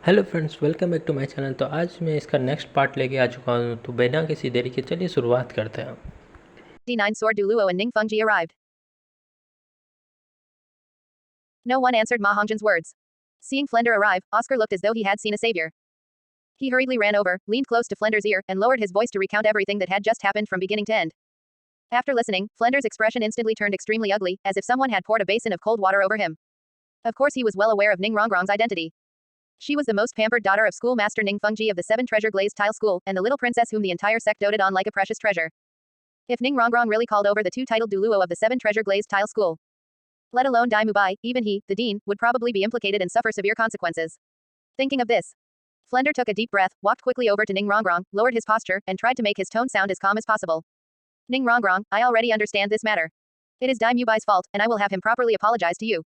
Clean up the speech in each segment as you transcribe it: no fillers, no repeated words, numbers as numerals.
Hello friends, welcome back to my channel. तो आज मैं इसका नेक्स्ट पार्ट लेके आ चुका हूँ। तो बिना किसी देरी के चलिए शुरुआत करते हैं। D9 Sword Du Luo and Ning Fengji arrived. No one answered Ma Hongzhen's words. Seeing Flender arrive, Oscar looked as though he had seen a savior. He hurriedly ran over, leaned close to Flender's ear, and lowered his voice to recount everything that had just happened from beginning to end. After listening, Flender's expression instantly turned extremely ugly, as if someone had poured a basin of cold water over him. Of course he was well aware of Ning Rongrong's identity. She was the most pampered daughter of schoolmaster Ning Fengji of the Seven Treasure Glazed Tile School, and the little princess whom the entire sect doted on like a precious treasure. If Ning Rongrong really called over the two-titled Duluo of the Seven Treasure Glazed Tile School, let alone Dai Mubai, even he, the dean, would probably be implicated and suffer severe consequences. Thinking of this, Flender took a deep breath, walked quickly over to Ning Rongrong, lowered his posture, and tried to make his tone sound as calm as possible. Ning Rongrong, I already understand this matter. It is Dai Mubai's fault, and I will have him properly apologize to you.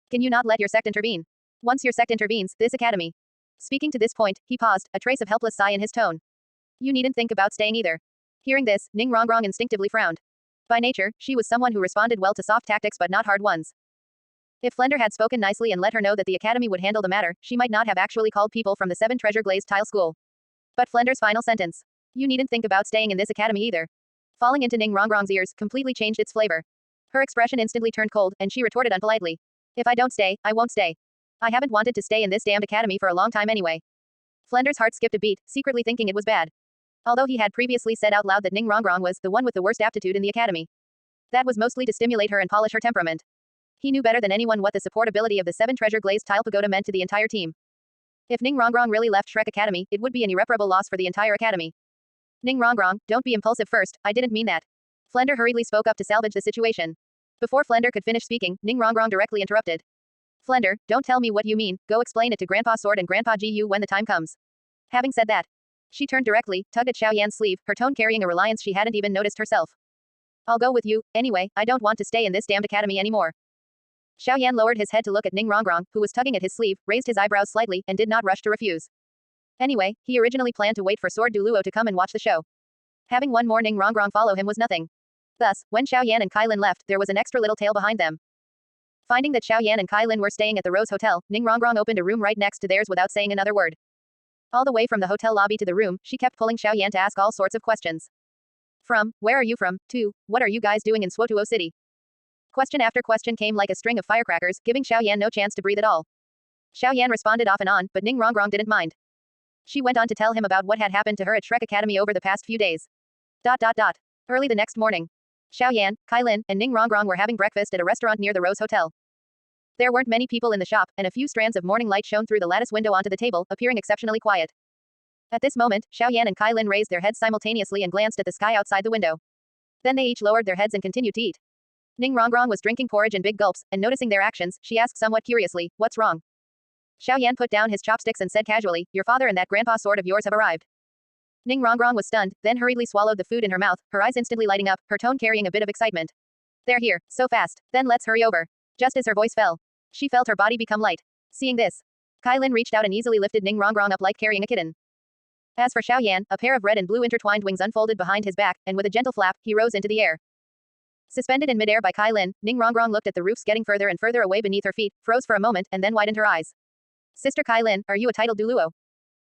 Can you not let your sect intervene? Once your sect intervenes, this academy. Speaking to this point, he paused, a trace of helpless sigh in his tone. You needn't think about staying either. Hearing this, Ning Rongrong instinctively frowned. By nature, she was someone who responded well to soft tactics but not hard ones. If Flender had spoken nicely and let her know that the academy would handle the matter, she might not have actually called people from the Seven Treasure Glazed Tile School. But Flender's final sentence, you needn't think about staying in this academy either, falling into Ning Rongrong's ears, completely changed its flavor. Her expression instantly turned cold, and she retorted unpolitely. If I don't stay, I won't stay. I haven't wanted to stay in this damned academy for a long time anyway. Flender's heart skipped a beat, secretly thinking it was bad. Although he had previously said out loud that Ning Rongrong was the one with the worst aptitude in the academy. That was mostly to stimulate her and polish her temperament. He knew better than anyone what the supportability of the Seven Treasure Glazed Tile Pagoda meant to the entire team. If Ning Rongrong really left Shrek Academy, it would be an irreparable loss for the entire academy. Ning Rongrong, don't be impulsive first, I didn't mean that. Flender hurriedly spoke up to salvage the situation. Before Flender could finish speaking, Ning Rongrong directly interrupted. Flender, don't tell me what you mean, go explain it to Grandpa Sword and Grandpa Gu when the time comes. Having said that, she turned directly, tugged at Xiao Yan's sleeve, her tone carrying a reliance she hadn't even noticed herself. I'll go with you, anyway, I don't want to stay in this damned academy anymore. Xiao Yan lowered his head to look at Ning Rongrong, who was tugging at his sleeve, raised his eyebrows slightly, and did not rush to refuse. Anyway, he originally planned to wait for Sword Du Luo to come and watch the show. Having one more Ning Rongrong follow him was nothing. Thus, when Xiao Yan and Kai Lin left, there was an extra little tail behind them. Finding that Xiao Yan and Kai Lin were staying at the Rose Hotel, Ning Rongrong opened a room right next to theirs without saying another word. All the way from the hotel lobby to the room, she kept pulling Xiao Yan to ask all sorts of questions. From, where are you from, to, what are you guys doing in Swotuo City? Question after question came like a string of firecrackers, giving Xiao Yan no chance to breathe at all. Xiao Yan responded off and on, but Ning Rongrong didn't mind. She went on to tell him about what had happened to her at Shrek Academy over the past few days. Early the next morning, Xiao Yan, Kai Lin, and Ning Rongrong were having breakfast at a restaurant near the Rose Hotel. There weren't many people in the shop, and a few strands of morning light shone through the lattice window onto the table, appearing exceptionally quiet. At this moment, Xiao Yan and Kai Lin raised their heads simultaneously and glanced at the sky outside the window. Then they each lowered their heads and continued to eat. Ning Rongrong was drinking porridge in big gulps, and noticing their actions, she asked somewhat curiously, what's wrong? Xiao Yan put down his chopsticks and said casually, your father and that grandpa sword of yours have arrived. Ning Rongrong was stunned, then hurriedly swallowed the food in her mouth, her eyes instantly lighting up, her tone carrying a bit of excitement. They're here, so fast, then let's hurry over. Just as her voice fell, she felt her body become light. Seeing this, Kai Lin reached out and easily lifted Ning Rongrong up like carrying a kitten. As for Xiao Yan, a pair of red and blue intertwined wings unfolded behind his back, and with a gentle flap, he rose into the air. Suspended in midair by Kai Lin, Ning Rongrong looked at the roofs getting further and further away beneath her feet, froze for a moment, and then widened her eyes. Sister Kai Lin, are you a titled Duluo?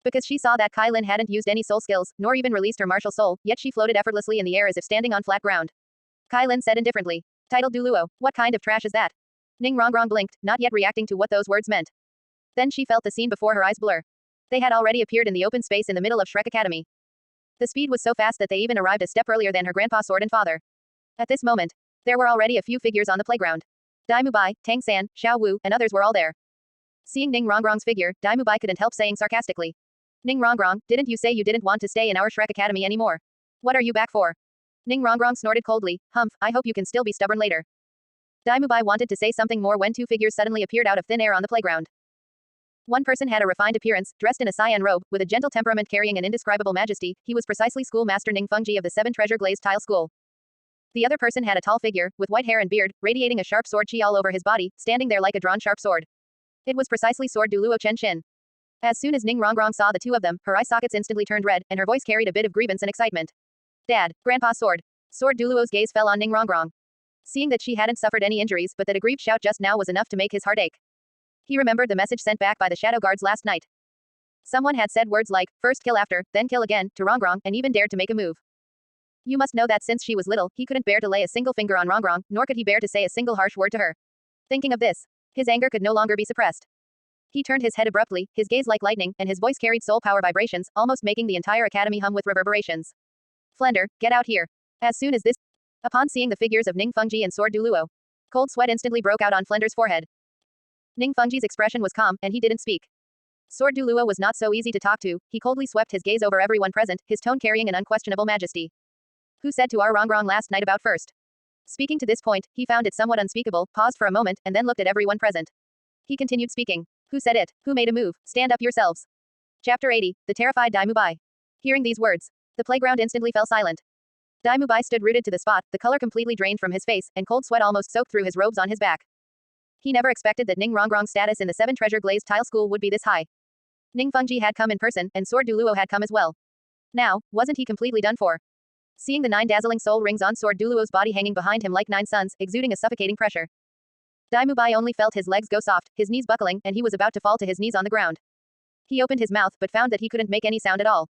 Because she saw that Kai Lin hadn't used any soul skills, nor even released her martial soul, yet she floated effortlessly in the air as if standing on flat ground. Kai Lin said indifferently. Titled Duluo, what kind of trash is that? Ning Rongrong blinked, not yet reacting to what those words meant. Then she felt the scene before her eyes blur. They had already appeared in the open space in the middle of Shrek Academy. The speed was so fast that they even arrived a step earlier than her grandpa sword and father. At this moment, there were already a few figures on the playground. Dai Mubai, Tang San, Xiao Wu, and others were all there. Seeing Ning Rongrong's figure, Dai Mubai couldn't help saying sarcastically. Ning Rongrong, didn't you say you didn't want to stay in our Shrek Academy anymore? What are you back for? Ning Rongrong snorted coldly, humph, I hope you can still be stubborn later. Dai Mubai wanted to say something more when two figures suddenly appeared out of thin air on the playground. One person had a refined appearance, dressed in a cyan robe, with a gentle temperament carrying an indescribable majesty. He was precisely schoolmaster Ning Fengji of the Seven Treasure Glazed Tile School. The other person had a tall figure, with white hair and beard, radiating a sharp sword chi all over his body, standing there like a drawn sharp sword. It was precisely Sword Du Luo Chen Xin. As soon as Ning Rongrong saw the two of them, her eye sockets instantly turned red, and her voice carried a bit of grievance and excitement. Dad, Grandpa Sword. Sword Du Luo's gaze fell on Ning Rongrong. Seeing that she hadn't suffered any injuries but that a grieved shout just now was enough to make his heart ache. He remembered the message sent back by the shadow guards last night. Someone had said words like, first kill after, then kill again, to Rongrong, and even dared to make a move. You must know that since she was little, he couldn't bear to lay a single finger on Rongrong, nor could he bear to say a single harsh word to her. Thinking of this, his anger could no longer be suppressed. He turned his head abruptly, his gaze like lightning, and his voice carried soul power vibrations, almost making the entire academy hum with reverberations. Flender, get out here. As soon as this. Upon seeing the figures of Ning Fengji and Sword Duluo, cold sweat instantly broke out on Flender's forehead. Ning Fengji's expression was calm, and he didn't speak. Sword Duluo was not so easy to talk to, he coldly swept his gaze over everyone present, his tone carrying an unquestionable majesty. Who said to our Rongrong last night about first? Speaking to this point, he found it somewhat unspeakable, paused for a moment, and then looked at everyone present. He continued speaking. Who said it? Who made a move? Stand up yourselves. Chapter 80, The Terrified Daimubai. Hearing these words, the playground instantly fell silent. Daimubai stood rooted to the spot, the color completely drained from his face, and cold sweat almost soaked through his robes on his back. He never expected that Ning Rongrong's status in the Seven Treasure Glazed Tile School would be this high. Ning Fengji had come in person, and Sword Duluo had come as well. Now, wasn't he completely done for? Seeing the 9 dazzling soul rings on Sword Duluo's body hanging behind him like 9 suns, exuding a suffocating pressure. Daimubai only felt his legs go soft, his knees buckling, and he was about to fall to his knees on the ground. He opened his mouth but found that he couldn't make any sound at all.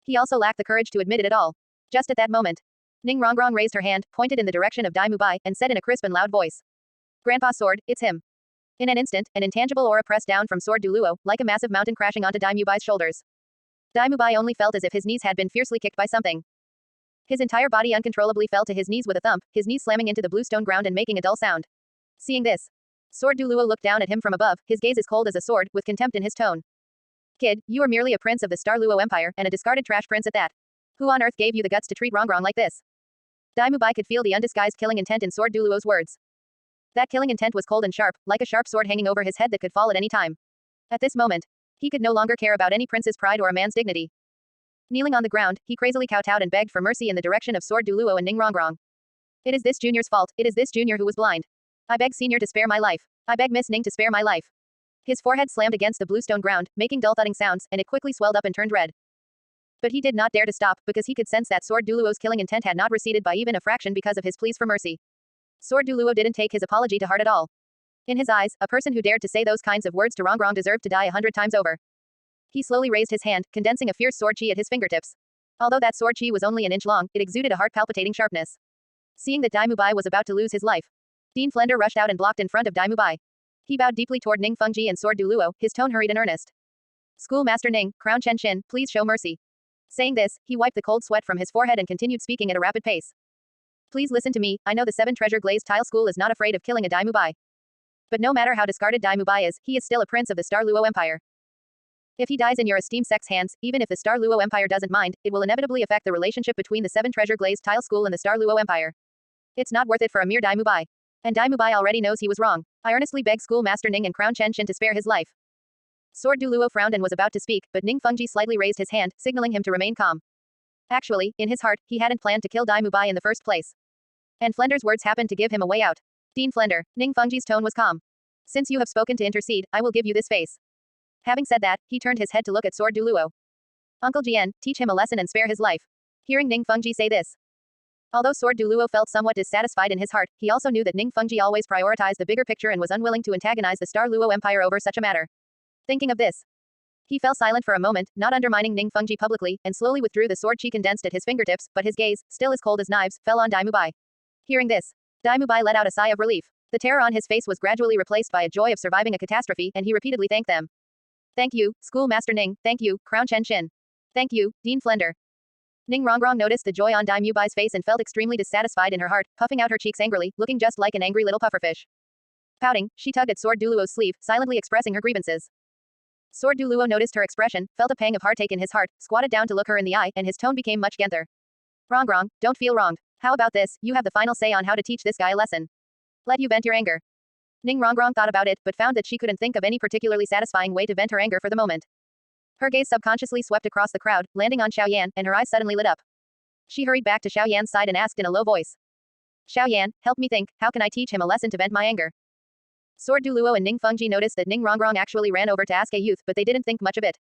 He also lacked the courage to admit it at all. Just at that moment, Ning Rongrong raised her hand, pointed in the direction of Daimubai, and said in a crisp and loud voice. Grandpa Sword, it's him. In an instant, an intangible aura pressed down from Sword Duluo, like a massive mountain crashing onto Daimubai's shoulders. Daimubai only felt as if his knees had been fiercely kicked by something. His entire body uncontrollably fell to his knees with a thump, his knees slamming into the bluestone ground and making a dull sound. Seeing this, Sword Duluo looked down at him from above, his gaze as cold as a sword, with contempt in his tone. Kid, you are merely a prince of the Star Luo Empire, and a discarded trash prince at that. Who on earth gave you the guts to treat Rongrong like this? Daimubai could feel the undisguised killing intent in Sword Duluo's words. That killing intent was cold and sharp, like a sharp sword hanging over his head that could fall at any time. At this moment, he could no longer care about any prince's pride or a man's dignity. Kneeling on the ground, he crazily kowtowed and begged for mercy in the direction of Sword Duluo and Ning Rongrong. It is this junior's fault, it is this junior who was blind. I beg senior to spare my life. I beg Miss Ning to spare my life. His forehead slammed against the bluestone ground, making dull thudding sounds, and it quickly swelled up and turned red. But he did not dare to stop, because he could sense that Sword Duluo's killing intent had not receded by even a fraction because of his pleas for mercy. Sword Duluo didn't take his apology to heart at all. In his eyes, a person who dared to say those kinds of words to Rongrong deserved to die 100 times over. He slowly raised his hand, condensing a fierce sword chi at his fingertips. Although that sword chi was only an inch long, it exuded a heart-palpitating sharpness. Seeing that Daimubai was about to lose his life, Dean Flender rushed out and blocked in front of Daimubai. He bowed deeply toward Ning Fengji and Sword Duluo, his tone hurried and earnest. Schoolmaster Ning, Crown Chen Shin, please show mercy. Saying this, he wiped the cold sweat from his forehead and continued speaking at a rapid pace. Please listen to me, I know the Seven Treasure Glazed Tile School is not afraid of killing a Daimubai. But no matter how discarded Daimubai is, he is still a prince of the Star Luo Empire. If he dies in your esteemed sect's hands, even if the Star Luo Empire doesn't mind, it will inevitably affect the relationship between the Seven Treasure Glazed Tile School and the Star Luo Empire. It's not worth it for a mere Daimubai. And Daimubai already knows he was wrong. I earnestly beg Schoolmaster Ning and Crown Chen Shin to spare his life. Sword Duluo frowned and was about to speak, but Ning Fengji slightly raised his hand, signaling him to remain calm. Actually, in his heart, he hadn't planned to kill Daimubai in the first place. And Flender's words happened to give him a way out. Dean Flender, Ning Fengji's tone was calm. Since you have spoken to intercede, I will give you this face. Having said that, he turned his head to look at Sword Duluo. Uncle Jian, teach him a lesson and spare his life. Hearing Ning Fengji say this. Although Sword Duluo felt somewhat dissatisfied in his heart, he also knew that Ning Fengji always prioritized the bigger picture and was unwilling to antagonize the Star Luo Empire over such a matter. Thinking of this, he fell silent for a moment, not undermining Ning Fengji publicly, and slowly withdrew the sword chi condensed at his fingertips, but his gaze, still as cold as knives, fell on Daimubai. Hearing this, Daimubai let out a sigh of relief. The terror on his face was gradually replaced by a joy of surviving a catastrophe, and he repeatedly thanked them. Thank you, Schoolmaster Ning, thank you, Crown Chen Shin. Thank you, Dean Flender. Ning Rongrong noticed the joy on Daimubai's face and felt extremely dissatisfied in her heart, puffing out her cheeks angrily, looking just like an angry little pufferfish. Pouting, she tugged at Sword Duluo's sleeve, silently expressing her grievances. Sword Duluo noticed her expression, felt a pang of heartache in his heart, squatted down to look her in the eye, and his tone became much gentler. Rongrong, don't feel wronged. How about this, you have the final say on how to teach this guy a lesson. Let you vent your anger. Ning Rongrong thought about it, but found that she couldn't think of any particularly satisfying way to vent her anger for the moment. Her gaze subconsciously swept across the crowd, landing on Xiaoyan, and her eyes suddenly lit up. She hurried back to Xiaoyan's side and asked in a low voice. Xiaoyan, help me think, how can I teach him a lesson to vent my anger? Sword Duluo and Ning Fengji noticed that Ning Rongrong actually ran over to ask a youth, but they didn't think much of it.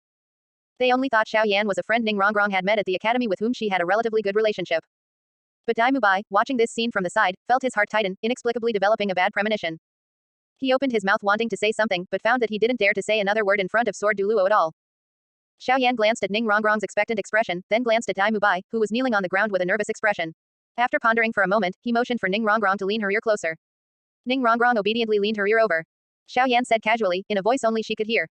They only thought Xiaoyan was a friend Ning Rongrong had met at the academy with whom she had a relatively good relationship. But Daimubai, watching this scene from the side, felt his heart tighten, inexplicably developing a bad premonition. He opened his mouth wanting to say something, but found that he didn't dare to say another word in front of Sword Duluo at all. Xiao Yan glanced at Ning Rongrong's expectant expression, then glanced at Dai Mubai, who was kneeling on the ground with a nervous expression. After pondering for a moment, he motioned for Ning Rongrong to lean her ear closer. Ning Rongrong obediently leaned her ear over. Xiao Yan said casually, in a voice only she could hear.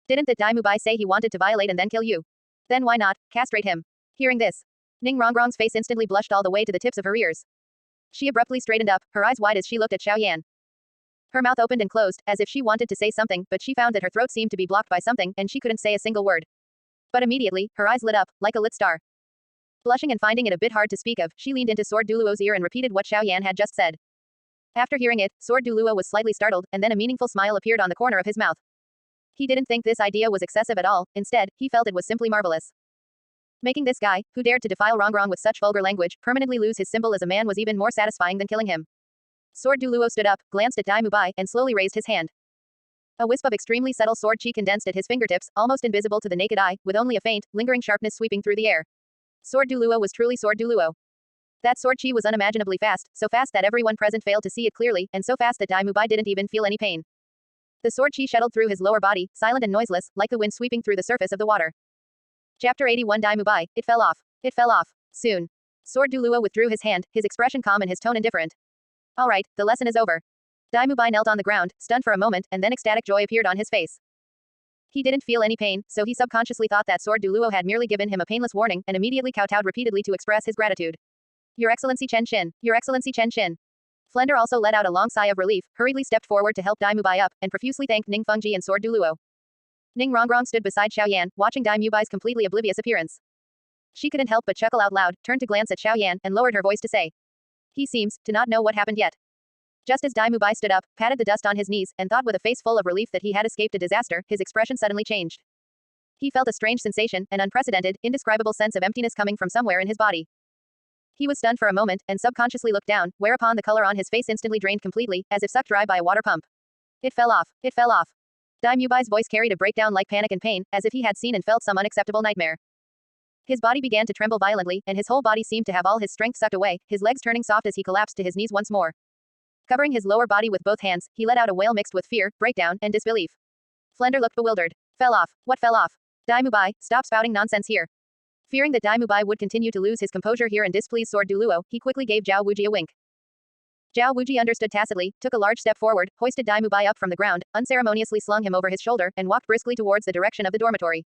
Didn't that Dai Mubai say he wanted to violate and then kill you? Then why not, castrate him? Hearing this, Ning Rongrong's face instantly blushed all the way to the tips of her ears. She abruptly straightened up, her eyes wide as she looked at Xiao Yan. Her mouth opened and closed, as if she wanted to say something, but she found that her throat seemed to be blocked by something, and she couldn't say a single word. But immediately, her eyes lit up, like a lit star. Blushing and finding it a bit hard to speak of, she leaned into Sword Duluo's ear and repeated what Xiao Yan had just said. After hearing it, Sword Duluo was slightly startled, and then a meaningful smile appeared on the corner of his mouth. He didn't think this idea was excessive at all, instead, he felt it was simply marvelous. Making this guy, who dared to defile Rongrong with such vulgar language, permanently lose his symbol as a man was even more satisfying than killing him. Sword Duluo stood up, glanced at Dai Mubai, and slowly raised his hand. A wisp of extremely subtle sword chi condensed at his fingertips, almost invisible to the naked eye, with only a faint, lingering sharpness sweeping through the air. Sword Duluo was truly Sword Duluo. That sword chi was unimaginably fast, so fast that everyone present failed to see it clearly, and so fast that Dai Mubai didn't even feel any pain. The sword chi shuttled through his lower body, silent and noiseless, like the wind sweeping through the surface of the water. Chapter 81 Dai Mubai, it fell off. It fell off. Soon. Sword Duluo withdrew his hand, his expression calm and his tone indifferent. Alright, the lesson is over. Dai Mubai knelt on the ground, stunned for a moment, and then ecstatic joy appeared on his face. He didn't feel any pain, so he subconsciously thought that Sword Duluo had merely given him a painless warning, and immediately kowtowed repeatedly to express his gratitude. Your Excellency Chen Xin. Your Excellency Chen Xin. Flender also let out a long sigh of relief, hurriedly stepped forward to help Dai Mubai up, and profusely thanked Ning Fengji and Sword Duluo. Ning Rongrong stood beside Xiao Yan, watching Dai Mubai's completely oblivious appearance. She couldn't help but chuckle out loud, turned to glance at Xiao Yan, and lowered her voice to say. He seems to not know what happened yet. Just as Dai Mubai stood up, patted the dust on his knees, and thought with a face full of relief that he had escaped a disaster, his expression suddenly changed. He felt a strange sensation, an unprecedented, indescribable sense of emptiness coming from somewhere in his body. He was stunned for a moment, and subconsciously looked down, whereupon the color on his face instantly drained completely, as if sucked dry by a water pump. It fell off. It fell off. Dai Mubai's voice carried a breakdown like panic and pain, as if he had seen and felt some unacceptable nightmare. His body began to tremble violently, and his whole body seemed to have all his strength sucked away, his legs turning soft as he collapsed to his knees once more. Covering his lower body with both hands, he let out a wail mixed with fear, breakdown, and disbelief. Flender looked bewildered. Fell off. What fell off? Dai Mubai, stop spouting nonsense here. Fearing that Dai Mubai would continue to lose his composure here and displease Sword Duluo, he quickly gave Zhao Wuji a wink. Zhao Wuji understood tacitly, took a large step forward, hoisted Dai Mubai up from the ground, unceremoniously slung him over his shoulder, and walked briskly towards the direction of the dormitory.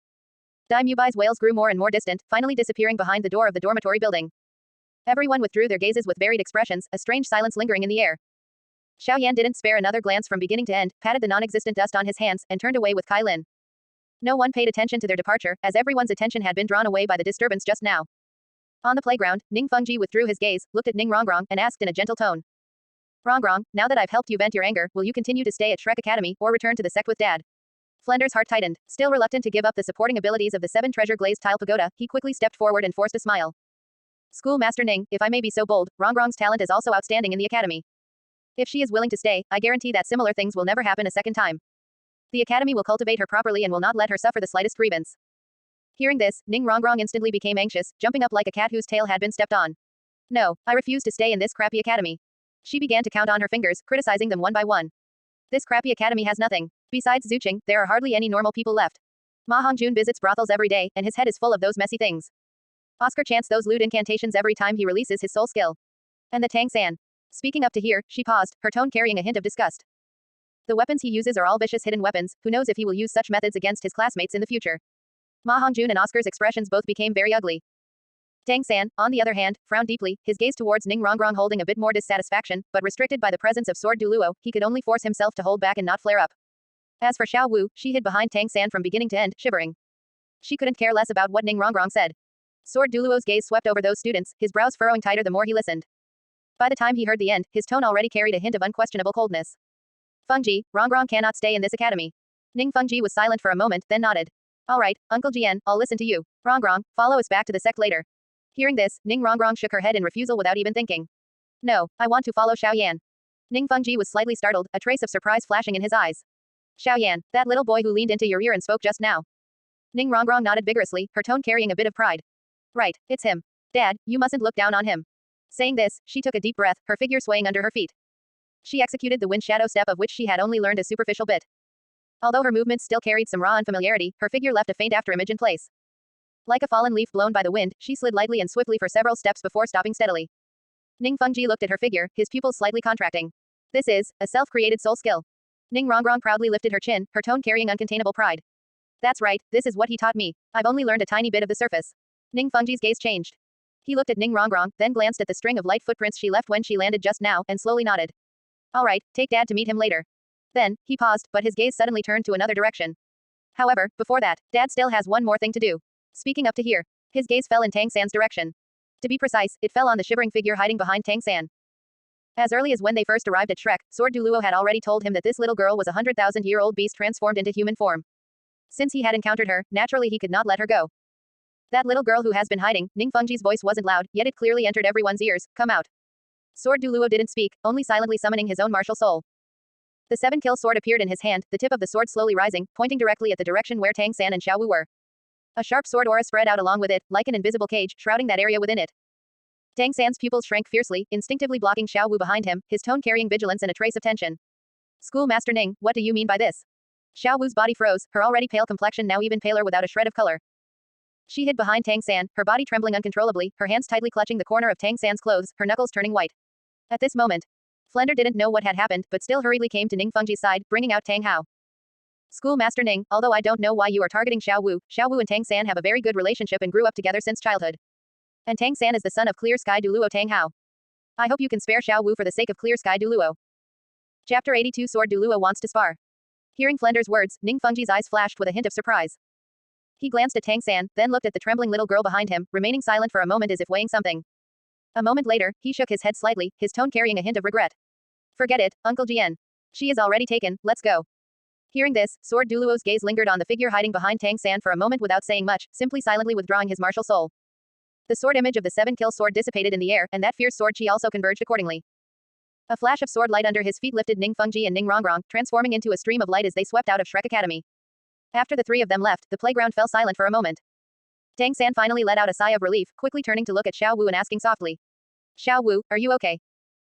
Dai Mubai's wails grew more and more distant, finally disappearing behind the door of the dormitory building. Everyone withdrew their gazes with varied expressions, a strange silence lingering in the air. Xiao Yan didn't spare another glance from beginning to end, patted the non-existent dust on his hands, and turned away with Kai Lin. No one paid attention to their departure, as everyone's attention had been drawn away by the disturbance just now. On the playground, Ning Fengji withdrew his gaze, looked at Ning Rongrong, and asked in a gentle tone. Rongrong, now that I've helped you vent your anger, will you continue to stay at Shrek Academy, or return to the sect with Dad? Flender's heart tightened. Still reluctant to give up the supporting abilities of the 7 treasure glazed tile pagoda, he quickly stepped forward and forced a smile. Schoolmaster Ning, if I may be so bold, Rongrong's talent is also outstanding in the academy. If she is willing to stay, I guarantee that similar things will never happen a second time. The academy will cultivate her properly and will not let her suffer the slightest grievance. Hearing this, Ning Rongrong instantly became anxious, jumping up like a cat whose tail had been stepped on. No, I refuse to stay in this crappy academy. She began to count on her fingers, criticizing them one by one. This crappy academy has nothing. Besides Zuching, there are hardly any normal people left. Ma Hongjun visits brothels every day, and his head is full of those messy things. Oscar chants those lewd incantations every time he releases his soul skill. And the Tang San. Speaking up to here, she paused, her tone carrying a hint of disgust. The weapons he uses are all vicious hidden weapons, who knows if he will use such methods against his classmates in the future. Ma Hongjun and Oscar's expressions both became very ugly. Tang San, on the other hand, frowned deeply, his gaze towards Ning Rongrong holding a bit more dissatisfaction, but restricted by the presence of Sword Duluo, he could only force himself to hold back and not flare up. As for Xiao Wu, she hid behind Tang San from beginning to end, shivering. She couldn't care less about what Ning Rongrong said. Sword Duluo's gaze swept over those students, his brows furrowing tighter the more he listened. By the time he heard the end, his tone already carried a hint of unquestionable coldness. Fengji, Rongrong cannot stay in this academy. Ning Fengji was silent for a moment, then nodded. Alright, Uncle Jian, I'll listen to you. Rongrong, follow us back to the sect later. Hearing this, Ning Rongrong shook her head in refusal without even thinking. No, I want to follow Xiao Yan. Ning Fengji was slightly startled, a trace of surprise flashing in his eyes. Xiao Yan, that little boy who leaned into your ear and spoke just now. Ning Rongrong nodded vigorously, her tone carrying a bit of pride. Right, it's him. Dad, you mustn't look down on him. Saying this, she took a deep breath, her figure swaying under her feet. She executed the wind shadow step of which she had only learned a superficial bit. Although her movements still carried some raw unfamiliarity, her figure left a faint afterimage in place. Like a fallen leaf blown by the wind, she slid lightly and swiftly for several steps before stopping steadily. Ning Fengji looked at her figure, his pupils slightly contracting. This is a self-created soul skill. Ning Rongrong proudly lifted her chin, her tone carrying uncontainable pride. That's right, this is what he taught me. I've only learned a tiny bit of the surface. Ning Fengji's gaze changed. He looked at Ning Rongrong, then glanced at the string of light footprints she left when she landed just now, and slowly nodded. Alright, take Dad to meet him later. Then, he paused, but his gaze suddenly turned to another direction. However, before that, Dad still has one more thing to do. Speaking up to here, his gaze fell in Tang San's direction. To be precise, it fell on the shivering figure hiding behind Tang San. As early as when they first arrived at Shrek, Sword Duluo had already told him that this little girl was a 100,000-year-old beast transformed into human form. Since he had encountered her, naturally he could not let her go. That little girl who has been hiding, Ning Fengji's voice wasn't loud, yet it clearly entered everyone's ears, come out. Sword Duluo didn't speak, only silently summoning his own martial soul. The seven-kill sword appeared in his hand, the tip of the sword slowly rising, pointing directly at the direction where Tang San and Xiao Wu were. A sharp sword aura spread out along with it, like an invisible cage, shrouding that area within it. Tang San's pupils shrank fiercely, instinctively blocking Xiao Wu behind him, his tone carrying vigilance and a trace of tension. Schoolmaster Ning, what do you mean by this? Xiao Wu's body froze, her already pale complexion now even paler without a shred of color. She hid behind Tang San, her body trembling uncontrollably, her hands tightly clutching the corner of Tang San's clothes, her knuckles turning white. At this moment, Flender didn't know what had happened, but still hurriedly came to Ning Fengji's side, bringing out Tang Hao. Schoolmaster Ning, although I don't know why you are targeting Xiao Wu and Tang San have a very good relationship and grew up together since childhood. And Tang San is the son of Clear Sky Duluo Tang Hao. I hope you can spare Xiao Wu for the sake of Clear Sky Duluo. Chapter 82 Sword Duluo wants to spar. Hearing Flender's words, Ning Fengji's eyes flashed with a hint of surprise. He glanced at Tang San, then looked at the trembling little girl behind him, remaining silent for a moment as if weighing something. A moment later, he shook his head slightly, his tone carrying a hint of regret. Forget it, Uncle Jian. She is already taken, let's go. Hearing this, Sword Duluo's gaze lingered on the figure hiding behind Tang San for a moment without saying much, simply silently withdrawing his martial soul. The sword image of the seven-kill sword dissipated in the air, and that fierce sword chi also converged accordingly. A flash of sword light under his feet lifted Ning Fengji and Ning Rongrong, transforming into a stream of light as they swept out of Shrek Academy. After the three of them left, the playground fell silent for a moment. Tang San finally let out a sigh of relief, quickly turning to look at Xiao Wu and asking softly. Xiao Wu, are you okay?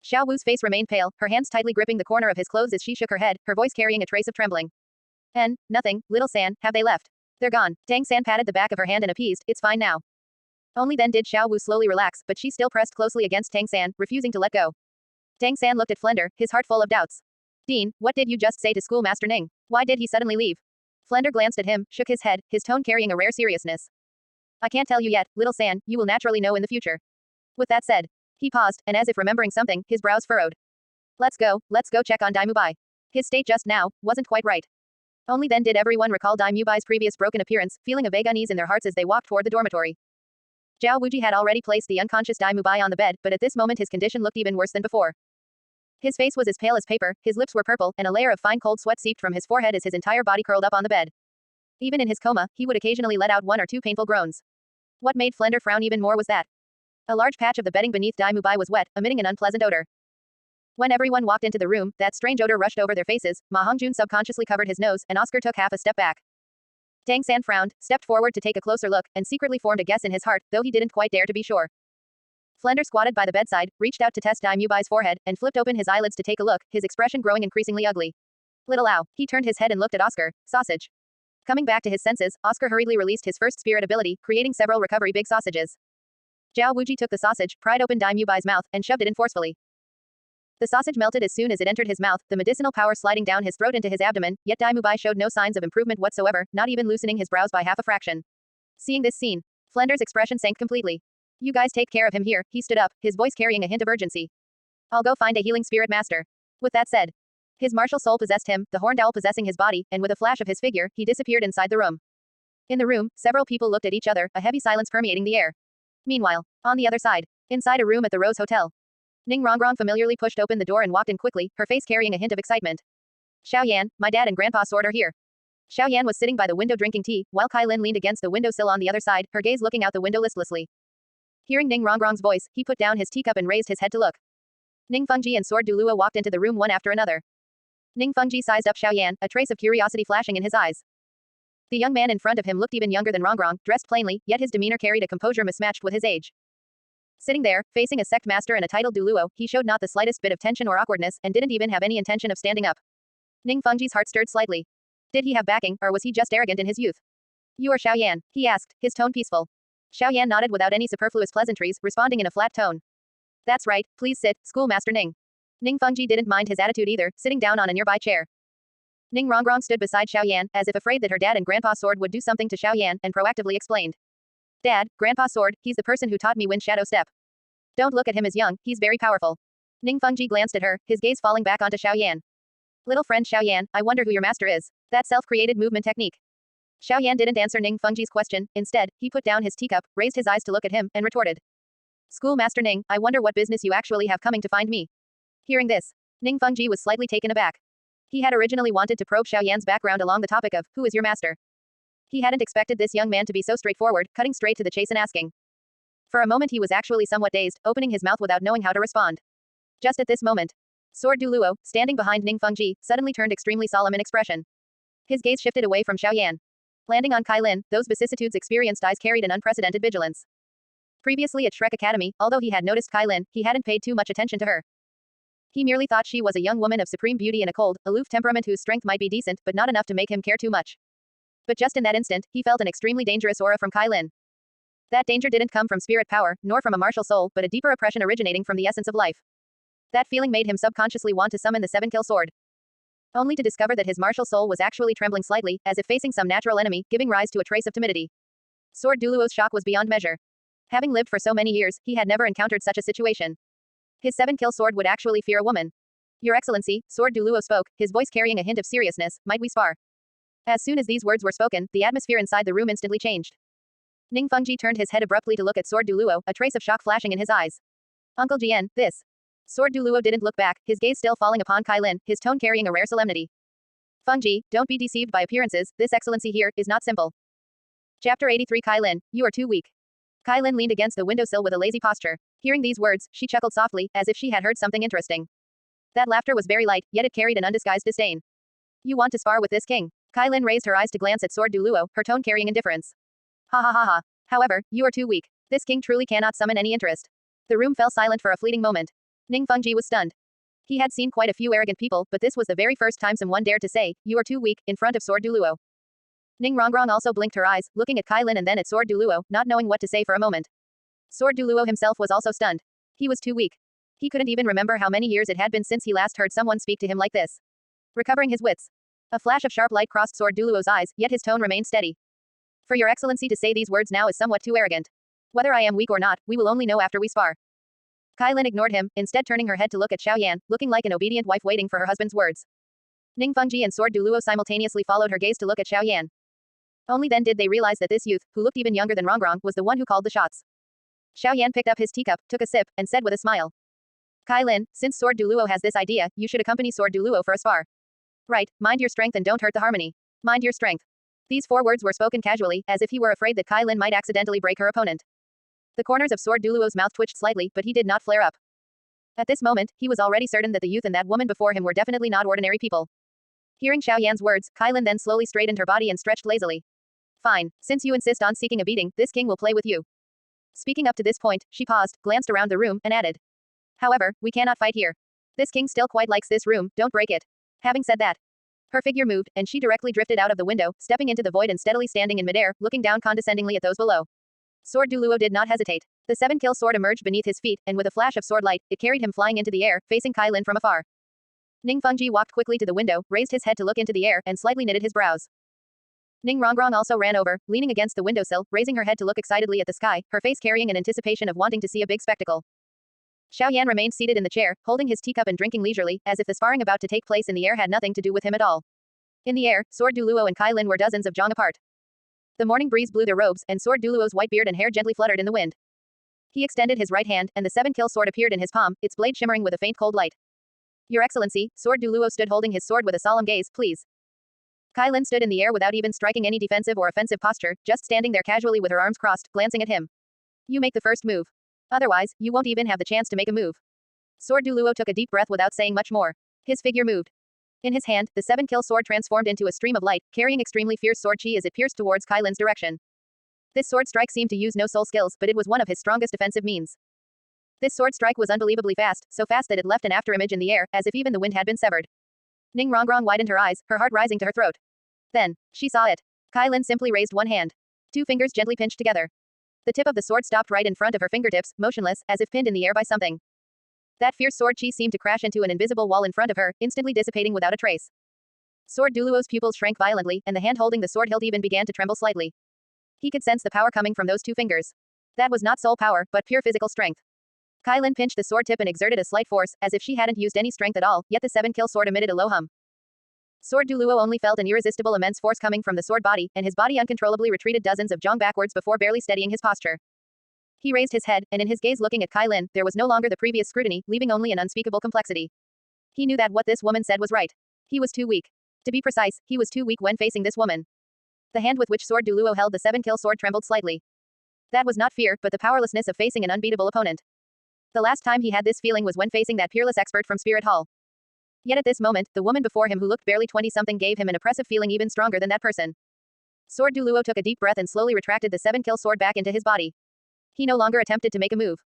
Xiao Wu's face remained pale, her hands tightly gripping the corner of his clothes as she shook her head, her voice carrying a trace of trembling. Nothing, little San, have they left? They're gone. Tang San patted the back of her hand and appeased, it's fine now. Only then did Xiao Wu slowly relax, but she still pressed closely against Tang San, refusing to let go. Tang San looked at Flender, his heart full of doubts. Dean, what did you just say to Schoolmaster Ning? Why did he suddenly leave? Flender glanced at him, shook his head, his tone carrying a rare seriousness. I can't tell you yet, little San, you will naturally know in the future. With that said, he paused, and as if remembering something, his brows furrowed. Let's go check on Daimubai. His state just now wasn't quite right. Only then did everyone recall Daimubai's previous broken appearance, feeling a vague unease in their hearts as they walked toward the dormitory. Zhao Wuji had already placed the unconscious Daimubai on the bed, but at this moment his condition looked even worse than before. His face was as pale as paper, his lips were purple, and a layer of fine cold sweat seeped from his forehead as his entire body curled up on the bed. Even in his coma, he would occasionally let out one or two painful groans. What made Flender frown even more was that a large patch of the bedding beneath Daimubai was wet, emitting an unpleasant odor. When everyone walked into the room, that strange odor rushed over their faces. Ma Hongjun subconsciously covered his nose, and Oscar took half a step back. Tang San frowned, stepped forward to take a closer look, and secretly formed a guess in his heart, though he didn't quite dare to be sure. Flender squatted by the bedside, reached out to test Daimubai's forehead, and flipped open his eyelids to take a look, his expression growing increasingly ugly. Little ow, he turned his head and looked at Oscar, sausage. Coming back to his senses, Oscar hurriedly released his first spirit ability, creating several recovery big sausages. Zhao Wuji took the sausage, pried open Daimubai's mouth, and shoved it in forcefully. The sausage melted as soon as it entered his mouth, the medicinal power sliding down his throat into his abdomen, yet Daimubai showed no signs of improvement whatsoever, not even loosening his brows by half a fraction. Seeing this scene, Flender's expression sank completely. You guys take care of him here, he stood up, his voice carrying a hint of urgency. I'll go find a healing spirit master. With that said, his martial soul possessed him, the horned owl possessing his body, and with a flash of his figure, he disappeared inside the room. In the room, several people looked at each other, a heavy silence permeating the air. Meanwhile, on the other side, inside a room at the Rose Hotel, Ning Rongrong familiarly pushed open the door and walked in quickly, her face carrying a hint of excitement. Xiao Yan, my dad and Grandpa Sword are here. Xiao Yan was sitting by the window drinking tea, while Kai Lin leaned against the windowsill on the other side, her gaze looking out the window listlessly. Hearing Ning Rongrong's voice, he put down his teacup and raised his head to look. Ning Fengji and Sword Duluo walked into the room one after another. Ning Fengji sized up Xiao Yan, a trace of curiosity flashing in his eyes. The young man in front of him looked even younger than Rongrong, dressed plainly, yet his demeanor carried a composure mismatched with his age. Sitting there, facing a sect master and a titled Duluo, he showed not the slightest bit of tension or awkwardness, and didn't even have any intention of standing up. Ning Fengji's heart stirred slightly. Did he have backing, or was he just arrogant in his youth? You are Xiaoyan, he asked, his tone peaceful. Xiaoyan nodded without any superfluous pleasantries, responding in a flat tone. That's right, please sit, Schoolmaster Ning. Ning Fengji didn't mind his attitude either, sitting down on a nearby chair. Ning Rongrong stood beside Xiaoyan, as if afraid that her dad and Grandpa Sword would do something to Xiaoyan, and proactively explained. Dad, Grandpa Sword, he's the person who taught me Wind Shadow Step. Don't look at him as young, he's very powerful. Ning Fengji glanced at her, his gaze falling back onto Xiaoyan. Little friend Xiaoyan, I wonder who your master is. That self-created movement technique. Xiaoyan didn't answer Ning Fengji's question, instead, he put down his teacup, raised his eyes to look at him, and retorted. Schoolmaster Ning, I wonder what business you actually have coming to find me. Hearing this, Ning Fengji was slightly taken aback. He had originally wanted to probe Xiaoyan's background along the topic of, who is your master? He hadn't expected this young man to be so straightforward, cutting straight to the chase and asking. For a moment he was actually somewhat dazed, opening his mouth without knowing how to respond. Just at this moment, Sword Du Luo, standing behind Ning Fengji, suddenly turned extremely solemn in expression. His gaze shifted away from Xiaoyan. Landing on Kai Lin, those vicissitudes experienced eyes carried an unprecedented vigilance. Previously at Shrek Academy, although he had noticed Kai Lin, he hadn't paid too much attention to her. He merely thought she was a young woman of supreme beauty and a cold, aloof temperament whose strength might be decent, but not enough to make him care too much. But just in that instant, he felt an extremely dangerous aura from Kai Lin. That danger didn't come from spirit power, nor from a martial soul, but a deeper oppression originating from the essence of life. That feeling made him subconsciously want to summon the seven-kill sword. Only to discover that his martial soul was actually trembling slightly, as if facing some natural enemy, giving rise to a trace of timidity. Sword Du Luo's shock was beyond measure. Having lived for so many years, he had never encountered such a situation. His seven-kill sword would actually fear a woman. Your Excellency, Sword Du Luo spoke, his voice carrying a hint of seriousness, might we spar? As soon as these words were spoken, the atmosphere inside the room instantly changed. Ning Fengji turned his head abruptly to look at Sword Du Luo, a trace of shock flashing in his eyes. Uncle Jian, this. Sword Du Luo didn't look back, his gaze still falling upon Kai Lin, his tone carrying a rare solemnity. Fengji, don't be deceived by appearances, this excellency here is not simple. Chapter 83 Kai Lin, you are too weak. Kai Lin leaned against the windowsill with a lazy posture. Hearing these words, she chuckled softly, as if she had heard something interesting. That laughter was very light, yet it carried an undisguised disdain. You want to spar with this king? Kai Lin raised her eyes to glance at Sword Du Luo, her tone carrying indifference. Ha ha ha ha. However, you are too weak. This king truly cannot summon any interest. The room fell silent for a fleeting moment. Ning Fengji was stunned. He had seen quite a few arrogant people, but this was the very first time someone dared to say, you are too weak, in front of Sword Du Luo. Ning Rongrong also blinked her eyes, looking at Kai Lin and then at Sword Du Luo, not knowing what to say for a moment. Sword Du Luo himself was also stunned. He was too weak. He couldn't even remember how many years it had been since he last heard someone speak to him like this. Recovering his wits. A flash of sharp light crossed Sword Du Luo's eyes, yet his tone remained steady. For your excellency to say these words now is somewhat too arrogant. Whether I am weak or not, we will only know after we spar. Kai Lin ignored him, instead turning her head to look at Xiaoyan, looking like an obedient wife waiting for her husband's words. Ning Fengji and Sword Du Luo simultaneously followed her gaze to look at Xiaoyan. Only then did they realize that this youth, who looked even younger than Rongrong, was the one who called the shots. Xiaoyan picked up his teacup, took a sip, and said with a smile. Kai Lin, since Sword Du Luo has this idea, you should accompany Sword Du Luo for a spar. Right, mind your strength and don't hurt the harmony. Mind your strength. These 4 words were spoken casually, as if he were afraid that Kai Lin might accidentally break her opponent. The corners of Sword Du Luo's mouth twitched slightly, but he did not flare up. At this moment, he was already certain that the youth and that woman before him were definitely not ordinary people. Hearing Xiaoyan's words, Kai Lin then slowly straightened her body and stretched lazily. Fine, since you insist on seeking a beating, this king will play with you. Speaking up to this point, she paused, glanced around the room, and added. However, we cannot fight here. This king still quite likes this room, don't break it. Having said that, her figure moved, and she directly drifted out of the window, stepping into the void and steadily standing in midair, looking down condescendingly at those below. Sword Du Luo did not hesitate. The 7-kill sword emerged beneath his feet, and with a flash of sword light, it carried him flying into the air, facing Kai Lin from afar. Ning Fengji walked quickly to the window, raised his head to look into the air, and slightly knitted his brows. Ning Rongrong also ran over, leaning against the windowsill, raising her head to look excitedly at the sky, her face carrying an anticipation of wanting to see a big spectacle. Xiaoyan remained seated in the chair, holding his teacup and drinking leisurely, as if the sparring about to take place in the air had nothing to do with him at all. In the air, Sword Du Luo and Kai Lin were dozens of zhang apart. The morning breeze blew their robes, and Sword Du Luo's white beard and hair gently fluttered in the wind. He extended his right hand, and the 7-kill sword appeared in his palm, its blade shimmering with a faint cold light. Your Excellency, Sword Du Luo stood holding his sword with a solemn gaze, please. Kai Lin stood in the air without even striking any defensive or offensive posture, just standing there casually with her arms crossed, glancing at him. You make the first move. Otherwise, you won't even have the chance to make a move. Sword Du Luo took a deep breath without saying much more. His figure moved. In his hand, the 7-kill sword transformed into a stream of light, carrying extremely fierce sword chi as it pierced towards Kai Lin's direction. This sword strike seemed to use no soul skills, but it was one of his strongest defensive means. This sword strike was unbelievably fast, so fast that it left an afterimage in the air, as if even the wind had been severed. Ning Rongrong widened her eyes, her heart rising to her throat. Then, she saw it. Kai Lin simply raised one hand. Two fingers gently pinched together. The tip of the sword stopped right in front of her fingertips, motionless, as if pinned in the air by something. That fierce sword chi seemed to crash into an invisible wall in front of her, instantly dissipating without a trace. Sword Duluo's pupils shrank violently, and the hand holding the sword hilt even began to tremble slightly. He could sense the power coming from those two fingers. That was not soul power, but pure physical strength. Kai Lin pinched the sword tip and exerted a slight force, as if she hadn't used any strength at all, yet the 7-kill sword emitted a low hum. Sword Duluo only felt an irresistible immense force coming from the sword body, and his body uncontrollably retreated dozens of jong backwards before barely steadying his posture. He raised his head, and in his gaze looking at Kai Lin, there was no longer the previous scrutiny, leaving only an unspeakable complexity. He knew that what this woman said was right. He was too weak. To be precise, he was too weak when facing this woman. The hand with which Sword Duluo held the 7-kill sword trembled slightly. That was not fear, but the powerlessness of facing an unbeatable opponent. The last time he had this feeling was when facing that peerless expert from Spirit Hall. Yet at this moment, the woman before him who looked barely 20-something gave him an oppressive feeling even stronger than that person. Sword Duluo took a deep breath and slowly retracted the 7-kill sword back into his body. He no longer attempted to make a move.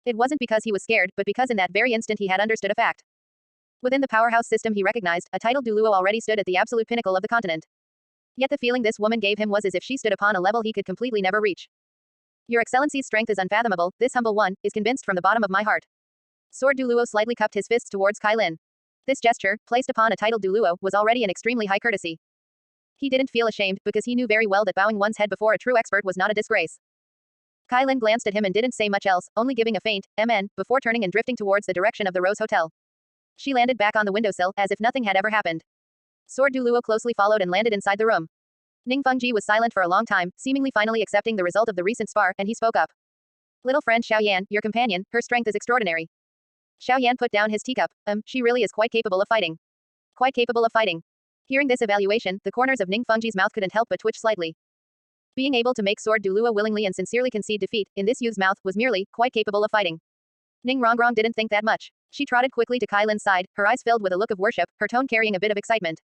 It wasn't because he was scared, but because in that very instant he had understood a fact. Within the powerhouse system he recognized, a titled Duluo already stood at the absolute pinnacle of the continent. Yet the feeling this woman gave him was as if she stood upon a level he could completely never reach. Your Excellency's strength is unfathomable, this humble one, is convinced from the bottom of my heart. Sword Duluo slightly cupped his fists towards Kai Lin. This gesture, placed upon a titled Duluo, was already an extremely high courtesy. He didn't feel ashamed, because he knew very well that bowing one's head before a true expert was not a disgrace. Kai Lin glanced at him and didn't say much else, only giving a faint, "MN," before turning and drifting towards the direction of the Rose Hotel. She landed back on the windowsill, as if nothing had ever happened. Sword Duluo closely followed and landed inside the room. Ning Fengji was silent for a long time, seemingly finally accepting the result of the recent spar, and he spoke up. Little friend Xiaoyan, your companion, her strength is extraordinary. Xiaoyan put down his teacup. She really is quite capable of fighting. Quite capable of fighting. Hearing this evaluation, the corners of Ning Fengji's mouth couldn't help but twitch slightly. Being able to make Sword Duluo willingly and sincerely concede defeat, in this youth's mouth, was merely, quite capable of fighting. Ning Rongrong didn't think that much. She trotted quickly to Kai Lin's side, her eyes filled with a look of worship, her tone carrying a bit of excitement.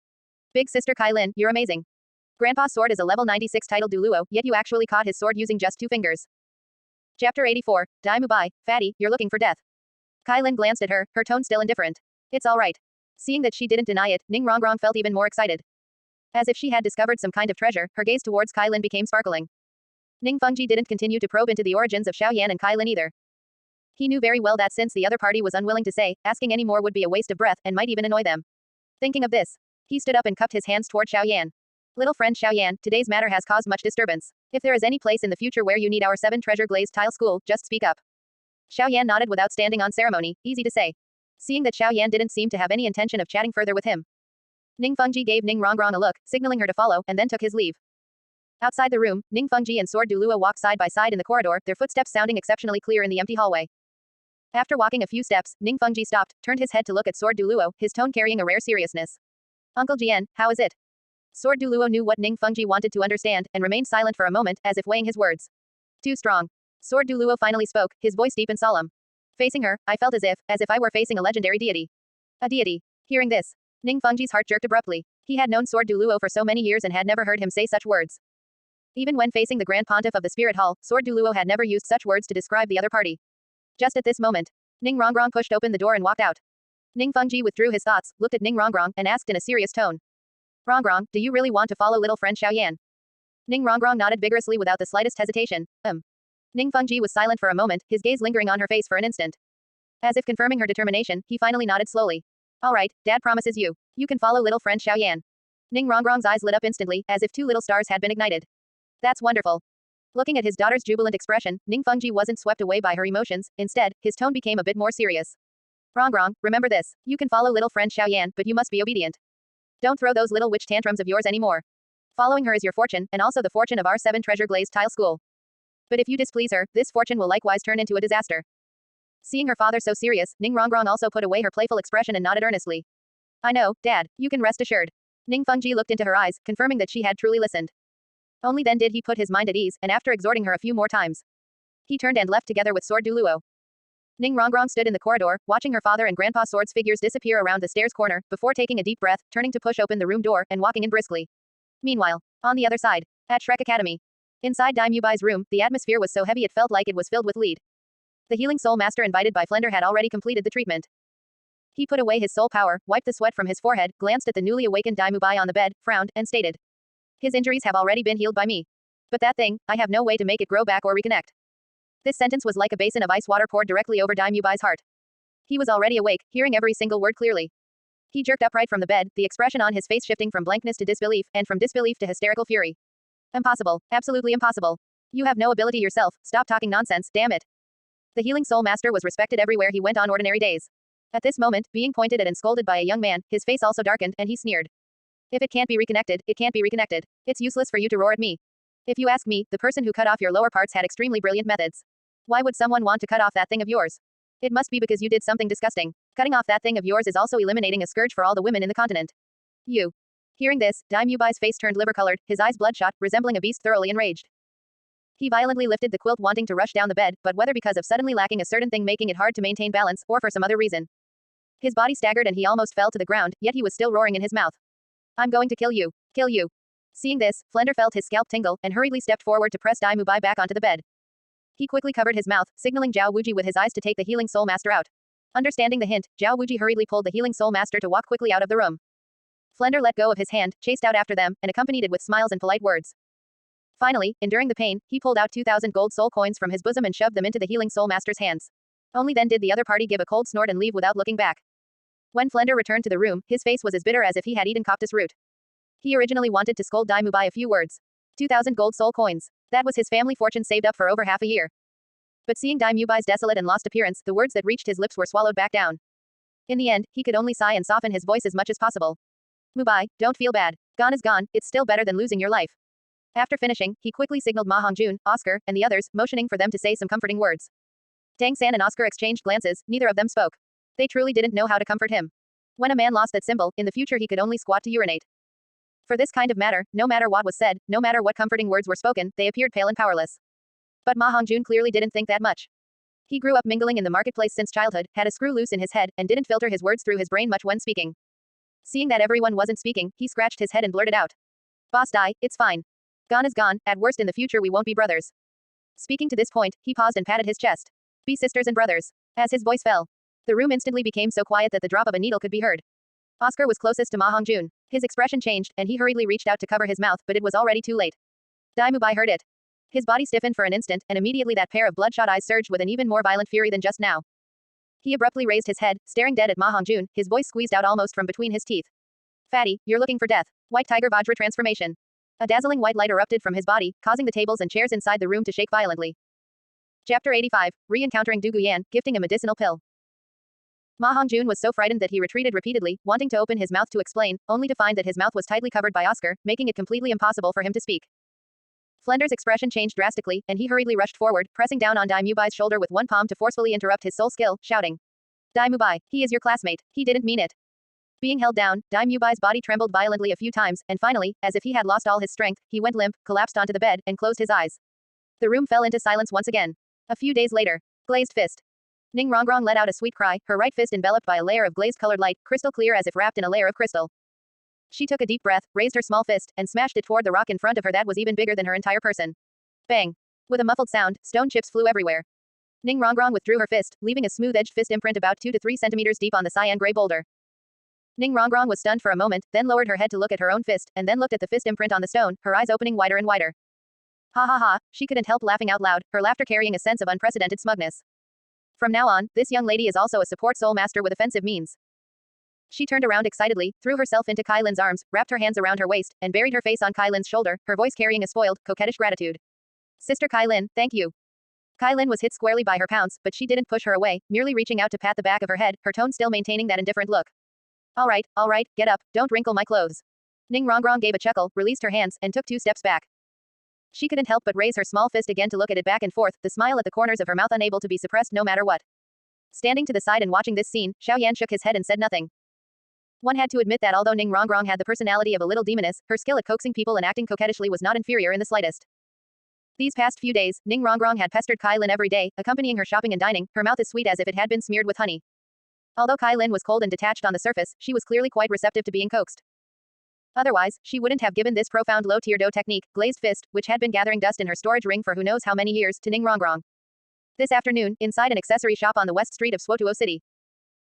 Big sister Kai Lin, you're amazing. Grandpa's sword is a level 96 titled Duluo, yet you actually caught his sword using just 2 fingers. Chapter 84, Dai Mubai, Fatty, you're looking for death. Kai Lin glanced at her, her tone still indifferent. It's alright. Seeing that she didn't deny it, Ning Rongrong felt even more excited. As if she had discovered some kind of treasure, her gaze towards Kai Lin became sparkling. Ning Fengji didn't continue to probe into the origins of Xiaoyan and Kai Lin either. He knew very well that since the other party was unwilling to say, asking any more would be a waste of breath, and might even annoy them. Thinking of this, he stood up and cupped his hands toward Xiaoyan. Little friend Xiaoyan, today's matter has caused much disturbance. If there is any place in the future where you need our 7 treasure glazed tile school, just speak up. Xiaoyan nodded without standing on ceremony, easy to say. Seeing that Xiaoyan didn't seem to have any intention of chatting further with him, Ning Fengji gave Ning Rongrong a look, signaling her to follow, and then took his leave. Outside the room, Ning Fengji and Sword Duluo walked side by side in the corridor, their footsteps sounding exceptionally clear in the empty hallway. After walking a few steps, Ning Fengji stopped, turned his head to look at Sword Duluo, his tone carrying a rare seriousness. Uncle Jian, how is it? Sword Duluo knew what Ning Fengji wanted to understand, and remained silent for a moment, as if weighing his words. Too strong. Sword Duluo finally spoke, his voice deep and solemn. Facing her, I felt as if I were facing a legendary deity. A deity. Hearing this, Ning Fengji's heart jerked abruptly. He had known Sword Duluo for so many years and had never heard him say such words. Even when facing the Grand Pontiff of the Spirit Hall, Sword Duluo had never used such words to describe the other party. Just at this moment, Ning Rongrong pushed open the door and walked out. Ning Fengji withdrew his thoughts, looked at Ning Rongrong, and asked in a serious tone. Rongrong, do you really want to follow little friend Xiaoyan? Ning Rongrong nodded vigorously without the slightest hesitation. Ning Fengji was silent for a moment, his gaze lingering on her face for an instant. As if confirming her determination, he finally nodded slowly. Alright, Dad promises you. You can follow little friend Xiaoyan. Ning Rongrong's eyes lit up instantly, as if 2 little stars had been ignited. That's wonderful. Looking at his daughter's jubilant expression, Ning Fengji wasn't swept away by her emotions, instead, his tone became a bit more serious. Rongrong, remember this. You can follow little friend Xiaoyan, but you must be obedient. Don't throw those little witch tantrums of yours anymore. Following her is your fortune, and also the fortune of our 7 treasure glazed tile school. But if you displease her, this fortune will likewise turn into a disaster. Seeing her father so serious, Ning Rongrong also put away her playful expression and nodded earnestly. I know, Dad, you can rest assured. Ning Fengji looked into her eyes, confirming that she had truly listened. Only then did he put his mind at ease, and after exhorting her a few more times, he turned and left together with Sword Duluo. Ning Rongrong stood in the corridor, watching her father and Grandpa Sword's figures disappear around the stairs corner, before taking a deep breath, turning to push open the room door, and walking in briskly. Meanwhile, on the other side, at Shrek Academy. Inside Dai Mubai's room, the atmosphere was so heavy it felt like it was filled with lead. The healing soul master invited by Flender had already completed the treatment. He put away his soul power, wiped the sweat from his forehead, glanced at the newly awakened Dai Mubai on the bed, frowned, and stated. His injuries have already been healed by me. But that thing, I have no way to make it grow back or reconnect. This sentence was like a basin of ice water poured directly over Daimubai's heart. He was already awake, hearing every single word clearly. He jerked upright from the bed, the expression on his face shifting from blankness to disbelief, and from disbelief to hysterical fury. Impossible. Absolutely impossible. You have no ability yourself, stop talking nonsense, damn it. The healing soul master was respected everywhere he went on ordinary days. At this moment, being pointed at and scolded by a young man, his face also darkened, and he sneered. If it can't be reconnected, it can't be reconnected. It's useless for you to roar at me. If you ask me, the person who cut off your lower parts had extremely brilliant methods. Why would someone want to cut off that thing of yours? It must be because you did something disgusting. Cutting off that thing of yours is also eliminating a scourge for all the women in the continent. You. Hearing this, Daimubai's face turned liver-colored, his eyes bloodshot, resembling a beast thoroughly enraged. He violently lifted the quilt wanting to rush down the bed, but whether because of suddenly lacking a certain thing making it hard to maintain balance, or for some other reason. His body staggered and he almost fell to the ground, yet he was still roaring in his mouth. I'm going to kill you. Kill you. Seeing this, Flender felt his scalp tingle, and hurriedly stepped forward to press Daimubai back onto the bed. He quickly covered his mouth, signaling Zhao Wuji with his eyes to take the healing soul master out. Understanding the hint, Zhao Wuji hurriedly pulled the healing soul master to walk quickly out of the room. Flender let go of his hand, chased out after them, and accompanied it with smiles and polite words. Finally, enduring the pain, he pulled out 2,000 gold soul coins from his bosom and shoved them into the healing soul master's hands. Only then did the other party give a cold snort and leave without looking back. When Flender returned to the room, his face was as bitter as if he had eaten cactus root. He originally wanted to scold Daimubai a few words. 2,000 gold soul coins. That was his family fortune saved up for over half a year. But seeing Daimubai's desolate and lost appearance, the words that reached his lips were swallowed back down. In the end, he could only sigh and soften his voice as much as possible. Mubai, don't feel bad. Gone is gone, it's still better than losing your life. After finishing, he quickly signaled Ma Hongjun, Oscar, and the others, motioning for them to say some comforting words. Tang San and Oscar exchanged glances, neither of them spoke. They truly didn't know how to comfort him. When a man lost that symbol, in the future he could only squat to urinate. For this kind of matter, no matter what was said, no matter what comforting words were spoken, they appeared pale and powerless. But Ma Hongjun clearly didn't think that much. He grew up mingling in the marketplace since childhood, had a screw loose in his head, and didn't filter his words through his brain much when speaking. Seeing that everyone wasn't speaking, he scratched his head and blurted out. Boss die, it's fine. Gone is gone, at worst in the future we won't be brothers. Speaking to this point, he paused and patted his chest. Be sisters and brothers. As his voice fell, the room instantly became so quiet that the drop of a needle could be heard. Oscar was closest to Ma Hongjun. His expression changed, and he hurriedly reached out to cover his mouth, but it was already too late. Daimubai heard it. His body stiffened for an instant, and immediately that pair of bloodshot eyes surged with an even more violent fury than just now. He abruptly raised his head, staring dead at Ma Hongjun, his voice squeezed out almost from between his teeth. Fatty, you're looking for death. White Tiger Vajra transformation. A dazzling white light erupted from his body, causing the tables and chairs inside the room to shake violently. Chapter 85, Re-encountering Du Guyan, gifting a medicinal pill. Ma Hongjun was so frightened that he retreated repeatedly, wanting to open his mouth to explain, only to find that his mouth was tightly covered by Oscar, making it completely impossible for him to speak. Flender's expression changed drastically, and he hurriedly rushed forward, pressing down on Daimubai's shoulder with one palm to forcefully interrupt his soul skill, shouting. Daimubai, he is your classmate, he didn't mean it. Being held down, Daimubai's body trembled violently a few times, and finally, as if he had lost all his strength, he went limp, collapsed onto the bed, and closed his eyes. The room fell into silence once again. A few days later. Glazed fist. Ning Rongrong let out a sweet cry, her right fist enveloped by a layer of glazed-colored light, crystal clear as if wrapped in a layer of crystal. She took a deep breath, raised her small fist, and smashed it toward the rock in front of her that was even bigger than her entire person. Bang! With a muffled sound, stone chips flew everywhere. Ning Rongrong withdrew her fist, leaving a smooth-edged fist imprint about 2 to 3 centimeters deep on the cyan gray boulder. Ning Rongrong was stunned for a moment, then lowered her head to look at her own fist, and then looked at the fist imprint on the stone, her eyes opening wider and wider. Ha ha ha, she couldn't help laughing out loud, her laughter carrying a sense of unprecedented smugness. From now on, this young lady is also a support soul master with offensive means. She turned around excitedly, threw herself into Kai Lin's arms, wrapped her hands around her waist, and buried her face on Kai Lin's shoulder, her voice carrying a spoiled, coquettish gratitude. Sister Kai Lin, thank you. Kai Lin was hit squarely by her pounce, but she didn't push her away, merely reaching out to pat the back of her head, her tone still maintaining that indifferent look. All right, get up, don't wrinkle my clothes. Ning Rongrong gave a chuckle, released her hands, and took 2 steps back. She couldn't help but raise her small fist again to look at it back and forth, the smile at the corners of her mouth unable to be suppressed no matter what. Standing to the side and watching this scene, Xiao Yan shook his head and said nothing. One had to admit that although Ning Rongrong had the personality of a little demoness, her skill at coaxing people and acting coquettishly was not inferior in the slightest. These past few days, Ning Rongrong had pestered Kai Lin every day, accompanying her shopping and dining, her mouth as sweet as if it had been smeared with honey. Although Kai Lin was cold and detached on the surface, she was clearly quite receptive to being coaxed. Otherwise, she wouldn't have given this profound low-tier dough technique, glazed fist, which had been gathering dust in her storage ring for who knows how many years, to Ning Rongrong. This afternoon, inside an accessory shop on the west street of Swotuo City.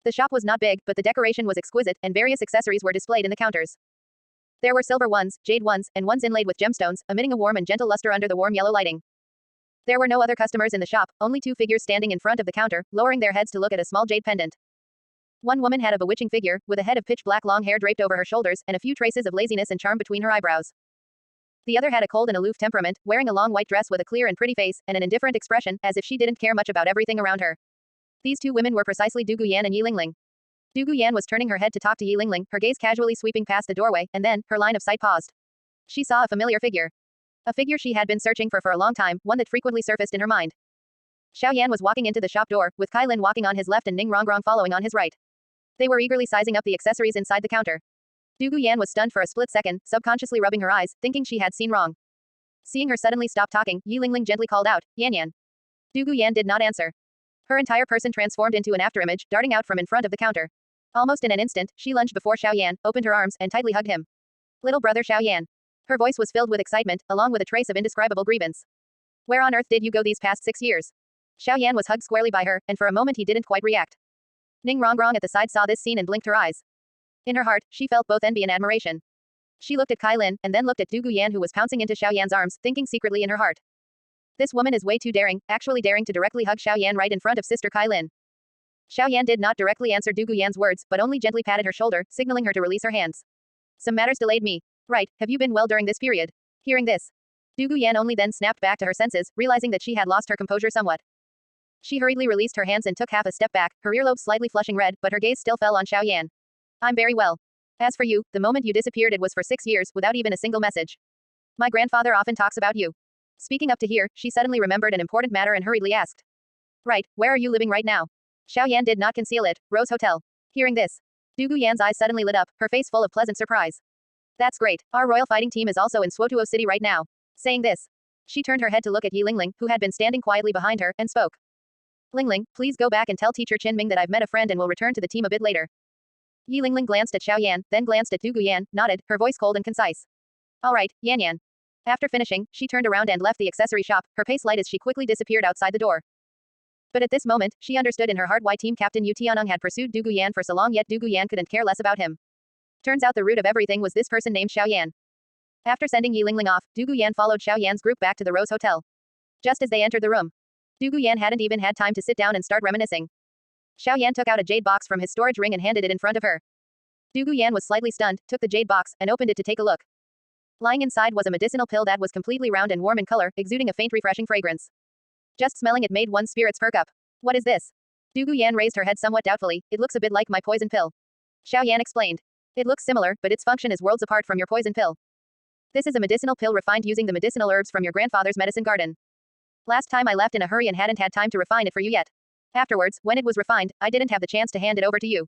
The shop was not big, but the decoration was exquisite, and various accessories were displayed in the counters. There were silver ones, jade ones, and ones inlaid with gemstones, emitting a warm and gentle luster under the warm yellow lighting. There were no other customers in the shop, only two figures standing in front of the counter, lowering their heads to look at a small jade pendant. One woman had a bewitching figure, with a head of pitch black long hair draped over her shoulders, and a few traces of laziness and charm between her eyebrows. The other had a cold and aloof temperament, wearing a long white dress with a clear and pretty face, and an indifferent expression, as if she didn't care much about everything around her. These two women were precisely Du Guyan and Yi Lingling. Du Guyan was turning her head to talk to Yi Lingling, her gaze casually sweeping past the doorway, and then, her line of sight paused. She saw a familiar figure. A figure she had been searching for a long time, one that frequently surfaced in her mind. Xiao Yan was walking into the shop door, with Kai Lin walking on his left and Ning Rongrong following on his right. They were eagerly sizing up the accessories inside the counter. Du Guyan was stunned for a split second, subconsciously rubbing her eyes, thinking she had seen wrong. Seeing her suddenly stop talking, Yi Lingling gently called out, Yan Yan. Du Guyan did not answer. Her entire person transformed into an afterimage, darting out from in front of the counter. Almost in an instant, she lunged before Xiao Yan, opened her arms, and tightly hugged him. Little brother Xiao Yan. Her voice was filled with excitement, along with a trace of indescribable grievance. Where on earth did you go these past 6 years? Xiao Yan was hugged squarely by her, and for a moment he didn't quite react. Ning Rongrong at the side saw this scene and blinked her eyes. In her heart, she felt both envy and admiration. She looked at Kai Lin, and then looked at Du Guyan who was pouncing into Xiao Yan's arms, thinking secretly in her heart. This woman is way too daring, actually daring to directly hug Xiao Yan right in front of sister Kai Lin. Xiao Yan did not directly answer Du Guyan's words, but only gently patted her shoulder, signaling her to release her hands. Some matters delayed me. Right, have you been well during this period? Hearing this, Du Guyan only then snapped back to her senses, realizing that she had lost her composure somewhat. She hurriedly released her hands and took half a step back, her earlobes slightly flushing red, but her gaze still fell on Xiao Yan. I'm very well. As for you, the moment you disappeared it was for 6 years, without even a single message. My grandfather often talks about you. Speaking up to here, she suddenly remembered an important matter and hurriedly asked. Right, where are you living right now? Xiao Yan did not conceal it, Rose Hotel. Hearing this, Du Guyan's eyes suddenly lit up, her face full of pleasant surprise. That's great, our royal fighting team is also in Swotuo City right now. Saying this, she turned her head to look at Yi Lingling, who had been standing quietly behind her, and spoke. Lingling, please go back and tell teacher Qinming that I've met a friend and will return to the team a bit later. Yi Lingling glanced at Xiao Yan, then glanced at Du Guyan, nodded, her voice cold and concise. All right, Yan Yan. After finishing, she turned around and left the accessory shop, her pace light as she quickly disappeared outside the door. But at this moment, she understood in her heart why team captain Yu Tianeng had pursued Du Guyan for so long, yet Du Guyan couldn't care less about him. Turns out the root of everything was this person named Xiao Yan. After sending Yi Lingling off, Du Guyan followed Xiao Yan's group back to the Rose Hotel. Just as they entered the room, Du Guyan hadn't even had time to sit down and start reminiscing. Xiao Yan took out a jade box from his storage ring and handed it in front of her. Du Guyan was slightly stunned, took the jade box, and opened it to take a look. Lying inside was a medicinal pill that was completely round and warm in color, exuding a faint refreshing fragrance. Just smelling it made one's spirits perk up. What is this? Du Guyan raised her head somewhat doubtfully. It looks a bit like my poison pill. Xiao Yan explained. It looks similar, but its function is worlds apart from your poison pill. This is a medicinal pill refined using the medicinal herbs from your grandfather's medicine garden. Last time I left in a hurry and hadn't had time to refine it for you yet. Afterwards, when it was refined, I didn't have the chance to hand it over to you.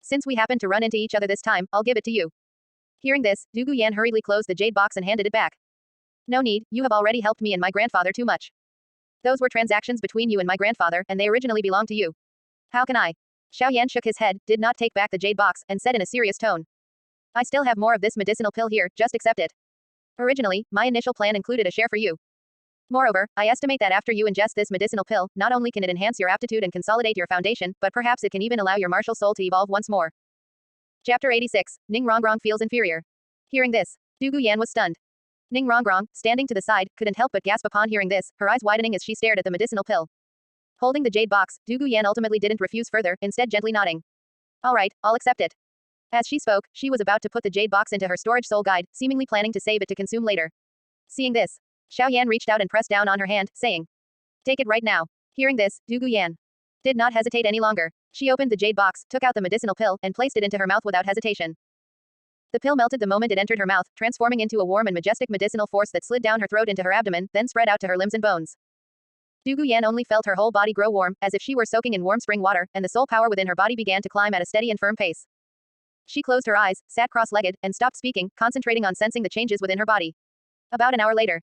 Since we happened to run into each other this time, I'll give it to you. Hearing this, Du Guyan hurriedly closed the jade box and handed it back. No need, you have already helped me and my grandfather too much. Those were transactions between you and my grandfather, and they originally belonged to you. How can I? Xiao Yan shook his head, did not take back the jade box, and said in a serious tone. I still have more of this medicinal pill here, just accept it. Originally, my initial plan included a share for you. Moreover, I estimate that after you ingest this medicinal pill, not only can it enhance your aptitude and consolidate your foundation, but perhaps it can even allow your martial soul to evolve once more. Chapter 86, Ning Rongrong feels inferior. Hearing this, Du Guyan was stunned. Ning Rongrong, standing to the side, couldn't help but gasp upon hearing this, her eyes widening as she stared at the medicinal pill. Holding the jade box, Du Guyan ultimately didn't refuse further, instead gently nodding. All right, I'll accept it. As she spoke, she was about to put the jade box into her storage soul guide, seemingly planning to save it to consume later. Seeing this, Xiao Yan reached out and pressed down on her hand, saying, Take it right now. Hearing this, Du Guyan did not hesitate any longer. She opened the jade box, took out the medicinal pill, and placed it into her mouth without hesitation. The pill melted the moment it entered her mouth, transforming into a warm and majestic medicinal force that slid down her throat into her abdomen, then spread out to her limbs and bones. Du Guyan only felt her whole body grow warm, as if she were soaking in warm spring water, and the soul power within her body began to climb at a steady and firm pace. She closed her eyes, sat cross-legged, and stopped speaking, concentrating on sensing the changes within her body. About an hour later,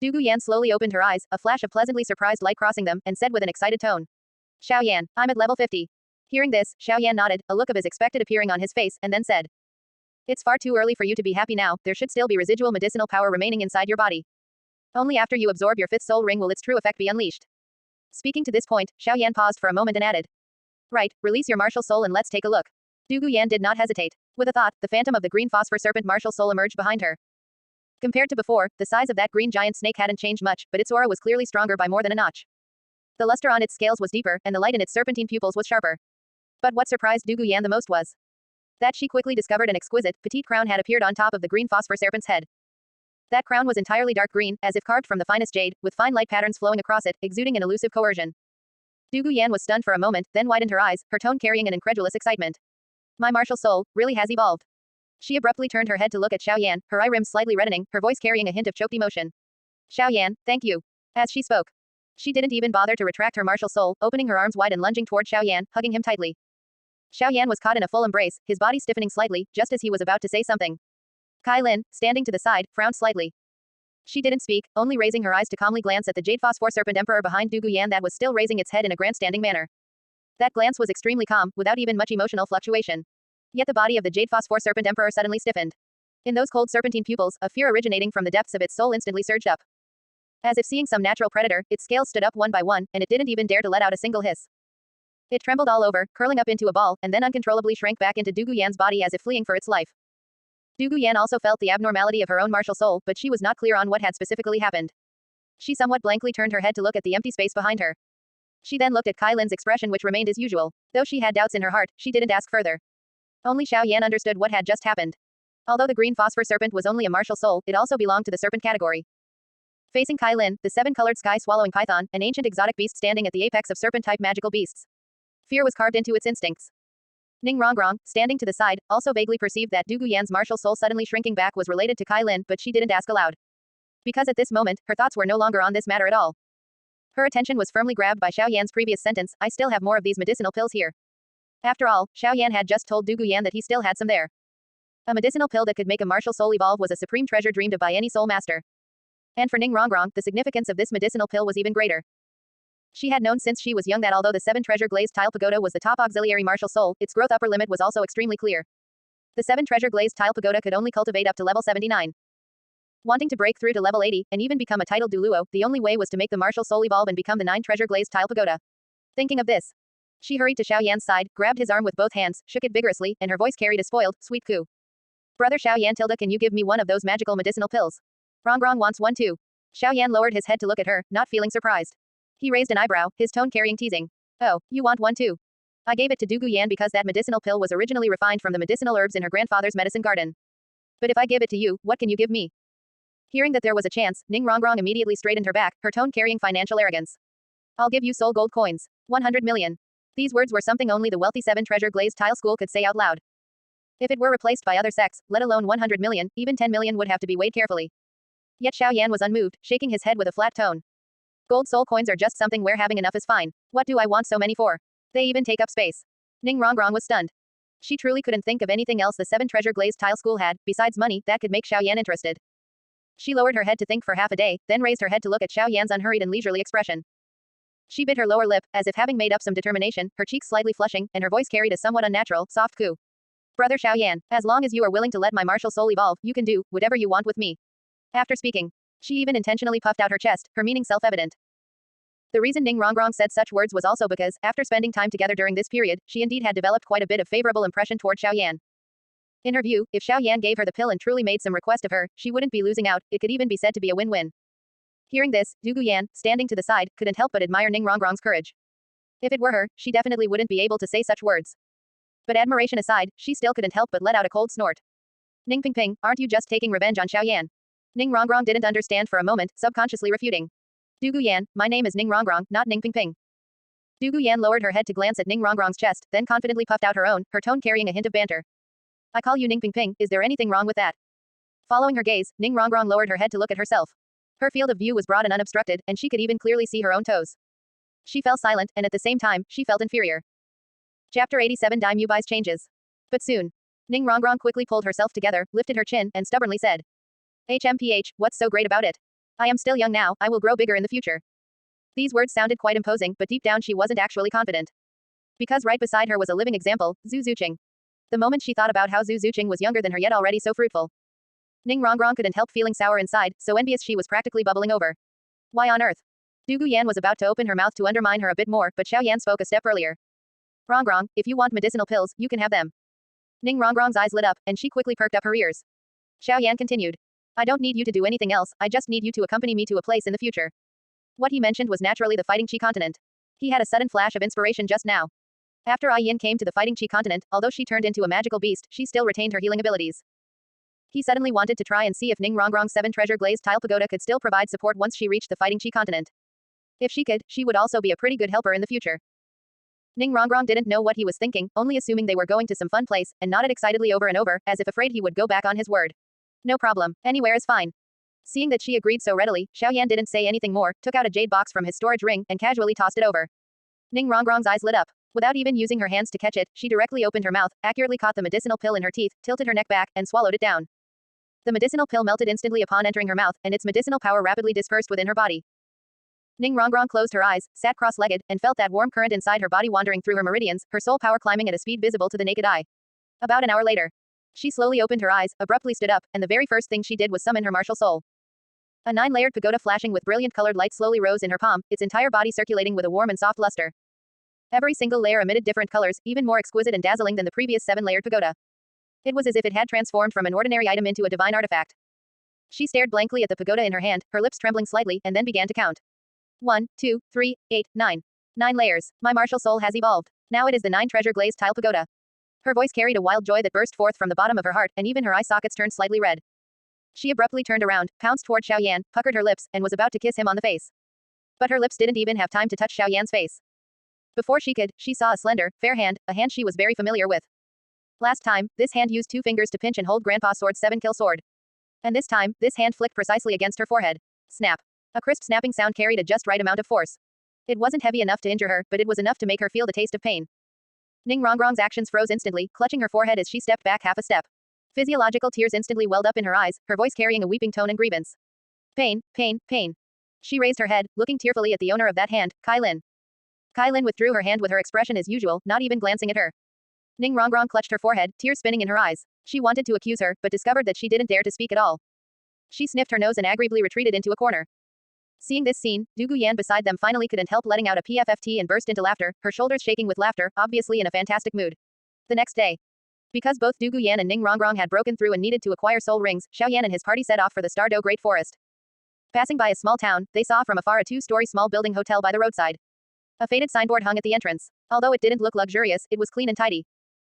Du Guyan slowly opened her eyes, a flash of pleasantly surprised light crossing them, and said with an excited tone. Xiao Yan, I'm at level 50. Hearing this, Xiao Yan nodded, a look of his expected appearing on his face, and then said. It's far too early for you to be happy now, there should still be residual medicinal power remaining inside your body. Only after you absorb your 5th soul ring will its true effect be unleashed. Speaking to this point, Xiao Yan paused for a moment and added. Right, release your martial soul and let's take a look. Du Guyan did not hesitate. With a thought, the phantom of the green phosphor serpent martial soul emerged behind her. Compared to before, the size of that green giant snake hadn't changed much, but its aura was clearly stronger by more than a notch. The luster on its scales was deeper, and the light in its serpentine pupils was sharper. But what surprised Du Guyan the most was that she quickly discovered an exquisite, petite crown had appeared on top of the green phosphor serpent's head. That crown was entirely dark green, as if carved from the finest jade, with fine light patterns flowing across it, exuding an elusive coercion. Du Guyan was stunned for a moment, then widened her eyes, her tone carrying an incredulous excitement. My martial soul really has evolved. She abruptly turned her head to look at Xiao Yan, her eye rims slightly reddening, her voice carrying a hint of choked emotion. Xiao Yan, thank you. As she spoke, she didn't even bother to retract her martial soul, opening her arms wide and lunging toward Xiao Yan, hugging him tightly. Xiao Yan was caught in a full embrace, his body stiffening slightly, just as he was about to say something. Kai Lin, standing to the side, frowned slightly. She didn't speak, only raising her eyes to calmly glance at the jade phosphor serpent emperor behind Du Guyan that was still raising its head in a grandstanding manner. That glance was extremely calm, without even much emotional fluctuation. Yet the body of the jade phosphor serpent emperor suddenly stiffened. In those cold serpentine pupils, a fear originating from the depths of its soul instantly surged up. As if seeing some natural predator, its scales stood up one by one, and it didn't even dare to let out a single hiss. It trembled all over, curling up into a ball, and then uncontrollably shrank back into Du Guyan's body as if fleeing for its life. Du Guyan also felt the abnormality of her own martial soul, but she was not clear on what had specifically happened. She somewhat blankly turned her head to look at the empty space behind her. She then looked at Kai Lin's expression, which remained as usual. Though she had doubts in her heart, she didn't ask further. Only Xiao Yan understood what had just happened. Although the green phosphor serpent was only a martial soul, it also belonged to the serpent category. Facing Kai Lin, the seven-colored sky-swallowing python, an ancient exotic beast standing at the apex of serpent-type magical beasts. Fear was carved into its instincts. Ning Rongrong, standing to the side, also vaguely perceived that Du Guyan's martial soul suddenly shrinking back was related to Kai Lin, but she didn't ask aloud. Because at this moment, her thoughts were no longer on this matter at all. Her attention was firmly grabbed by Xiao Yan's previous sentence, I still have more of these medicinal pills here. After all, Xiao Yan had just told Du Guyan that he still had some there. A medicinal pill that could make a martial soul evolve was a supreme treasure dreamed of by any soul master. And for Ning Rongrong, the significance of this medicinal pill was even greater. She had known since she was young that although the 7-treasure glazed tile pagoda was the top auxiliary martial soul, its growth upper limit was also extremely clear. The 7-treasure glazed tile pagoda could only cultivate up to level 79. Wanting to break through to level 80, and even become a titled Duluo, the only way was to make the martial soul evolve and become the 9-treasure glazed tile pagoda. Thinking of this, she hurried to Xiao Yan's side, grabbed his arm with both hands, shook it vigorously, and her voice carried a spoiled, sweet coo. Brother Xiao Yan Tilda, can you give me one of those magical medicinal pills? Rongrong wants one too. Xiao Yan lowered his head to look at her, not feeling surprised. He raised an eyebrow, his tone carrying teasing. Oh, you want one too? I gave it to Du Guyan because that medicinal pill was originally refined from the medicinal herbs in her grandfather's medicine garden. But if I give it to you, what can you give me? Hearing that there was a chance, Ning Rongrong immediately straightened her back, her tone carrying financial arrogance. I'll give you soul gold coins. 100 million. These words were something only the wealthy 7-treasure glazed tile school could say out loud. If it were replaced by other sects, let alone 100 million, even 10 million would have to be weighed carefully. Yet Xiao Yan was unmoved, shaking his head with a flat tone. Gold soul coins are just something where having enough is fine. What do I want so many for? They even take up space. Ning Rongrong was stunned. She truly couldn't think of anything else the 7-treasure glazed tile school had, besides money, that could make Xiao Yan interested. She lowered her head to think for half a day, then raised her head to look at Xiao Yan's unhurried and leisurely expression. She bit her lower lip, as if having made up some determination, her cheeks slightly flushing, and her voice carried a somewhat unnatural, soft coo. Brother Xiao Yan, as long as you are willing to let my martial soul evolve, you can do whatever you want with me. After speaking, she even intentionally puffed out her chest, her meaning self-evident. The reason Ning Rongrong said such words was also because, after spending time together during this period, she indeed had developed quite a bit of favorable impression toward Xiao Yan. In her view, if Xiao Yan gave her the pill and truly made some request of her, she wouldn't be losing out, it could even be said to be a win-win. Hearing this, Du Guyan, standing to the side, couldn't help but admire Ning Rongrong's courage. If it were her, she definitely wouldn't be able to say such words. But admiration aside, she still couldn't help but let out a cold snort. Ning Pingping, aren't you just taking revenge on Xiao Yan? Ning Rongrong didn't understand for a moment, subconsciously refuting. Du Guyan, my name is Ning Rongrong, not Ning Pingping. Du Guyan lowered her head to glance at Ning Rongrong's chest, then confidently puffed out her own, her tone carrying a hint of banter. I call you Ning Pingping, is there anything wrong with that? Following her gaze, Ning Rongrong lowered her head to look at herself. Her field of view was broad and unobstructed, and she could even clearly see her own toes. She fell silent, and at the same time, she felt inferior. Chapter 87 Daimyubi's changes. But soon, Ning Rongrong quickly pulled herself together, lifted her chin, and stubbornly said. HMPH, what's so great about it? I am still young now, I will grow bigger in the future. These words sounded quite imposing, but deep down she wasn't actually confident. Because right beside her was a living example, Zhu Zuqing. The moment she thought about how Zhu Zuqing was younger than her yet already so fruitful, Ning Rongrong couldn't help feeling sour inside, so envious she was practically bubbling over. Why on earth? Du Guyan was about to open her mouth to undermine her a bit more, but Xiao Yan spoke a step earlier. Rongrong, if you want medicinal pills, you can have them. Ning Rongrong's eyes lit up, and she quickly perked up her ears. Xiao Yan continued. I don't need you to do anything else, I just need you to accompany me to a place in the future. What he mentioned was naturally the Fighting Qi continent. He had a sudden flash of inspiration just now. After Ai Yin came to the Fighting Qi continent, although she turned into a magical beast, she still retained her healing abilities. He suddenly wanted to try and see if Ning Rongrong's 7 treasure glazed tile pagoda could still provide support once she reached the Fighting Qi continent. If she could, she would also be a pretty good helper in the future. Ning Rongrong didn't know what he was thinking, only assuming they were going to some fun place, and nodded excitedly over and over, as if afraid he would go back on his word. No problem, anywhere is fine. Seeing that she agreed so readily, Xiao Yan didn't say anything more, took out a jade box from his storage ring, and casually tossed it over. Ning Rongrong's eyes lit up. Without even using her hands to catch it, she directly opened her mouth, accurately caught the medicinal pill in her teeth, tilted her neck back, and swallowed it down. The medicinal pill melted instantly upon entering her mouth, and its medicinal power rapidly dispersed within her body. Ning Rongrong closed her eyes, sat cross-legged, and felt that warm current inside her body wandering through her meridians, her soul power climbing at a speed visible to the naked eye. About an hour later, she slowly opened her eyes, abruptly stood up, and the very first thing she did was summon her martial soul. A 9-layered pagoda flashing with brilliant colored light slowly rose in her palm, its entire body circulating with a warm and soft luster. Every single layer emitted different colors, even more exquisite and dazzling than the previous 7-layered pagoda. It was as if it had transformed from an ordinary item into a divine artifact. She stared blankly at the pagoda in her hand, her lips trembling slightly, and then began to count. 1, 2, 3, 8, 9. 9 layers. My martial soul has evolved. Now it is the 9 treasure glazed tile pagoda. Her voice carried a wild joy that burst forth from the bottom of her heart, and even her eye sockets turned slightly red. She abruptly turned around, pounced toward Xiao Yan, puckered her lips, and was about to kiss him on the face. But her lips didn't even have time to touch Xiao Yan's face. Before she could, she saw a slender, fair hand, a hand she was very familiar with. Last time, this hand used 2 fingers to pinch and hold Grandpa Sword's 7-kill sword. And this time, this hand flicked precisely against her forehead. Snap. A crisp snapping sound carried a just right amount of force. It wasn't heavy enough to injure her, but it was enough to make her feel the taste of pain. Ning Rongrong's actions froze instantly, clutching her forehead as she stepped back half a step. Physiological tears instantly welled up in her eyes, her voice carrying a weeping tone and grievance. Pain, pain, pain. She raised her head, looking tearfully at the owner of that hand, Kai Lin. Kai Lin withdrew her hand with her expression as usual, not even glancing at her. Ning Rongrong clutched her forehead, tears spinning in her eyes. She wanted to accuse her, but discovered that she didn't dare to speak at all. She sniffed her nose and aggressively retreated into a corner. Seeing this scene, Du Guyan beside them finally couldn't help letting out a PFFT and burst into laughter, her shoulders shaking with laughter, obviously in a fantastic mood. The next day, because both Du Guyan and Ning Rongrong had broken through and needed to acquire soul rings, Xiao Yan and his party set off for the Stardow Great Forest. Passing by a small town, they saw from afar a 2-story small building hotel by the roadside. A faded signboard hung at the entrance. Although it didn't look luxurious, it was clean and tidy.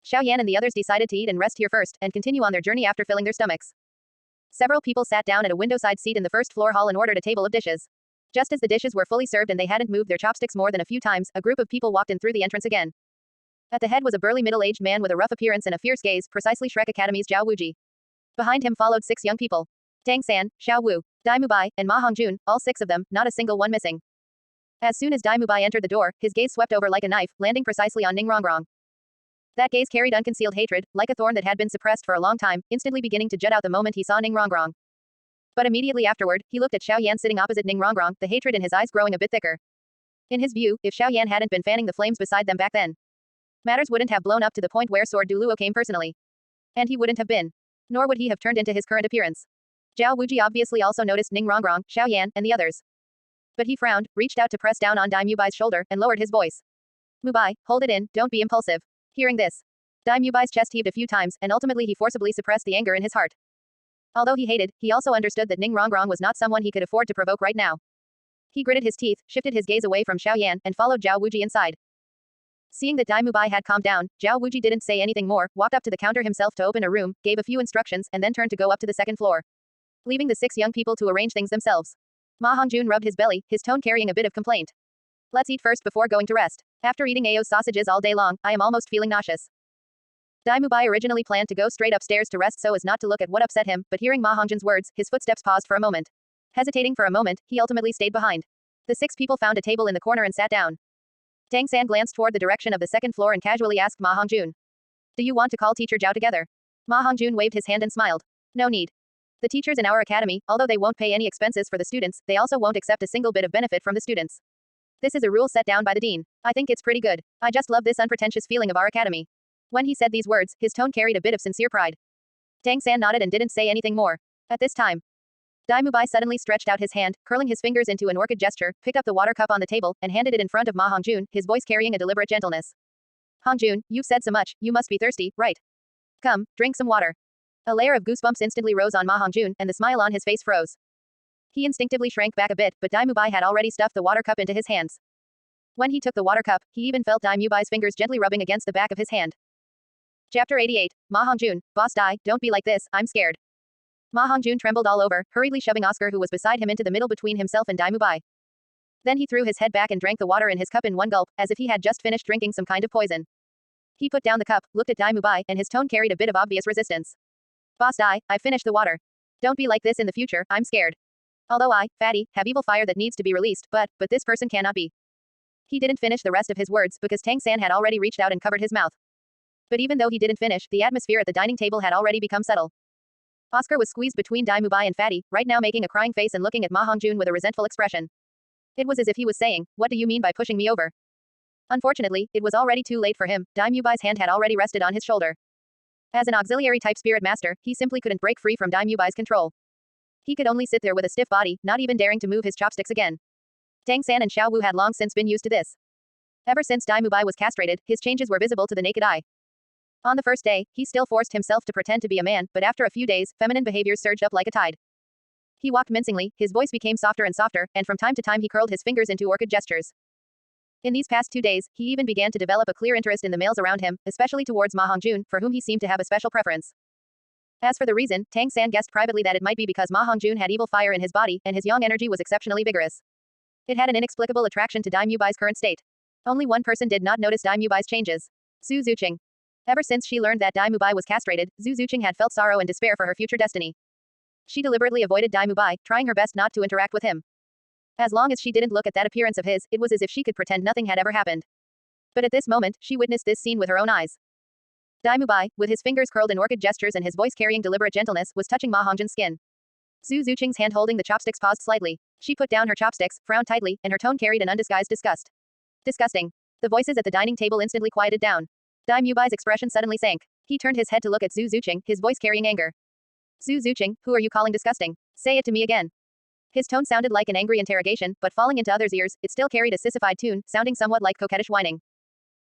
Xiao Yan and the others decided to eat and rest here first, and continue on their journey after filling their stomachs. Several people sat down at a windowside seat in the first floor hall and ordered a table of dishes. Just as the dishes were fully served and they hadn't moved their chopsticks more than a few times, a group of people walked in through the entrance again. At the head was a burly middle-aged man with a rough appearance and a fierce gaze, precisely Shrek Academy's Zhao Wuji. Behind him followed 6 young people. Tang San, Xiao Wu, Dai Mubai, and Ma Hongjun, all 6 of them, not a single one missing. As soon as Dai Mubai entered the door, his gaze swept over like a knife, landing precisely on Ning Rongrong. That gaze carried unconcealed hatred, like a thorn that had been suppressed for a long time, instantly beginning to jet out the moment he saw Ning Rongrong. But immediately afterward, he looked at Xiao Yan sitting opposite Ning Rongrong, the hatred in his eyes growing a bit thicker. In his view, if Xiao Yan hadn't been fanning the flames beside them back then, matters wouldn't have blown up to the point where Sword Du Luo came personally. And he wouldn't have been. Nor would he have turned into his current appearance. Zhao Wuji obviously also noticed Ning Rongrong, Xiao Yan, and the others. But he frowned, reached out to press down on Dai Mubai's shoulder, and lowered his voice. Mubai, hold it in, don't be impulsive. Hearing this, Dai Mubai's chest heaved a few times, and ultimately he forcibly suppressed the anger in his heart. Although he hated, he also understood that Ning Rongrong was not someone he could afford to provoke right now. He gritted his teeth, shifted his gaze away from Xiao Yan, and followed Zhao Wuji inside. Seeing that Dai Mubai had calmed down, Zhao Wuji didn't say anything more, walked up to the counter himself to open a room, gave a few instructions, and then turned to go up to the 2nd floor, leaving the 6 young people to arrange things themselves. Ma Hongjun rubbed his belly, his tone carrying a bit of complaint. Let's eat first before going to rest. After eating Ao's sausages all day long, I am almost feeling nauseous. Dai Mubai originally planned to go straight upstairs to rest so as not to look at what upset him, but hearing Ma Hongjun's words, his footsteps paused for a moment. Hesitating for a moment, he ultimately stayed behind. The 6 people found a table in the corner and sat down. Tang San glanced toward the direction of the 2nd floor and casually asked Ma Hongjun. Do you want to call Teacher Zhao together? Ma Hongjun waved his hand and smiled. No need. The teachers in our academy, although they won't pay any expenses for the students, they also won't accept a single bit of benefit from the students. This is a rule set down by the dean. I think it's pretty good. I just love this unpretentious feeling of our academy. When he said these words, his tone carried a bit of sincere pride. Tang San nodded and didn't say anything more. At this time, Dai Mubai suddenly stretched out his hand, curling his fingers into an orchid gesture, picked up the water cup on the table, and handed it in front of Ma Hongjun, his voice carrying a deliberate gentleness. Hongjun, you've said so much, you must be thirsty, right? Come, drink some water. A layer of goosebumps instantly rose on Ma Hongjun, and the smile on his face froze. He instinctively shrank back a bit, but Dai Mubai had already stuffed the water cup into his hands. When he took the water cup, he even felt Dai Mubai's fingers gently rubbing against the back of his hand. Chapter 88. Ma Hongjun, Boss Dai, don't be like this, I'm scared. Ma Hongjun trembled all over, hurriedly shoving Oscar who was beside him into the middle between himself and Dai Mubai. Then he threw his head back and drank the water in his cup in one gulp, as if he had just finished drinking some kind of poison. He put down the cup, looked at Dai Mubai, and his tone carried a bit of obvious resistance. Boss Dai, I finished the water. Don't be like this in the future, I'm scared. Although I, Fatty, have evil fire that needs to be released, but this person cannot be. He didn't finish the rest of his words because Tang San had already reached out and covered his mouth. But even though he didn't finish, the atmosphere at the dining table had already become subtle. Oscar was squeezed between Dai Mubai and Fatty, right now making a crying face and looking at Ma Hongjun with a resentful expression. It was as if he was saying, what do you mean by pushing me over? Unfortunately, it was already too late for him. Dai Mubai's hand had already rested on his shoulder. As an auxiliary type spirit master, he simply couldn't break free from Dai Mubai's control. He could only sit there with a stiff body, not even daring to move his chopsticks again. Tang San and Xiao Wu had long since been used to this. Ever since Dai Mubai was castrated, his changes were visible to the naked eye. On the first day, he still forced himself to pretend to be a man, but after a few days, feminine behaviors surged up like a tide. He walked mincingly, his voice became softer and softer, and from time to time he curled his fingers into orchid gestures. In these past 2 days, he even began to develop a clear interest in the males around him, especially towards Ma Hongjun, for whom he seemed to have a special preference. As for the reason, Tang San guessed privately that it might be because Ma Hongjun had evil fire in his body, and his yang energy was exceptionally vigorous. It had an inexplicable attraction to Dai Mubai's current state. Only one person did not notice Dai Mubai's changes. Zhu Zuqing. Ever since she learned that Dai Mubai was castrated, Zhu Zuqing had felt sorrow and despair for her future destiny. She deliberately avoided Dai Mubai, trying her best not to interact with him. As long as she didn't look at that appearance of his, it was as if she could pretend nothing had ever happened. But at this moment, she witnessed this scene with her own eyes. Dai Mubai, with his fingers curled in orchid gestures and his voice carrying deliberate gentleness, was touching Ma Hongjun's skin. Zhu Zuqing's hand holding the chopsticks paused slightly. She put down her chopsticks, frowned tightly, and her tone carried an undisguised disgust. Disgusting. The voices at the dining table instantly quieted down. Dai Mubai's expression suddenly sank. He turned his head to look at Zhu Zuqing, his voice carrying anger. Zhu Zuqing, who are you calling disgusting? Say it to me again. His tone sounded like an angry interrogation, but falling into others' ears, it still carried a sissified tune, sounding somewhat like coquettish whining.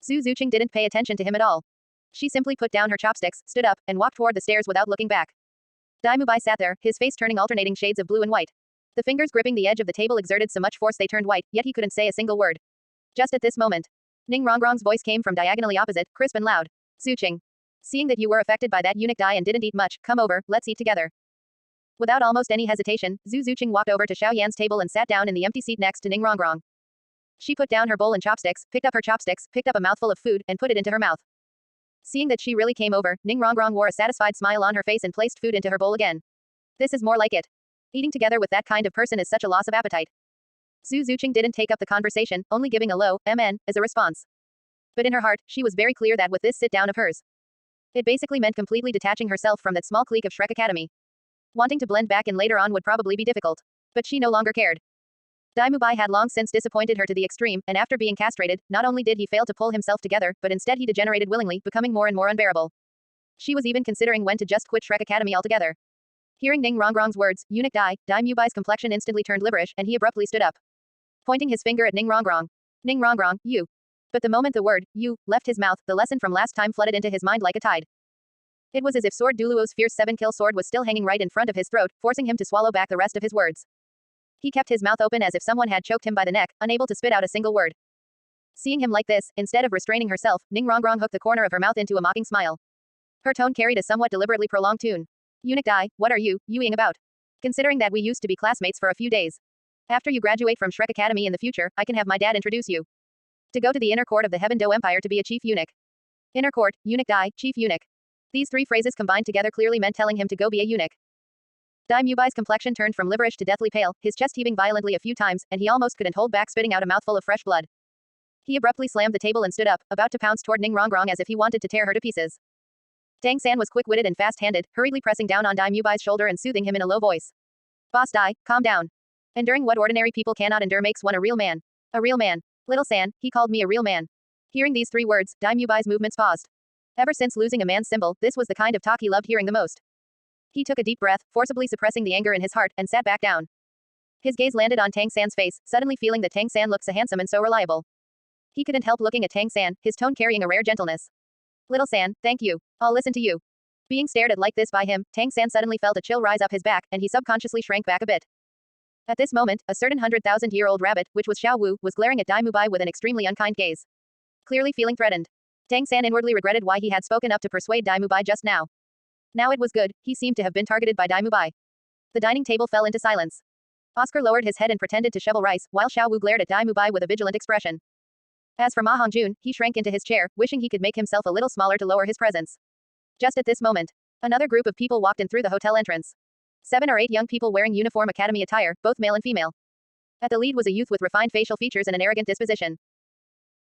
Zhu Zuqing didn't pay attention to him at all. She simply put down her chopsticks, stood up, and walked toward the stairs without looking back. Dai Mubai sat there, his face turning alternating shades of blue and white. The fingers gripping the edge of the table exerted so much force they turned white, yet he couldn't say a single word. Just at this moment, Ning Rongrong's voice came from diagonally opposite, crisp and loud. Zuqing. Seeing that you were affected by that eunuch Dai and didn't eat much, come over, let's eat together. Without almost any hesitation, Zhu Zuqing walked over to Xiao Yan's table and sat down in the empty seat next to Ning Rongrong. She put down her bowl and chopsticks, picked up her chopsticks, picked up a mouthful of food, and put it into her mouth. Seeing that she really came over, Ning Rongrong wore a satisfied smile on her face and placed food into her bowl again. This is more like it. Eating together with that kind of person is such a loss of appetite. Zhu Zuqing didn't take up the conversation, only giving a low, mn, as a response. But in her heart, she was very clear that with this sit-down of hers, it basically meant completely detaching herself from that small clique of Shrek Academy. Wanting to blend back in later on would probably be difficult. But she no longer cared. Dai Mubai had long since disappointed her to the extreme, and after being castrated, not only did he fail to pull himself together, but instead he degenerated willingly, becoming more and more unbearable. She was even considering when to just quit Shrek Academy altogether. Hearing Ning Rongrong's words, eunuch Dai Mubai's complexion instantly turned liberish, and he abruptly stood up. Pointing his finger at Ning Rongrong. Ning Rongrong, you. But the moment the word, you, left his mouth, the lesson from last time flooded into his mind like a tide. It was as if Sword Duluo's fierce 7-kill sword was still hanging right in front of his throat, forcing him to swallow back the rest of his words. He kept his mouth open as if someone had choked him by the neck, unable to spit out a single word. Seeing him like this, instead of restraining herself, Ning Rongrong hooked the corner of her mouth into a mocking smile. Her tone carried a somewhat deliberately prolonged tune. Eunuch Dai, what are youing about? Considering that we used to be classmates for a few days. After you graduate from Shrek Academy in the future, I can have my dad introduce you. To go to the inner court of the Heaven Do Empire to be a chief eunuch. Inner court, eunuch Dai, chief eunuch. These 3 phrases combined together clearly meant telling him to go be a eunuch. Dai Mubai's complexion turned from liberish to deathly pale, his chest heaving violently a few times, and he almost couldn't hold back spitting out a mouthful of fresh blood. He abruptly slammed the table and stood up, about to pounce toward Ning Rongrong as if he wanted to tear her to pieces. Tang San was quick-witted and fast-handed, hurriedly pressing down on Dai Mubai's shoulder and soothing him in a low voice. Boss Dai, calm down. Enduring what ordinary people cannot endure makes one a real man. A real man. Little San, he called me a real man. Hearing these 3 words, Dai Mubai's movements paused. Ever since losing a man's symbol, this was the kind of talk he loved hearing the most. He took a deep breath, forcibly suppressing the anger in his heart, and sat back down. His gaze landed on Tang San's face, suddenly feeling that Tang San looked so handsome and so reliable. He couldn't help looking at Tang San, his tone carrying a rare gentleness. Little San, thank you. I'll listen to you. Being stared at like this by him, Tang San suddenly felt a chill rise up his back, and he subconsciously shrank back a bit. At this moment, a certain 100,000-year-old rabbit, which was Xiao Wu, was glaring at Dai Mubai with an extremely unkind gaze. Clearly feeling threatened. Tang San inwardly regretted why he had spoken up to persuade Dai Mubai just now. Now it was good, he seemed to have been targeted by Dai Mubai. The dining table fell into silence. Oscar lowered his head and pretended to shovel rice, while Xiao Wu glared at Dai Mubai with a vigilant expression. As for Ma Hongjun, he shrank into his chair, wishing he could make himself a little smaller to lower his presence. Just at this moment, another group of people walked in through the hotel entrance. 7 or 8 young people wearing uniform academy attire, both male and female. At the lead was a youth with refined facial features and an arrogant disposition.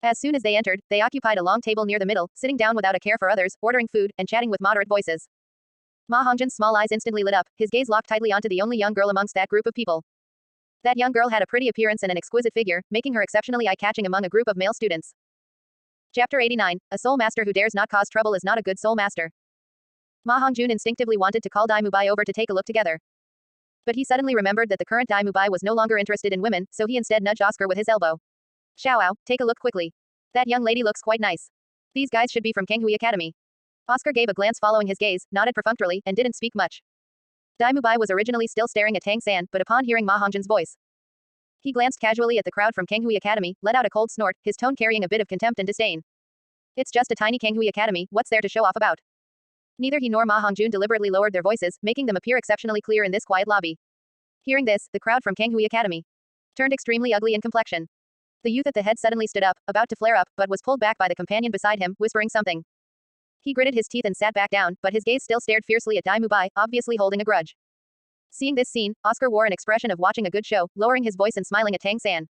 As soon as they entered, they occupied a long table near the middle, sitting down without a care for others, ordering food, and chatting with moderate voices. Ma Hongjun's small eyes instantly lit up, his gaze locked tightly onto the only young girl amongst that group of people. That young girl had a pretty appearance and an exquisite figure, making her exceptionally eye-catching among a group of male students. Chapter 89, A Soul Master who dares not cause trouble is not a good soul master. Ma Hongjun instinctively wanted to call Dai Mubai over to take a look together. But he suddenly remembered that the current Dai Mubai was no longer interested in women, so he instead nudged Oscar with his elbow. Xiaoao, take a look quickly. That young lady looks quite nice. These guys should be from Kanghui Academy. Oscar gave a glance following his gaze, nodded perfunctorily, and didn't speak much. Dai Mubai was originally still staring at Tang San, but upon hearing Ma Hongjun's voice, he glanced casually at the crowd from Kanghui Academy, let out a cold snort, his tone carrying a bit of contempt and disdain. It's just a tiny Kanghui Academy, what's there to show off about? Neither he nor Ma Hongjun deliberately lowered their voices, making them appear exceptionally clear in this quiet lobby. Hearing this, the crowd from Kanghui Academy turned extremely ugly in complexion. The youth at the head suddenly stood up, about to flare up, but was pulled back by the companion beside him, whispering something. He gritted his teeth and sat back down, but his gaze still stared fiercely at Dai Mubai, obviously holding a grudge. Seeing this scene, Oscar wore an expression of watching a good show, lowering his voice and smiling at Tang San.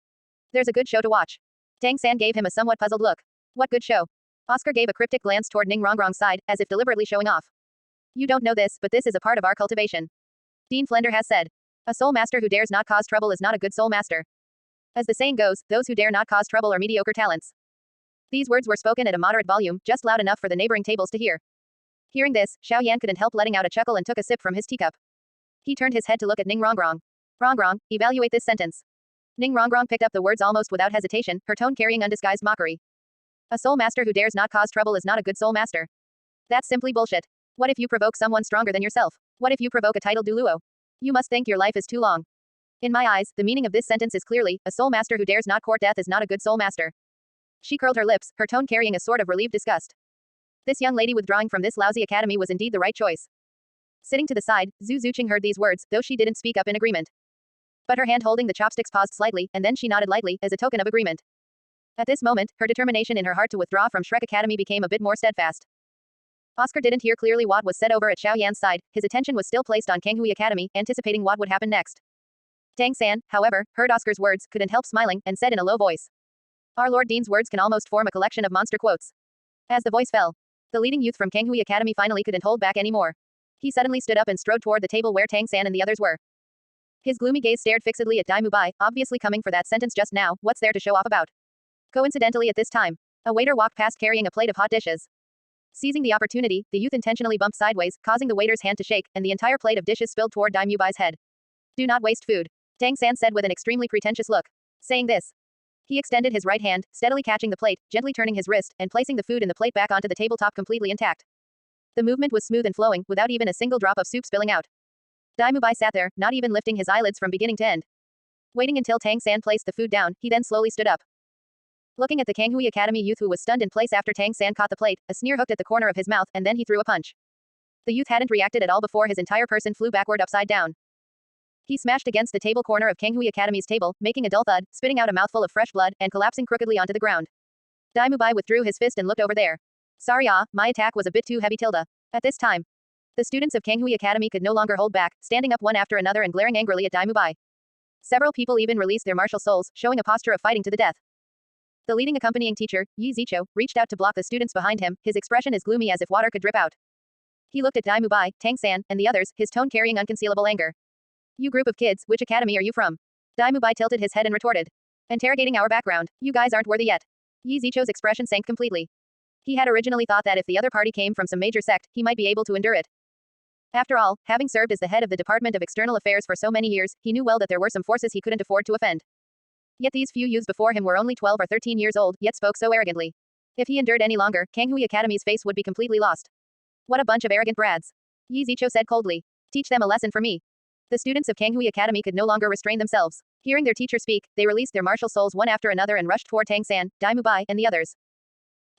There's a good show to watch. Tang San gave him a somewhat puzzled look. What good show? Oscar gave a cryptic glance toward Ning Rongrong's side, as if deliberately showing off. You don't know this, but this is a part of our cultivation. Dean Flender has said. A soul master who dares not cause trouble is not a good soul master. As the saying goes, those who dare not cause trouble are mediocre talents. These words were spoken at a moderate volume, just loud enough for the neighboring tables to hear. Hearing this, Xiao Yan couldn't help letting out a chuckle and took a sip from his teacup. He turned his head to look at Ning Rongrong. Rongrong, evaluate this sentence. Ning Rongrong picked up the words almost without hesitation, her tone carrying undisguised mockery. A soul master who dares not cause trouble is not a good soul master. That's simply bullshit. What if you provoke someone stronger than yourself? What if you provoke a titled Duluo? You must think your life is too long. In my eyes, the meaning of this sentence is clearly, a soul master who dares not court death is not a good soul master. She curled her lips, her tone carrying a sort of relieved disgust. This young lady withdrawing from this lousy academy was indeed the right choice. Sitting to the side, Zhu Zuqing heard these words, though she didn't speak up in agreement. But her hand holding the chopsticks paused slightly, and then she nodded lightly, as a token of agreement. At this moment, her determination in her heart to withdraw from Shrek Academy became a bit more steadfast. Oscar didn't hear clearly what was said over at Xiao Yan's side, his attention was still placed on Kanghui Academy, anticipating what would happen next. Tang San, however, heard Oscar's words, couldn't help smiling, and said in a low voice. Our Lord Dean's words can almost form a collection of monster quotes. As the voice fell, the leading youth from Kanghui Academy finally couldn't hold back anymore. He suddenly stood up and strode toward the table where Tang San and the others were. His gloomy gaze stared fixedly at Dai Mubai, obviously coming for that sentence just now, what's there to show off about? Coincidentally at this time, a waiter walked past carrying a plate of hot dishes. Seizing the opportunity, the youth intentionally bumped sideways, causing the waiter's hand to shake, and the entire plate of dishes spilled toward Dai Mubai's head. Do not waste food. Tang San said with an extremely pretentious look. Saying this, he extended his right hand, steadily catching the plate, gently turning his wrist, and placing the food in the plate back onto the tabletop completely intact. The movement was smooth and flowing, without even a single drop of soup spilling out. Dai Mubai sat there, not even lifting his eyelids from beginning to end. Waiting until Tang San placed the food down, he then slowly stood up. Looking at the Kanghui Academy youth who was stunned in place after Tang San caught the plate, a sneer hooked at the corner of his mouth, and then he threw a punch. The youth hadn't reacted at all before his entire person flew backward upside down. He smashed against the table corner of Kanghui Academy's table, making a dull thud, spitting out a mouthful of fresh blood, and collapsing crookedly onto the ground. Dai Mubai withdrew his fist and looked over there. Sorry my attack was a bit too heavy tilde. At this time, the students of Kanghui Academy could no longer hold back, standing up one after another and glaring angrily at Dai Mubai. Several people even released their martial souls, showing a posture of fighting to the death. The leading accompanying teacher, Yi Zicho, reached out to block the students behind him, his expression as gloomy as if water could drip out. He looked at Dai Mubai, Tang San, and the others, his tone carrying unconcealable anger. You group of kids, which academy are you from? Dai Mubai tilted his head and retorted. Interrogating our background, you guys aren't worthy yet. Yi Zicho's expression sank completely. He had originally thought that if the other party came from some major sect, he might be able to endure it. After all, having served as the head of the Department of External Affairs for so many years, he knew well that there were some forces he couldn't afford to offend. Yet these few youths before him were only 12 or 13 years old, yet spoke so arrogantly. If he endured any longer, Kanghui Academy's face would be completely lost. What a bunch of arrogant brads. Yi Zichou said coldly. Teach them a lesson for me. The students of Kanghui Academy could no longer restrain themselves. Hearing their teacher speak, they released their martial souls one after another and rushed toward Tang San, Dai Mubai, and the others.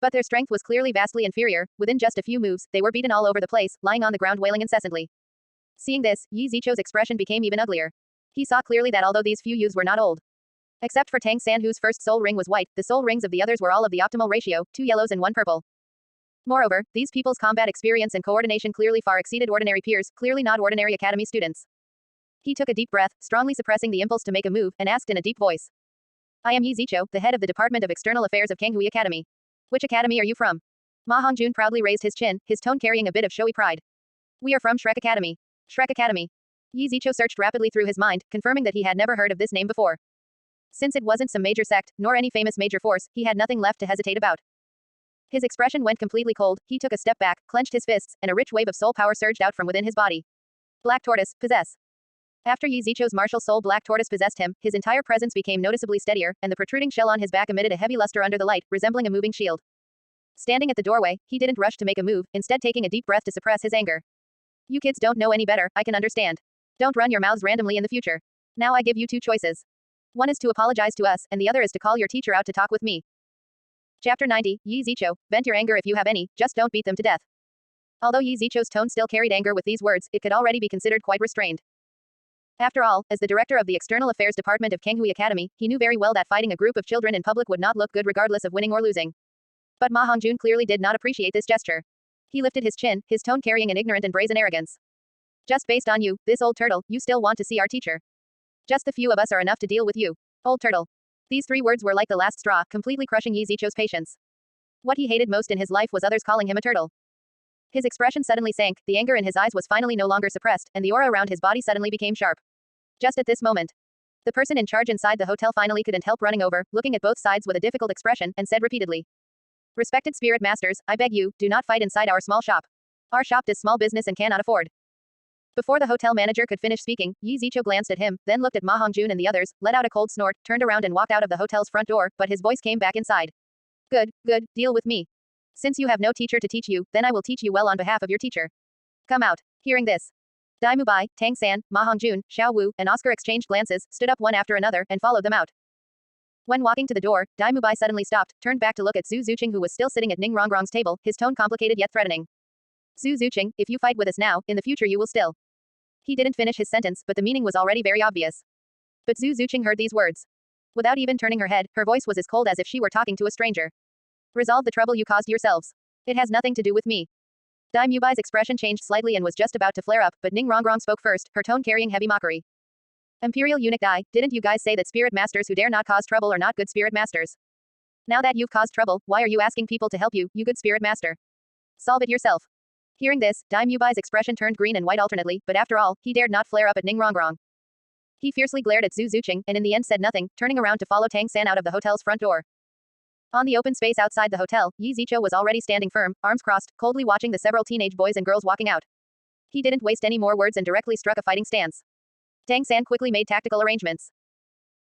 But their strength was clearly vastly inferior. Within just a few moves, they were beaten all over the place, lying on the ground wailing incessantly. Seeing this, Yi Zichou's expression became even uglier. He saw clearly that although these few youths were not old, except for Tang San, whose first soul ring was white, the soul rings of the others were all of the optimal ratio, 2 yellows and 1 purple. Moreover, these people's combat experience and coordination clearly far exceeded ordinary peers, clearly not ordinary academy students. He took a deep breath, strongly suppressing the impulse to make a move, and asked in a deep voice. I am Yi Zichou, the head of the Department of External Affairs of Kanghui Academy. Which academy are you from? Ma Hongjun proudly raised his chin, his tone carrying a bit of showy pride. We are from Shrek Academy. Shrek Academy. Yi Zichou searched rapidly through his mind, confirming that he had never heard of this name before. Since it wasn't some major sect, nor any famous major force, he had nothing left to hesitate about. His expression went completely cold, he took a step back, clenched his fists, and a rich wave of soul power surged out from within his body. Black Tortoise, possess. After Yi Zichou's martial soul Black Tortoise possessed him, his entire presence became noticeably steadier, and the protruding shell on his back emitted a heavy luster under the light, resembling a moving shield. Standing at the doorway, he didn't rush to make a move, instead taking a deep breath to suppress his anger. You kids don't know any better, I can understand. Don't run your mouths randomly in the future. Now I give you 2 choices. One is to apologize to us, and the other is to call your teacher out to talk with me. Chapter 90, Yi Zichou, vent your anger if you have any, just don't beat them to death. Although Yi Zichou's tone still carried anger with these words, it could already be considered quite restrained. After all, as the director of the External Affairs Department of Kanghui Academy, he knew very well that fighting a group of children in public would not look good regardless of winning or losing. But Ma Hongjun clearly did not appreciate this gesture. He lifted his chin, his tone carrying an ignorant and brazen arrogance. Just based on you, this old turtle, you still want to see our teacher. Just the few of us are enough to deal with you. Old turtle. These 3 words were like the last straw, completely crushing Yi Zichou's patience. What he hated most in his life was others calling him a turtle. His expression suddenly sank, the anger in his eyes was finally no longer suppressed, and the aura around his body suddenly became sharp. Just at this moment, the person in charge inside the hotel finally couldn't help running over, looking at both sides with a difficult expression, and said repeatedly. Respected spirit masters, I beg you, do not fight inside our small shop. Our shop does small business and cannot afford. Before the hotel manager could finish speaking, Yi Zichou glanced at him, then looked at Ma Hongjun and the others, let out a cold snort, turned around and walked out of the hotel's front door, but his voice came back inside. Good, good, deal with me. Since you have no teacher to teach you, then I will teach you well on behalf of your teacher. Come out. Hearing this, Dai Mubai, Tang San, Ma Hongjun, Xiao Wu, and Oscar exchanged glances, stood up one after another, and followed them out. When walking to the door, Dai Mubai suddenly stopped, turned back to look at Zhu Zuqing who was still sitting at Ning Rongrong's table, his tone complicated yet threatening. Zhu Zuqing, if you fight with us now, in the future you will still. He didn't finish his sentence, but the meaning was already very obvious. But Zhu Zuqing heard these words. Without even turning her head, her voice was as cold as if she were talking to a stranger. Resolve the trouble you caused yourselves. It has nothing to do with me. Dai Mubai's expression changed slightly and was just about to flare up, but Ning Rongrong spoke first, her tone carrying heavy mockery. Imperial eunuch Dai, didn't you guys say that spirit masters who dare not cause trouble are not good spirit masters? Now that you've caused trouble, why are you asking people to help you, you good spirit master? Solve it yourself. Hearing this, Dai Mubai's expression turned green and white alternately, but after all, he dared not flare up at Ning Rongrong. He fiercely glared at Zhu Zuqing, and in the end said nothing, turning around to follow Tang San out of the hotel's front door. On the open space outside the hotel, Yi Zichou was already standing firm, arms crossed, coldly watching the several teenage boys and girls walking out. He didn't waste any more words and directly struck a fighting stance. Tang San quickly made tactical arrangements.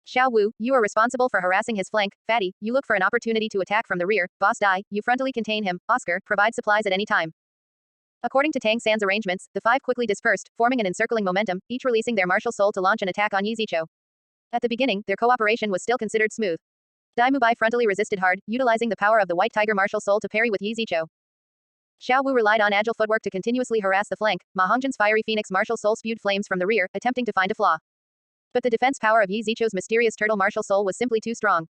Xiao Wu, you are responsible for harassing his flank. Fatty, you look for an opportunity to attack from the rear. Boss Dai, you frontally contain him. Oscar, provide supplies at any time. According to Tang San's arrangements, the 5 quickly dispersed, forming an encircling momentum, each releasing their martial soul to launch an attack on Yi Zichou. At the beginning, their cooperation was still considered smooth. Dai Mubai frontally resisted hard, utilizing the power of the White Tiger martial soul to parry with Yi Zichou. Xiao Wu relied on agile footwork to continuously harass the flank. Ma Hongjun's fiery phoenix martial soul spewed flames from the rear, attempting to find a flaw. But the defense power of Yi Zichou's mysterious turtle martial soul was simply too strong.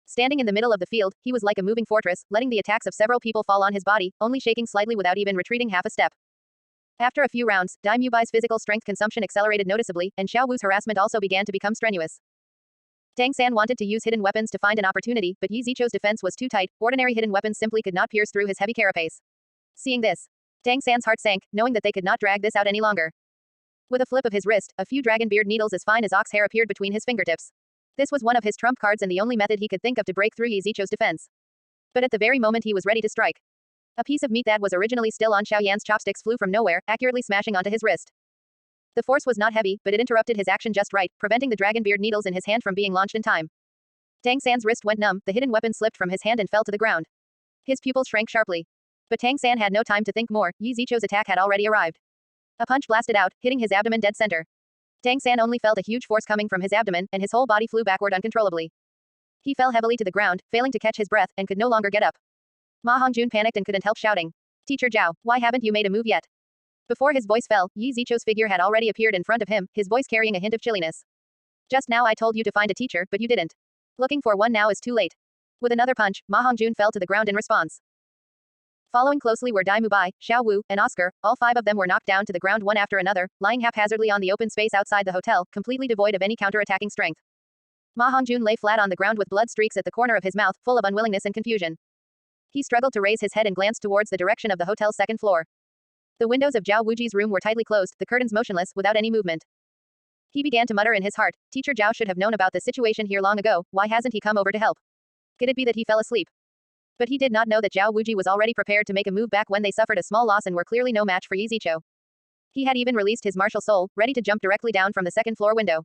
Standing in the middle of the field, he was like a moving fortress, letting the attacks of several people fall on his body, only shaking slightly without even retreating half a step. After a few rounds, Dai Mubai's physical strength consumption accelerated noticeably, and Xiao Wu's harassment also began to become strenuous. Tang San wanted to use hidden weapons to find an opportunity, but Yi Zichou's defense was too tight, ordinary hidden weapons simply could not pierce through his heavy carapace. Seeing this, Tang San's heart sank, knowing that they could not drag this out any longer. With a flip of his wrist, a few dragon beard needles as fine as ox hair appeared between his fingertips. This was one of his trump cards and the only method he could think of to break through Yi Zichou's defense. But at the very moment he was ready to strike, a piece of meat that was originally still on Xiao Yan's chopsticks flew from nowhere, accurately smashing onto his wrist. The force was not heavy, but it interrupted his action just right, preventing the dragon beard needles in his hand from being launched in time. Tang San's wrist went numb, the hidden weapon slipped from his hand and fell to the ground. His pupils shrank sharply. But Tang San had no time to think more. Yi Zichou's attack had already arrived. A punch blasted out, hitting his abdomen dead center. Tang San only felt a huge force coming from his abdomen, and his whole body flew backward uncontrollably. He fell heavily to the ground, failing to catch his breath, and could no longer get up. Ma Hongjun panicked and couldn't help shouting. Teacher Zhao, why haven't you made a move yet? Before his voice fell, Yi Zichou's figure had already appeared in front of him, his voice carrying a hint of chilliness. Just now I told you to find a teacher, but you didn't. Looking for one now is too late. With another punch, Ma Hongjun fell to the ground in response. Following closely were Dai Mubai, Xiao Wu, and Oscar. All 5 of them were knocked down to the ground one after another, lying haphazardly on the open space outside the hotel, completely devoid of any counter-attacking strength. Ma Hongjun lay flat on the ground with blood streaks at the corner of his mouth, full of unwillingness and confusion. He struggled to raise his head and glanced towards the direction of the hotel's second floor. The windows of Zhao Wuji's room were tightly closed, the curtains motionless, without any movement. He began to mutter in his heart, Teacher Zhao should have known about the situation here long ago, why hasn't he come over to help? Could it be that he fell asleep? But he did not know that Zhao Wuji was already prepared to make a move back when they suffered a small loss and were clearly no match for Yi Zichou. He had even released his martial soul, ready to jump directly down from the second floor window.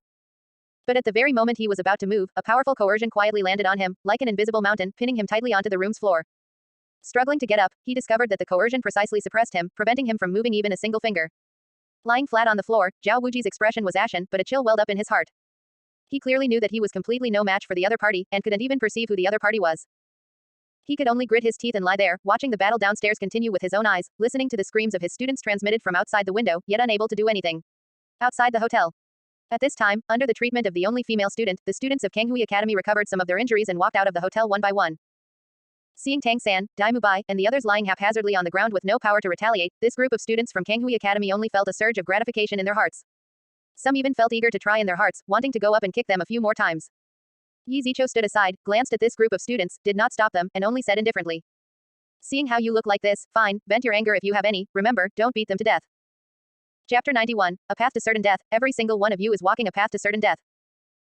But at the very moment he was about to move, a powerful coercion quietly landed on him, like an invisible mountain, pinning him tightly onto the room's floor. Struggling to get up, he discovered that the coercion precisely suppressed him, preventing him from moving even a single finger. Lying flat on the floor, Zhao Wuji's expression was ashen, but a chill welled up in his heart. He clearly knew that he was completely no match for the other party, and couldn't even perceive who the other party was. He could only grit his teeth and lie there, watching the battle downstairs continue with his own eyes, listening to the screams of his students transmitted from outside the window, yet unable to do anything. Outside the hotel. At this time, under the treatment of the only female student, the students of Kanghui Academy recovered some of their injuries and walked out of the hotel one by one. Seeing Tang San, Dai Mubai, and the others lying haphazardly on the ground with no power to retaliate, this group of students from Kanghui Academy only felt a surge of gratification in their hearts. Some even felt eager to try in their hearts, wanting to go up and kick them a few more times. Yi Zichou stood aside, glanced at this group of students, did not stop them, and only said indifferently. Seeing how you look like this, fine, vent your anger if you have any, remember, don't beat them to death. Chapter 91, A Path to Certain Death. Every single one of you is walking a path to certain death.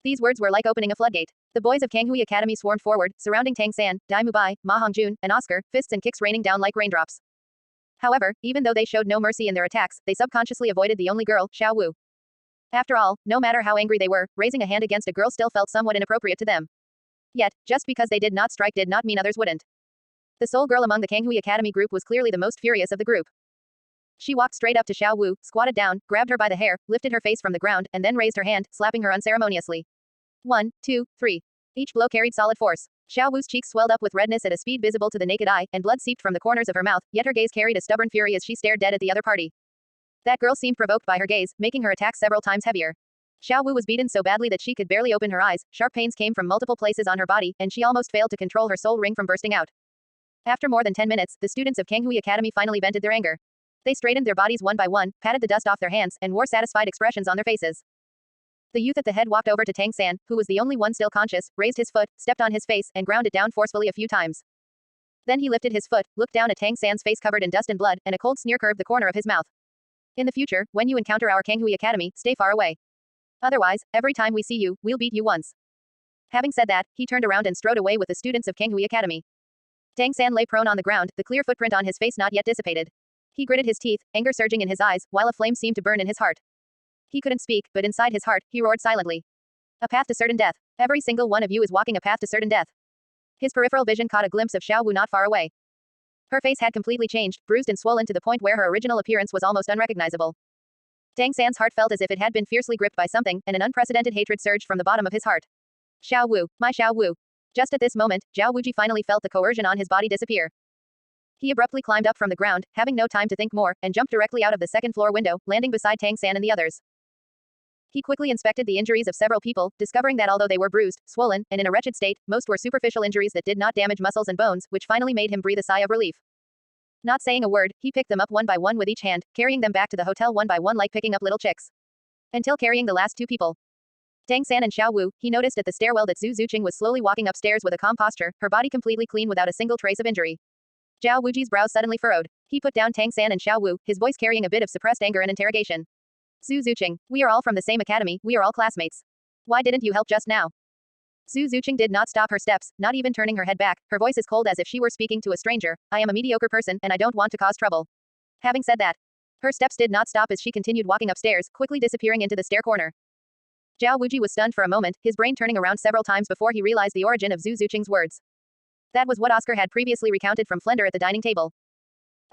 These words were like opening a floodgate. The boys of Kanghui Academy swarmed forward, surrounding Tang San, Dai Mubai, Ma Hongjun, and Oscar, fists and kicks raining down like raindrops. However, even though they showed no mercy in their attacks, they subconsciously avoided the only girl, Xiao Wu. After all, no matter how angry they were, raising a hand against a girl still felt somewhat inappropriate to them. Yet, just because they did not strike did not mean others wouldn't. The sole girl among the Kanghui Academy group was clearly the most furious of the group. She walked straight up to Xiao Wu, squatted down, grabbed her by the hair, lifted her face from the ground, and then raised her hand, slapping her unceremoniously. 1, 2, 3. Each blow carried solid force. Xiao Wu's cheeks swelled up with redness at a speed visible to the naked eye, and blood seeped from the corners of her mouth, yet her gaze carried a stubborn fury as she stared dead at the other party. That girl seemed provoked by her gaze, making her attack several times heavier. Xiao Wu was beaten so badly that she could barely open her eyes, sharp pains came from multiple places on her body, and she almost failed to control her soul ring from bursting out. After more than 10 minutes, the students of Kanghui Academy finally vented their anger. They straightened their bodies one by one, patted the dust off their hands, and wore satisfied expressions on their faces. The youth at the head walked over to Tang San, who was the only one still conscious, raised his foot, stepped on his face, and ground it down forcefully a few times. Then he lifted his foot, looked down at Tang San's face covered in dust and blood, and a cold sneer curved the corner of his mouth. In the future, when you encounter our Kanghui Academy, stay far away. Otherwise, every time we see you, we'll beat you once. Having said that, he turned around and strode away with the students of Kanghui Academy. Tang San lay prone on the ground, the clear footprint on his face not yet dissipated. He gritted his teeth, anger surging in his eyes, while a flame seemed to burn in his heart. He couldn't speak, but inside his heart, he roared silently. A path to certain death. Every single one of you is walking a path to certain death. His peripheral vision caught a glimpse of Xiao Wu not far away. Her face had completely changed, bruised and swollen to the point where her original appearance was almost unrecognizable. Tang San's heart felt as if it had been fiercely gripped by something, and an unprecedented hatred surged from the bottom of his heart. Xiao Wu, my Xiao Wu. Just at this moment, Zhao Wuji finally felt the coercion on his body disappear. He abruptly climbed up from the ground, having no time to think more, and jumped directly out of the second floor window, landing beside Tang San and the others. He quickly inspected the injuries of several people, discovering that although they were bruised, swollen, and in a wretched state, most were superficial injuries that did not damage muscles and bones, which finally made him breathe a sigh of relief. Not saying a word, he picked them up one by one with each hand, carrying them back to the hotel one by one like picking up little chicks. Until carrying the last 2 people. Tang San and Xiao Wu, he noticed at the stairwell that Zhu Zuqing was slowly walking upstairs with a calm posture, her body completely clean without a single trace of injury. Zhao Wuji's brows suddenly furrowed. He put down Tang San and Xiao Wu, his voice carrying a bit of suppressed anger and interrogation. Zhu Zuqing, we are all from the same academy, we are all classmates. Why didn't you help just now? Zhu Zuqing did not stop her steps, not even turning her head back, her voice as cold as if she were speaking to a stranger. I am a mediocre person, and I don't want to cause trouble. Having said that, her steps did not stop as she continued walking upstairs, quickly disappearing into the stair corner. Zhao Wuji was stunned for a moment, his brain turning around several times before he realized the origin of Zhu Zuqing's words. That was what Oscar had previously recounted from Flender at the dining table.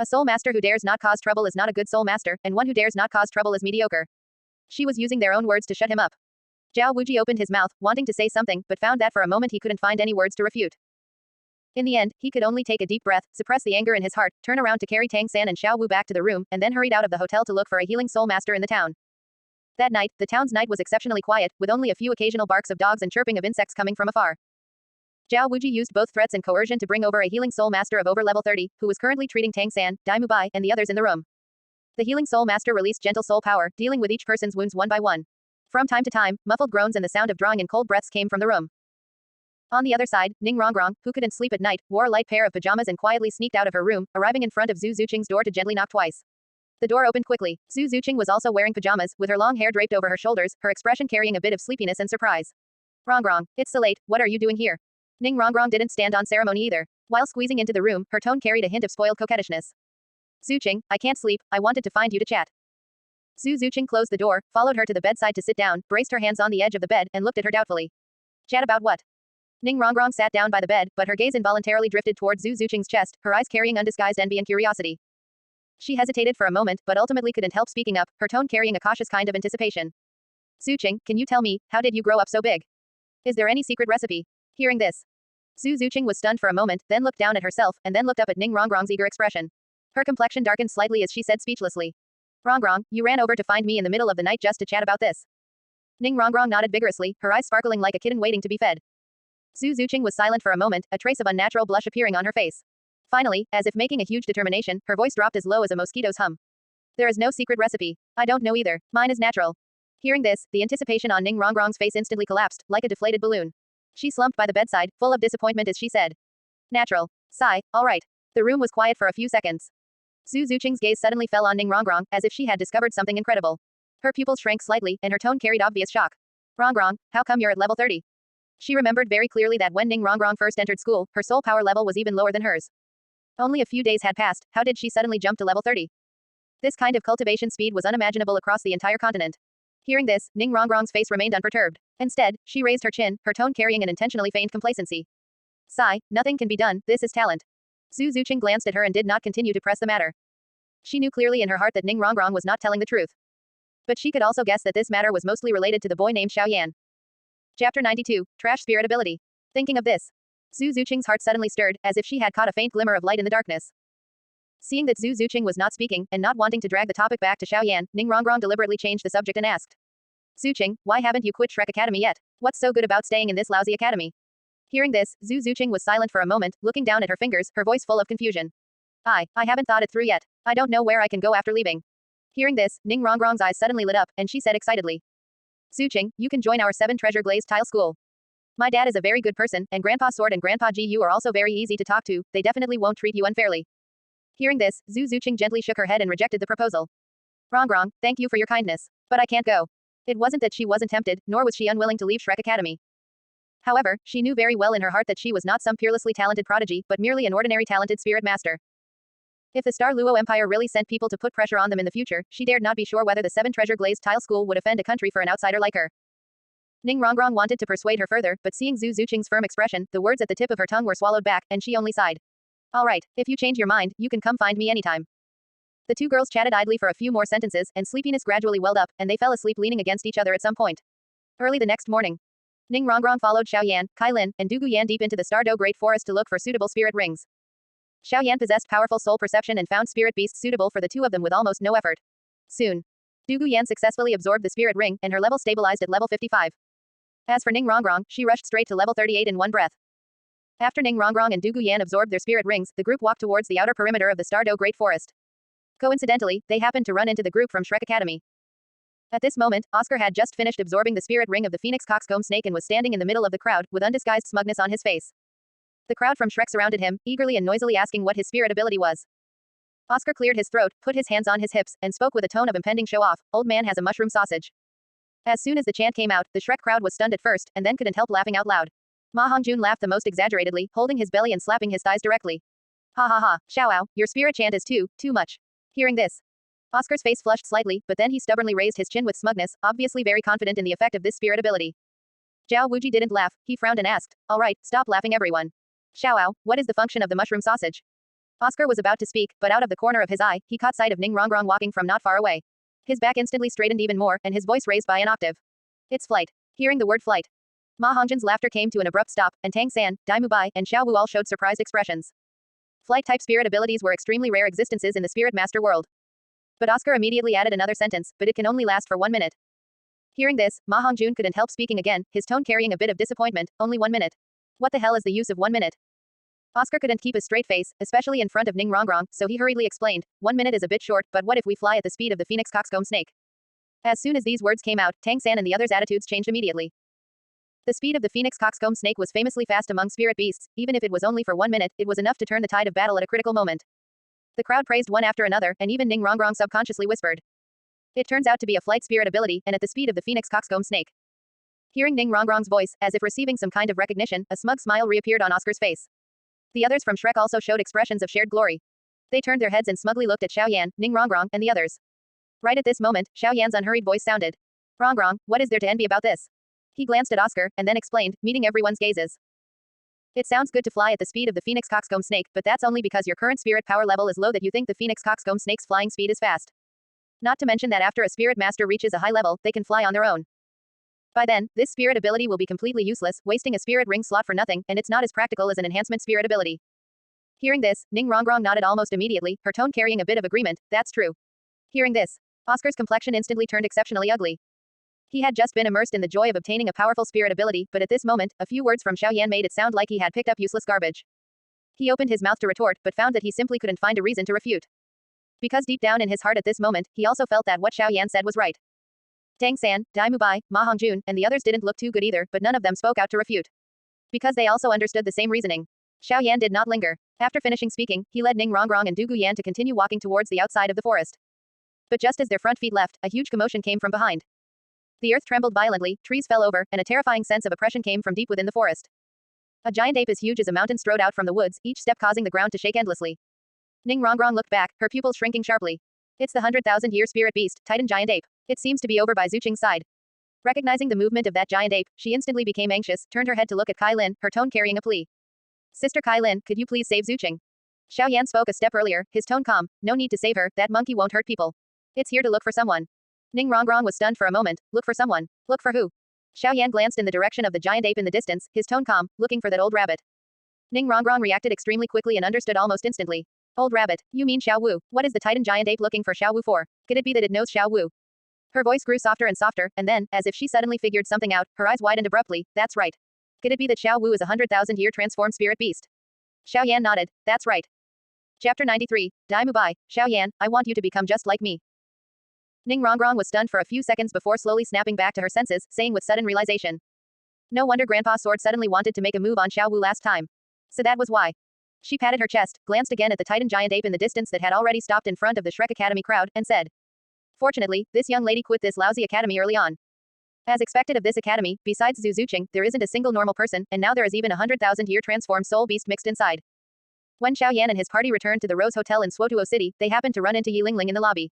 A soul master who dares not cause trouble is not a good soul master, and one who dares not cause trouble is mediocre. She was using their own words to shut him up. Zhao Wuji opened his mouth, wanting to say something, but found that for a moment he couldn't find any words to refute. In the end, he could only take a deep breath, suppress the anger in his heart, turn around to carry Tang San and Xiao Wu back to the room, and then hurried out of the hotel to look for a healing soul master in the town. That night, the town's night was exceptionally quiet, with only a few occasional barks of dogs and chirping of insects coming from afar. Zhao Wuji used both threats and coercion to bring over a healing soul master of over level 30, who was currently treating Tang San, Dai Mubai, and the others in the room. The healing soul master released gentle soul power, dealing with each person's wounds one by one. From time to time, muffled groans and the sound of drawing in cold breaths came from the room. On the other side, Ning Rongrong, who couldn't sleep at night, wore a light pair of pajamas and quietly sneaked out of her room, arriving in front of Zhu Zuqing's door to gently knock twice. The door opened quickly. Zhu Zuqing was also wearing pajamas, with her long hair draped over her shoulders, her expression carrying a bit of sleepiness and surprise. Rongrong, it's so late, what are you doing here? Ning Rongrong didn't stand on ceremony either. While squeezing into the room, her tone carried a hint of spoiled coquettishness. Zuqing, I can't sleep, I wanted to find you to chat. Zhu Zuqing closed the door, followed her to the bedside to sit down, braced her hands on the edge of the bed, and looked at her doubtfully. Chat about what? Ning Rongrong sat down by the bed, but her gaze involuntarily drifted towards Zhu Zuqing's chest, her eyes carrying undisguised envy and curiosity. She hesitated for a moment, but ultimately couldn't help speaking up, her tone carrying a cautious kind of anticipation. Zuqing, can you tell me, how did you grow up so big? Is there any secret recipe? Hearing this, Zhu Zuqing was stunned for a moment, then looked down at herself, and then looked up at Ning Rongrong's eager expression. Her complexion darkened slightly as she said speechlessly. Rongrong, you ran over to find me in the middle of the night just to chat about this. Ning Rongrong nodded vigorously, her eyes sparkling like a kitten waiting to be fed. Zhu Zuqing was silent for a moment, a trace of unnatural blush appearing on her face. Finally, as if making a huge determination, her voice dropped as low as a mosquito's hum. There is no secret recipe. I don't know either. Mine is natural. Hearing this, the anticipation on Ning Rongrong's face instantly collapsed, like a deflated balloon. She slumped by the bedside, full of disappointment as she said. Natural. Sigh, all right. The room was quiet for a few seconds. Zhu Zuqing's gaze suddenly fell on Ning Rongrong, as if she had discovered something incredible. Her pupils shrank slightly, and her tone carried obvious shock. Rongrong, how come you're at level 30? She remembered very clearly that when Ning Rongrong first entered school, her soul power level was even lower than hers. Only a few days had passed, how did she suddenly jump to level 30? This kind of cultivation speed was unimaginable across the entire continent. Hearing this, Ning Rongrong's face remained unperturbed. Instead, she raised her chin, her tone carrying an intentionally feigned complacency. Sigh, nothing can be done, this is talent. Zhu Zuqing glanced at her and did not continue to press the matter. She knew clearly in her heart that Ning Rongrong was not telling the truth. But she could also guess that this matter was mostly related to the boy named Xiao Yan. Chapter 92, Trash Spirit Ability. Thinking of this, Zhu Zuqing's heart suddenly stirred, as if she had caught a faint glimmer of light in the darkness. Seeing that Zhu Zuqing was not speaking, and not wanting to drag the topic back to Xiao Yan, Ning Rongrong deliberately changed the subject and asked. Zuqing, why haven't you quit Shrek Academy yet? What's so good about staying in this lousy academy? Hearing this, Zhu Zuqing was silent for a moment, looking down at her fingers, her voice full of confusion. I haven't thought it through yet. I don't know where I can go after leaving. Hearing this, Ning Rongrong's eyes suddenly lit up, and she said excitedly. Zuqing, you can join our 7 treasure glazed tile school. My dad is a very good person, and Grandpa Sword and Grandpa Gu are also very easy to talk to, they definitely won't treat you unfairly. Hearing this, Zhu Zuqing gently shook her head and rejected the proposal. Rongrong, thank you for your kindness. But I can't go. It wasn't that she wasn't tempted, nor was she unwilling to leave Shrek Academy. However, she knew very well in her heart that she was not some peerlessly talented prodigy, but merely an ordinary talented spirit master. If the Star Luo Empire really sent people to put pressure on them in the future, she dared not be sure whether the 7 treasure glazed tile school would offend a country for an outsider like her. Ning Rongrong wanted to persuade her further, but seeing Zhu Zuqing's firm expression, the words at the tip of her tongue were swallowed back, and she only sighed. All right, if you change your mind, you can come find me anytime. The two girls chatted idly for a few more sentences, and sleepiness gradually welled up, and they fell asleep leaning against each other at some point. Early the next morning, Ning Rongrong followed Xiao Yan, Kai Lin, and Du Guyan deep into the Stardow Great Forest to look for suitable spirit rings. Xiao Yan possessed powerful soul perception and found spirit beasts suitable for the two of them with almost no effort. Soon, Du Guyan successfully absorbed the spirit ring, and her level stabilized at level 55. As for Ning Rongrong, she rushed straight to level 38 in one breath. After Ning Rongrong and Du Guyan absorbed their spirit rings, the group walked towards the outer perimeter of the Stardow Great Forest. Coincidentally, they happened to run into the group from Shrek Academy. At this moment, Oscar had just finished absorbing the spirit ring of the Phoenix Coxcomb Snake and was standing in the middle of the crowd, with undisguised smugness on his face. The crowd from Shrek surrounded him, eagerly and noisily asking what his spirit ability was. Oscar cleared his throat, put his hands on his hips, and spoke with a tone of impending show-off. Old man has a mushroom sausage. As soon as the chant came out, the Shrek crowd was stunned at first, and then couldn't help laughing out loud. Ma Hongjun laughed the most exaggeratedly, holding his belly and slapping his thighs directly. Ha ha ha, Xiaoao, your spirit chant is too much. Hearing this, Oscar's face flushed slightly, but then he stubbornly raised his chin with smugness, obviously very confident in the effect of this spirit ability. Zhao Wuji didn't laugh, he frowned and asked, all right, stop laughing everyone. Xiaoao, what is the function of the mushroom sausage? Oscar was about to speak, but out of the corner of his eye, he caught sight of Ning Rongrong walking from not far away. His back instantly straightened even more, and his voice raised by an octave. It's flight. Hearing the word flight, Ma Hongjin's laughter came to an abrupt stop, and Tang San, Dai Mubai, and Xiao Wu all showed surprised expressions. Flight-type spirit abilities were extremely rare existences in the Spirit Master world. But Oscar immediately added another sentence, but it can only last for 1 minute. Hearing this, Ma Hongjun couldn't help speaking again, his tone carrying a bit of disappointment. Only 1 minute. What the hell is the use of 1 minute? Oscar couldn't keep a straight face, especially in front of Ning Rongrong, so he hurriedly explained, 1 minute is a bit short, but what if we fly at the speed of the phoenix coxcomb snake? As soon as these words came out, Tang San and the others' attitudes changed immediately. The speed of the phoenix coxcomb snake was famously fast among spirit beasts, even if it was only for 1 minute, it was enough to turn the tide of battle at a critical moment. The crowd praised one after another, and even Ning Rongrong subconsciously whispered. It turns out to be a flight spirit ability, and at the speed of the phoenix coxcomb snake. Hearing Ning Rongrong's voice, as if receiving some kind of recognition, a smug smile reappeared on Oscar's face. The others from Shrek also showed expressions of shared glory. They turned their heads and smugly looked at Xiao Yan, Ning Rongrong, and the others. Right at this moment, Xiao Yan's unhurried voice sounded. Rongrong, what is there to envy about this? He glanced at Oscar, and then explained, meeting everyone's gazes. It sounds good to fly at the speed of the phoenix coxcomb snake, but that's only because your current spirit power level is low that you think the phoenix coxcomb snake's flying speed is fast. Not to mention that after a spirit master reaches a high level, they can fly on their own. By then, this spirit ability will be completely useless, wasting a spirit ring slot for nothing, and it's not as practical as an enhancement spirit ability. Hearing this, Ning Rongrong nodded almost immediately, her tone carrying a bit of agreement. That's true. Hearing this, Oscar's complexion instantly turned exceptionally ugly. He had just been immersed in the joy of obtaining a powerful spirit ability, but at this moment, a few words from Xiao Yan made it sound like he had picked up useless garbage. He opened his mouth to retort, but found that he simply couldn't find a reason to refute. Because deep down in his heart at this moment, he also felt that what Xiao Yan said was right. Tang San, Dai Mubai, Ma Hongjun, and the others didn't look too good either, but none of them spoke out to refute. Because they also understood the same reasoning. Xiao Yan did not linger. After finishing speaking, he led Ning Rongrong and Du Guyan to continue walking towards the outside of the forest. But just as their front feet left, a huge commotion came from behind. The earth trembled violently, trees fell over, and a terrifying sense of oppression came from deep within the forest. A giant ape as huge as a mountain strode out from the woods, each step causing the ground to shake endlessly. Ning Rongrong looked back, her pupils shrinking sharply. It's the 100,000-year spirit beast, Titan giant ape. It seems to be over by Zuching's side. Recognizing the movement of that giant ape, she instantly became anxious, turned her head to look at Kai Lin, her tone carrying a plea. Sister Kai Lin, could you please save Zuching? Xiao Yan spoke a step earlier, his tone calm. No need to save her, that monkey won't hurt people. It's here to look for someone. Ning Rongrong was stunned for a moment. Look for someone. Look for who? Xiao Yan glanced in the direction of the giant ape in the distance, his tone calm, looking for that old rabbit. Ning Rongrong reacted extremely quickly and understood almost instantly. Old rabbit, you mean Xiao Wu? What is the Titan giant ape looking for Xiao Wu for? Could it be that it knows Xiao Wu? Her voice grew softer and softer, and then, as if she suddenly figured something out, her eyes widened abruptly. That's right. Could it be that Xiao Wu is a 100,000-year transformed spirit beast? Xiao Yan nodded. That's right. Chapter 93. Dai Mubai, Xiao Yan, I want you to become just like me. Ning Rongrong was stunned for a few seconds before slowly snapping back to her senses, saying with sudden realization. No wonder Grandpa Sword suddenly wanted to make a move on Xiao Wu last time. So that was why. She patted her chest, glanced again at the Titan giant ape in the distance that had already stopped in front of the Shrek Academy crowd, and said. Fortunately, this young lady quit this lousy academy early on. As expected of this academy, besides Zhu Zuching, there isn't a single normal person, and now there is even a 100,000-year transformed soul beast mixed inside. When Xiao Yan and his party returned to the Rose Hotel in Swotuo City, they happened to run into Yi Lingling in the lobby.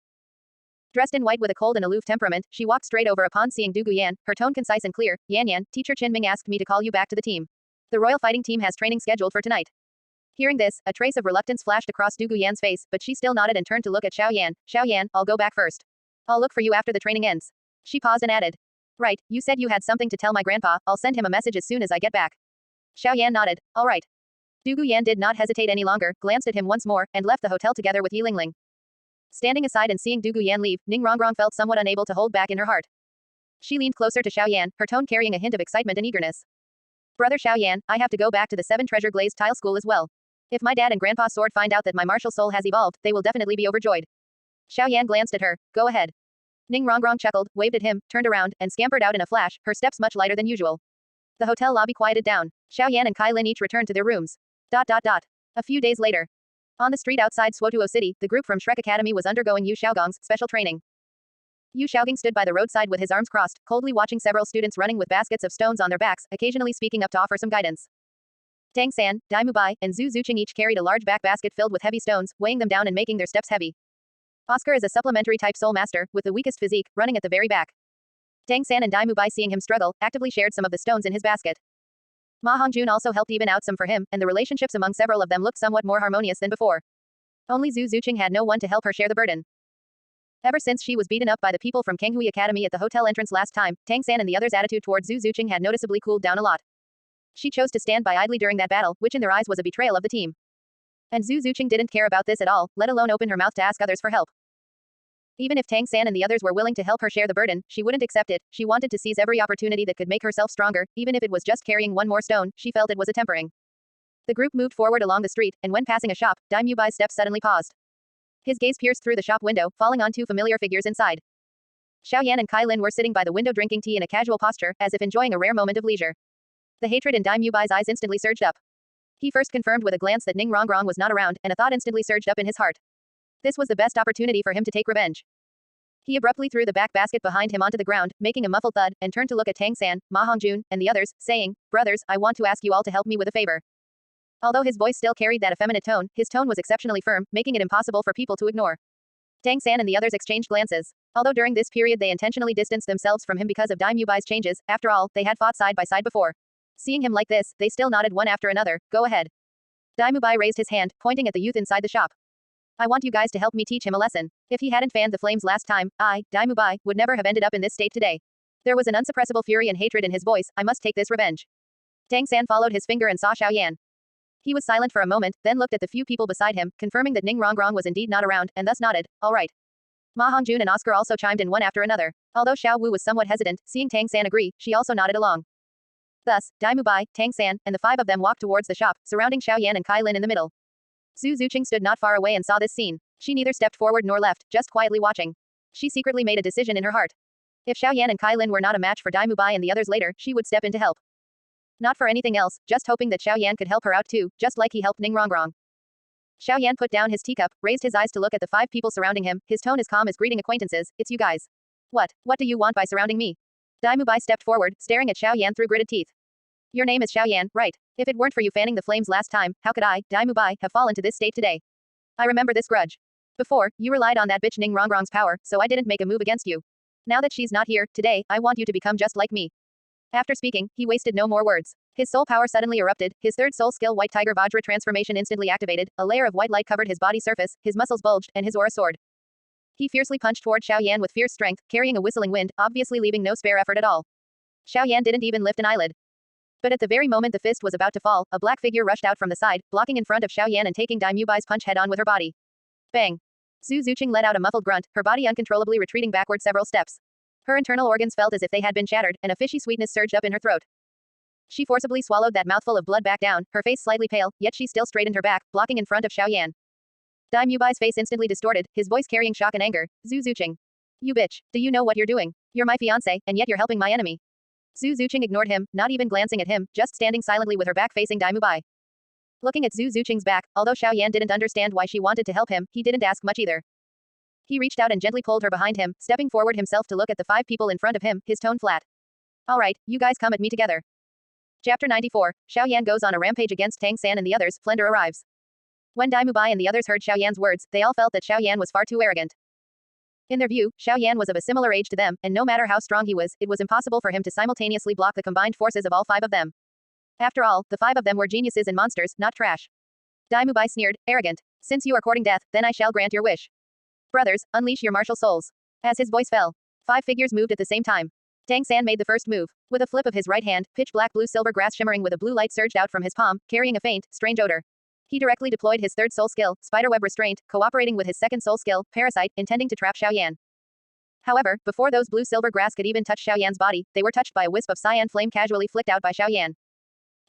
Dressed in white with a cold and aloof temperament, she walked straight over upon seeing Du Guyan, her tone concise and clear. Yan Yan, teacher Qin Ming asked me to call you back to the team. The royal fighting team has training scheduled for tonight. Hearing this, a trace of reluctance flashed across Du Guyan's face, but she still nodded and turned to look at Xiao Yan. Xiao Yan, I'll go back first. I'll look for you after the training ends. She paused and added. Right, you said you had something to tell my grandpa, I'll send him a message as soon as I get back. Xiao Yan nodded. All right. Du Guyan did not hesitate any longer, glanced at him once more, and left the hotel together with Yi Lingling. Standing aside and seeing Du Guyan leave, Ning Rongrong felt somewhat unable to hold back in her heart. She leaned closer to Xiao Yan, her tone carrying a hint of excitement and eagerness. Brother Xiao Yan, I have to go back to the 7 Treasure Glazed Tile School as well. If my dad and Grandpa Sword find out that my martial soul has evolved, they will definitely be overjoyed. Xiao Yan glanced at her. Go ahead. Ning Rongrong chuckled, waved at him, turned around, and scampered out in a flash, her steps much lighter than usual. The hotel lobby quieted down. Xiao Yan and Kai Lin each returned to their rooms. A few days later. On the street outside Swotuo City, the group from Shrek Academy was undergoing Yu Xiaogong's special training. Yu Xiaogong stood by the roadside with his arms crossed, coldly watching several students running with baskets of stones on their backs, occasionally speaking up to offer some guidance. Tang San, Dai Mubai, and Zhu Zuching each carried a large back basket filled with heavy stones, weighing them down and making their steps heavy. Oscar is a supplementary type soul master, with the weakest physique, running at the very back. Tang San and Dai Mubai, seeing him struggle, actively shared some of the stones in his basket. Ma Hongjun also helped even out some for him, and the relationships among several of them looked somewhat more harmonious than before. Only Zhu Zuqing had no one to help her share the burden. Ever since she was beaten up by the people from Kanghui Academy at the hotel entrance last time, Tang San and the others' attitude towards Zhu Zuqing had noticeably cooled down a lot. She chose to stand by idly during that battle, which in their eyes was a betrayal of the team. And Zhu Zuqing didn't care about this at all, let alone open her mouth to ask others for help. Even if Tang San and the others were willing to help her share the burden, she wouldn't accept it. She wanted to seize every opportunity that could make herself stronger, even if it was just carrying one more stone. She felt it was a tempering. The group moved forward along the street, and when passing a shop, Dai Mubai's steps suddenly paused. His gaze pierced through the shop window, falling on two familiar figures inside. Xiao Yan and Kai Lin were sitting by the window drinking tea in a casual posture, as if enjoying a rare moment of leisure. The hatred in Dai Mubai's eyes instantly surged up. He first confirmed with a glance that Ning Rongrong was not around, and a thought instantly surged up in his heart. This was the best opportunity for him to take revenge. He abruptly threw the back basket behind him onto the ground, making a muffled thud, and turned to look at Tang San, Ma Hongjun, and the others, saying, "Brothers, I want to ask you all to help me with a favor." Although his voice still carried that effeminate tone, his tone was exceptionally firm, making it impossible for people to ignore. Tang San and the others exchanged glances. Although during this period they intentionally distanced themselves from him because of Dai Mubai's changes, after all, they had fought side by side before. Seeing him like this, they still nodded one after another. "Go ahead." Dai Mubai raised his hand, pointing at the youth inside the shop. "I want you guys to help me teach him a lesson. If he hadn't fanned the flames last time, I, Dai Mubai, would never have ended up in this state today." There was an unsuppressible fury and hatred in his voice. "I must take this revenge." Tang San followed his finger and saw Xiao Yan. He was silent for a moment, then looked at the few people beside him, confirming that Ning Rongrong was indeed not around, and thus nodded, "All right." Ma Hongjun and Oscar also chimed in one after another. Although Xiao Wu was somewhat hesitant, seeing Tang San agree, she also nodded along. Thus, Dai Mubai, Tang San, and the five of them walked towards the shop, surrounding Xiao Yan and Kai Lin in the middle. Zhu Zuqing stood not far away and saw this scene. She neither stepped forward nor left, just quietly watching. She secretly made a decision in her heart. If Xiao Yan and Kai Lin were not a match for Dai Mubai and the others later, she would step in to help. Not for anything else, just hoping that Xiao Yan could help her out too, just like he helped Ning Rongrong. Xiao Yan put down his teacup, raised his eyes to look at the five people surrounding him, his tone as calm as greeting acquaintances. "It's you guys. What do you want by surrounding me?" Dai Mubai stepped forward, staring at Xiao Yan through gritted teeth. "Your name is Xiao Yan, right? If it weren't for you fanning the flames last time, how could I, Dai Mubai, have fallen to this state today? I remember this grudge. Before, you relied on that bitch Ning Rongrong's power, so I didn't make a move against you. Now that she's not here, today, I want you to become just like me." After speaking, he wasted no more words. His soul power suddenly erupted, his third soul skill White Tiger Vajra transformation instantly activated, a layer of white light covered his body surface, his muscles bulged, and his aura soared. He fiercely punched toward Xiao Yan with fierce strength, carrying a whistling wind, obviously leaving no spare effort at all. Xiao Yan didn't even lift an eyelid. But at the very moment the fist was about to fall, a black figure rushed out from the side, blocking in front of Xiao Yan and taking Dai Mubai's punch head-on with her body. Bang! Zhu Zuqing let out a muffled grunt, her body uncontrollably retreating backward several steps. Her internal organs felt as if they had been shattered, and a fishy sweetness surged up in her throat. She forcibly swallowed that mouthful of blood back down, her face slightly pale, yet she still straightened her back, blocking in front of Xiao Yan. Dai Mubai's face instantly distorted, his voice carrying shock and anger. "Zhu Zuqing. You bitch, do you know what you're doing? You're my fiancé, and yet you're helping my enemy." Zhu Zuqing ignored him, not even glancing at him, just standing silently with her back facing Dai Mubai. Looking at Zhu Zuqing's back, although Xiao Yan didn't understand why she wanted to help him, he didn't ask much either. He reached out and gently pulled her behind him, stepping forward himself to look at the five people in front of him, his tone flat. "All right, you guys come at me together." Chapter 94, Xiao Yan goes on a rampage against Tang San and the others, Flender arrives. When Dai Mubai and the others heard Xiao Yan's words, they all felt that Xiao Yan was far too arrogant. In their view, Xiao Yan was of a similar age to them, and no matter how strong he was, it was impossible for him to simultaneously block the combined forces of all five of them. After all, the five of them were geniuses and monsters, not trash. Dai Mubai sneered, "Arrogant. Since you are courting death, then I shall grant your wish. Brothers, unleash your martial souls." As his voice fell, five figures moved at the same time. Tang San made the first move. With a flip of his right hand, pitch black blue silver grass shimmering with a blue light surged out from his palm, carrying a faint, strange odor. He directly deployed his third soul skill, Spiderweb Restraint, cooperating with his second soul skill, Parasite, intending to trap Xiao Yan. However, before those blue silver grass could even touch Xiao Yan's body, they were touched by a wisp of cyan flame casually flicked out by Xiao Yan.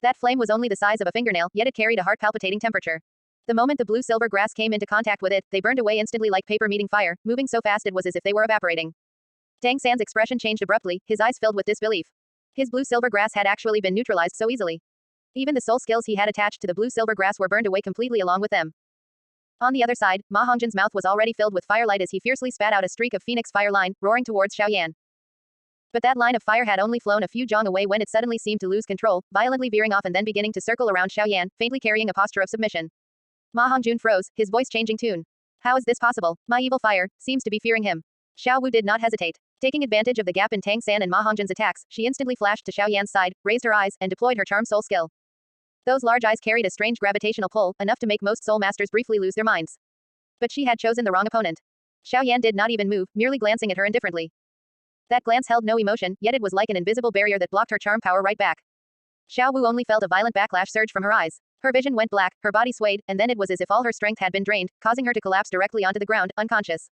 That flame was only the size of a fingernail, yet it carried a heart-palpitating temperature. The moment the blue silver grass came into contact with it, they burned away instantly like paper meeting fire, moving so fast it was as if they were evaporating. Tang San's expression changed abruptly, his eyes filled with disbelief. His blue silver grass had actually been neutralized so easily. Even the soul skills he had attached to the blue silver grass were burned away completely along with them. On the other side, Ma Hongjin's mouth was already filled with firelight as he fiercely spat out a streak of phoenix fire line, roaring towards Xiao Yan. But that line of fire had only flown a few jong away when it suddenly seemed to lose control, violently veering off and then beginning to circle around Xiao Yan, faintly carrying a posture of submission. Ma Hongjun froze, his voice changing tune. "How is this possible? My evil fire seems to be fearing him." Xiao Wu did not hesitate. Taking advantage of the gap in Tang San and Ma Hongjin's attacks, she instantly flashed to Xiao Yan's side, raised her eyes, and deployed her charm soul skill. Those large eyes carried a strange gravitational pull, enough to make most soul masters briefly lose their minds. But she had chosen the wrong opponent. Xiao Yan did not even move, merely glancing at her indifferently. That glance held no emotion, yet it was like an invisible barrier that blocked her charm power right back. Xiao Wu only felt a violent backlash surge from her eyes. Her vision went black, her body swayed, and then it was as if all her strength had been drained, causing her to collapse directly onto the ground, unconscious.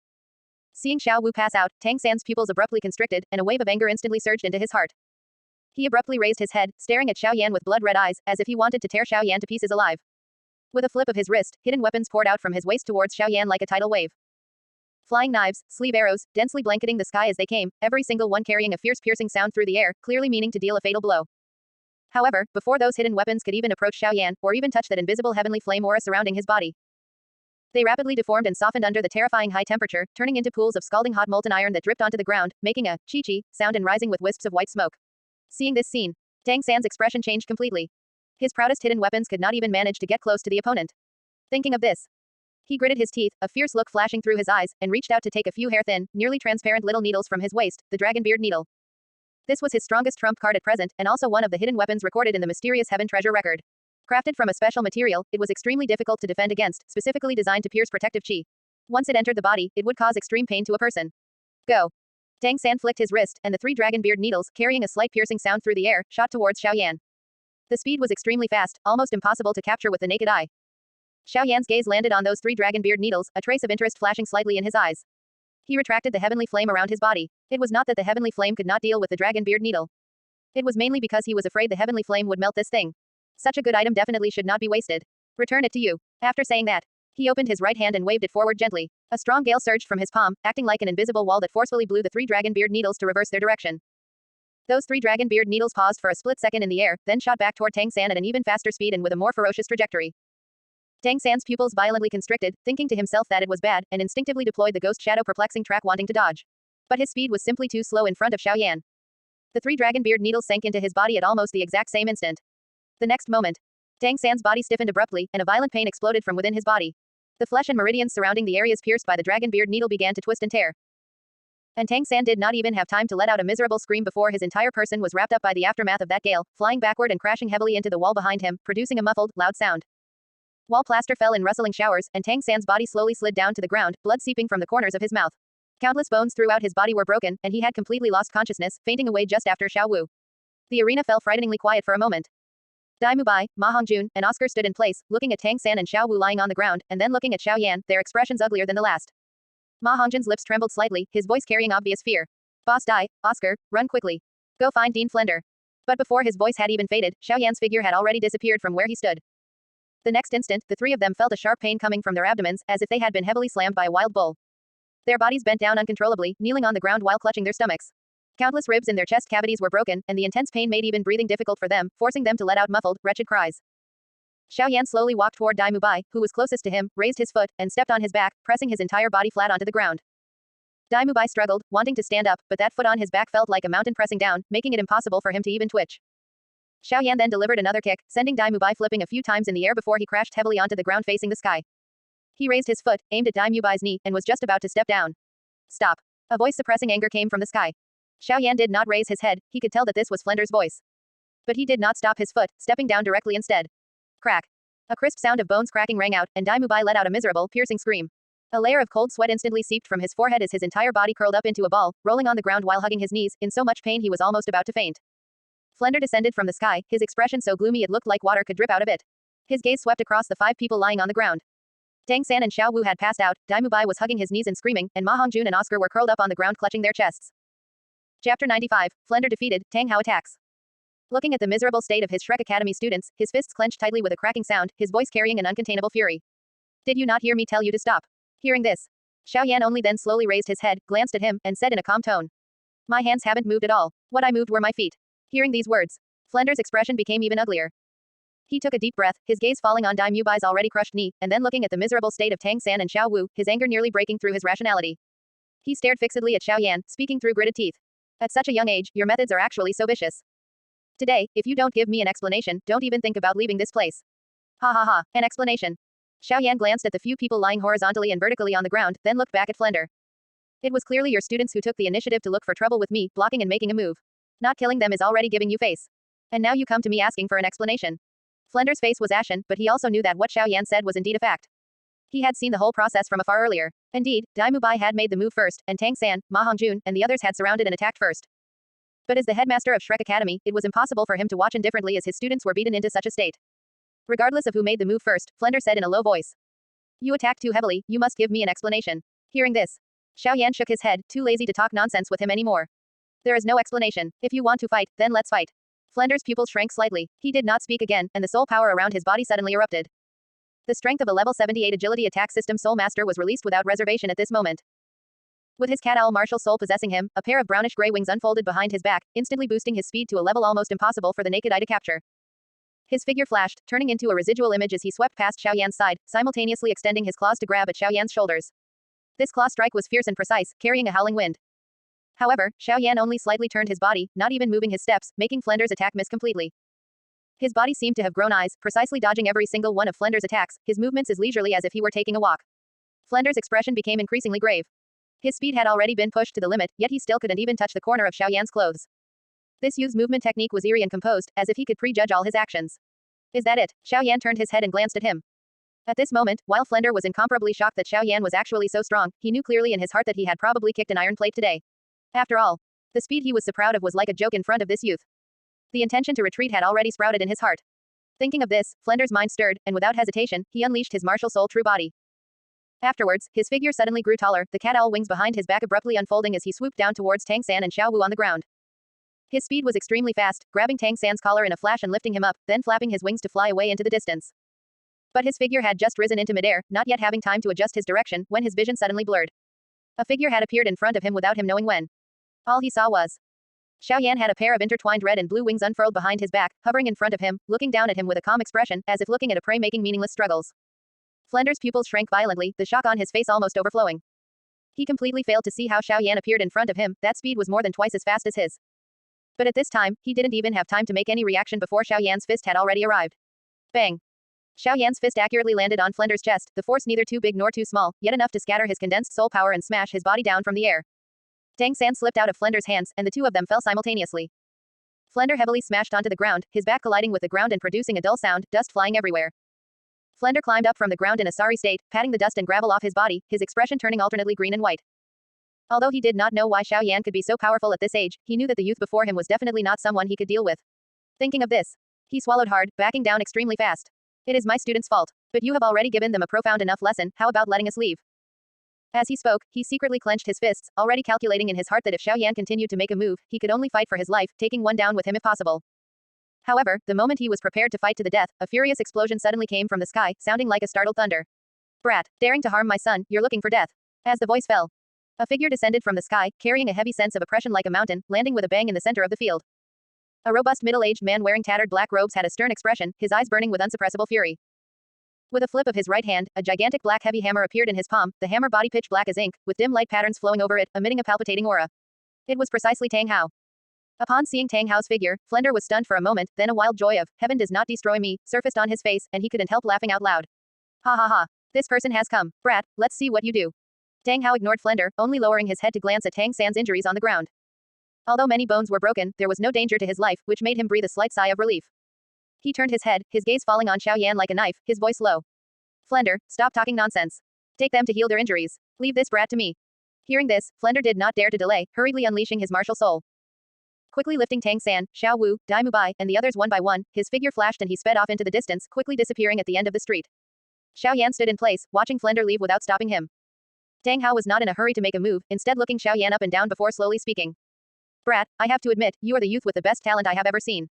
Seeing Xiao Wu pass out, Tang San's pupils abruptly constricted, and a wave of anger instantly surged into his heart. He abruptly raised his head, staring at Xiao Yan with blood-red eyes, as if he wanted to tear Xiao Yan to pieces alive. With a flip of his wrist, hidden weapons poured out from his waist towards Xiao Yan like a tidal wave. Flying knives, sleeve arrows, densely blanketing the sky as they came, every single one carrying a fierce piercing sound through the air, clearly meaning to deal a fatal blow. However, before those hidden weapons could even approach Xiao Yan, or even touch that invisible heavenly flame aura surrounding his body, they rapidly deformed and softened under the terrifying high temperature, turning into pools of scalding hot molten iron that dripped onto the ground, making a chi-chi sound and rising with wisps of white smoke. Seeing this scene, Tang San's expression changed completely. His proudest hidden weapons could not even manage to get close to the opponent. Thinking of this, he gritted his teeth, a fierce look flashing through his eyes, and reached out to take a few hair-thin, nearly transparent little needles from his waist, the dragon beard needle. This was his strongest trump card at present, and also one of the hidden weapons recorded in the mysterious Heaven Treasure record. Crafted from a special material, it was extremely difficult to defend against, specifically designed to pierce protective chi. Once it entered the body, it would cause extreme pain to a person. Go. Tang San flicked his wrist, and the 3 dragon beard needles, carrying a slight piercing sound through the air, shot towards Xiao Yan. The speed was extremely fast, almost impossible to capture with the naked eye. Xiao Yan's gaze landed on those 3 dragon beard needles, a trace of interest flashing slightly in his eyes. He retracted the heavenly flame around his body. It was not that the heavenly flame could not deal with the dragon beard needle. It was mainly because he was afraid the heavenly flame would melt this thing. Such a good item definitely should not be wasted. Return it to you. After saying that, he opened his right hand and waved it forward gently. A strong gale surged from his palm, acting like an invisible wall that forcefully blew the 3 dragon beard needles to reverse their direction. Those 3 dragon beard needles paused for a split second in the air, then shot back toward Tang San at an even faster speed and with a more ferocious trajectory. Tang San's pupils violently constricted, thinking to himself that it was bad, and instinctively deployed the ghost shadow perplexing track wanting to dodge. But his speed was simply too slow in front of Xiao Yan. The 3 dragon beard needles sank into his body at almost the exact same instant. The next moment, Tang San's body stiffened abruptly, and a violent pain exploded from within his body. The flesh and meridians surrounding the areas pierced by the dragon beard needle began to twist and tear. And Tang San did not even have time to let out a miserable scream before his entire person was wrapped up by the aftermath of that gale, flying backward and crashing heavily into the wall behind him, producing a muffled, loud sound. Wall plaster fell in rustling showers, and Tang San's body slowly slid down to the ground, blood seeping from the corners of his mouth. Countless bones throughout his body were broken, and he had completely lost consciousness, fainting away just after Xiao Wu. The arena fell frighteningly quiet for a moment. Dai Mubai, Ma Hongjun, and Oscar stood in place, looking at Tang San and Xiao Wu lying on the ground, and then looking at Xiao Yan, their expressions uglier than the last. Ma Hongjun's lips trembled slightly, his voice carrying obvious fear. Boss Dai, Oscar, run quickly. Go find Dean Flender. But before his voice had even faded, Xiao Yan's figure had already disappeared from where he stood. The next instant, the 3 of them felt a sharp pain coming from their abdomens, as if they had been heavily slammed by a wild bull. Their bodies bent down uncontrollably, kneeling on the ground while clutching their stomachs. Countless ribs in their chest cavities were broken, and the intense pain made even breathing difficult for them, forcing them to let out muffled, wretched cries. Xiao Yan slowly walked toward Dai Mubai, who was closest to him, raised his foot, and stepped on his back, pressing his entire body flat onto the ground. Dai Mubai struggled, wanting to stand up, but that foot on his back felt like a mountain pressing down, making it impossible for him to even twitch. Xiao Yan then delivered another kick, sending Dai Mubai flipping a few times in the air before he crashed heavily onto the ground facing the sky. He raised his foot, aimed at Dai Mubai's knee, and was just about to step down. Stop. A voice suppressing anger came from the sky. Xiao Yan did not raise his head, he could tell that this was Flender's voice. But he did not stop his foot, stepping down directly instead. Crack. A crisp sound of bones cracking rang out, and Dai Mubai let out a miserable, piercing scream. A layer of cold sweat instantly seeped from his forehead as his entire body curled up into a ball, rolling on the ground while hugging his knees, in so much pain he was almost about to faint. Flender descended from the sky, his expression so gloomy it looked like water could drip out of it. His gaze swept across the 5 people lying on the ground. Tang San and Xiao Wu had passed out, Dai Mubai was hugging his knees and screaming, and Ma Hongjun and Oscar were curled up on the ground clutching their chests. Chapter 95, Flender defeated, Tang Hao attacks. Looking at the miserable state of his Shrek Academy students, his fists clenched tightly with a cracking sound, his voice carrying an uncontainable fury. Did you not hear me tell you to stop? Hearing this, Xiao Yan only then slowly raised his head, glanced at him, and said in a calm tone. My hands haven't moved at all. What I moved were my feet. Hearing these words, Flender's expression became even uglier. He took a deep breath, his gaze falling on Dai Mubai's already crushed knee, and then looking at the miserable state of Tang San and Xiao Wu, his anger nearly breaking through his rationality. He stared fixedly at Xiao Yan, speaking through gritted teeth. At such a young age, your methods are actually so vicious. Today, if you don't give me an explanation, don't even think about leaving this place. Ha ha ha, an explanation. Xiao Yan glanced at the few people lying horizontally and vertically on the ground, then looked back at Flender. It was clearly your students who took the initiative to look for trouble with me, blocking and making a move. Not killing them is already giving you face. And now you come to me asking for an explanation. Flender's face was ashen, but he also knew that what Xiao Yan said was indeed a fact. He had seen the whole process from afar earlier. Indeed, Dai Mubai had made the move first, and Tang San, Ma Hongjun, and the others had surrounded and attacked first. But as the headmaster of Shrek Academy, it was impossible for him to watch indifferently as his students were beaten into such a state. Regardless of who made the move first, Flender said in a low voice. You attacked too heavily, you must give me an explanation. Hearing this, Xiao Yan shook his head, too lazy to talk nonsense with him anymore. There is no explanation. If you want to fight, then let's fight. Flender's pupils shrank slightly. He did not speak again, and the soul power around his body suddenly erupted. The strength of a level 78 agility attack system Soul Master was released without reservation at this moment. With his cat owl martial soul possessing him, a pair of brownish-gray wings unfolded behind his back, instantly boosting his speed to a level almost impossible for the naked eye to capture. His figure flashed, turning into a residual image as he swept past Xiao Yan's side, simultaneously extending his claws to grab at Xiao Yan's shoulders. This claw strike was fierce and precise, carrying a howling wind. However, Xiao Yan only slightly turned his body, not even moving his steps, making Flender's attack miss completely. His body seemed to have grown eyes, precisely dodging every single one of Flender's attacks, his movements as leisurely as if he were taking a walk. Flender's expression became increasingly grave. His speed had already been pushed to the limit, yet he still couldn't even touch the corner of Xiao Yan's clothes. This Yu's movement technique was eerie and composed, as if he could prejudge all his actions. Is that it? Xiao Yan turned his head and glanced at him. At this moment, while Flender was incomparably shocked that Xiao Yan was actually so strong, he knew clearly in his heart that he had probably kicked an iron plate today. After all, the speed he was so proud of was like a joke in front of this youth. The intention to retreat had already sprouted in his heart. Thinking of this, Flender's mind stirred, and without hesitation, he unleashed his martial soul true body. Afterwards, his figure suddenly grew taller, the cat owl wings behind his back abruptly unfolding as he swooped down towards Tang San and Xiao Wu on the ground. His speed was extremely fast, grabbing Tang San's collar in a flash and lifting him up, then flapping his wings to fly away into the distance. But his figure had just risen into midair, not yet having time to adjust his direction, when his vision suddenly blurred. A figure had appeared in front of him without him knowing when. All he saw was Xiao Yan had a pair of intertwined red and blue wings unfurled behind his back, hovering in front of him, looking down at him with a calm expression, as if looking at a prey making meaningless struggles. Flender's pupils shrank violently, the shock on his face almost overflowing. He completely failed to see how Xiao Yan appeared in front of him, that speed was more than twice as fast as his. But at this time, he didn't even have time to make any reaction before Xiao Yan's fist had already arrived. Bang! Xiao Yan's fist accurately landed on Flender's chest, the force neither too big nor too small, yet enough to scatter his condensed soul power and smash his body down from the air. Tang San slipped out of Flender's hands, and the two of them fell simultaneously. Flender heavily smashed onto the ground, his back colliding with the ground and producing a dull sound, dust flying everywhere. Flender climbed up from the ground in a sorry state, patting the dust and gravel off his body, his expression turning alternately green and white. Although he did not know why Xiao Yan could be so powerful at this age, he knew that the youth before him was definitely not someone he could deal with. Thinking of this, he swallowed hard, backing down extremely fast. It is my students' fault. But you have already given them a profound enough lesson, how about letting us leave? As he spoke, he secretly clenched his fists, already calculating in his heart that if Xiao Yan continued to make a move, he could only fight for his life, taking one down with him if possible. However, the moment he was prepared to fight to the death, a furious explosion suddenly came from the sky, sounding like a startled thunder. Brat, daring to harm my son, you're looking for death. As the voice fell, a figure descended from the sky, carrying a heavy sense of oppression like a mountain, landing with a bang in the center of the field. A robust middle-aged man wearing tattered black robes had a stern expression, his eyes burning with unsuppressible fury. With a flip of his right hand, a gigantic black heavy hammer appeared in his palm, the hammer body pitch black as ink, with dim light patterns flowing over it, emitting a palpitating aura. It was precisely Tang Hao. Upon seeing Tang Hao's figure, Flender was stunned for a moment, then a wild joy of, heaven does not destroy me, surfaced on his face, and he couldn't help laughing out loud. Ha ha ha. This person has come. Brat, let's see what you do. Tang Hao ignored Flender, only lowering his head to glance at Tang San's injuries on the ground. Although many bones were broken, there was no danger to his life, which made him breathe a slight sigh of relief. He turned his head, his gaze falling on Xiao Yan like a knife, his voice low. Flender, stop talking nonsense. Take them to heal their injuries. Leave this brat to me. Hearing this, Flender did not dare to delay, hurriedly unleashing his martial soul. Quickly lifting Tang San, Xiao Wu, Dai Mubai, and the others one by one, his figure flashed and he sped off into the distance, quickly disappearing at the end of the street. Xiao Yan stood in place, watching Flender leave without stopping him. Tang Hao was not in a hurry to make a move, instead looking Xiao Yan up and down before slowly speaking. Brat, I have to admit, you are the youth with the best talent I have ever seen.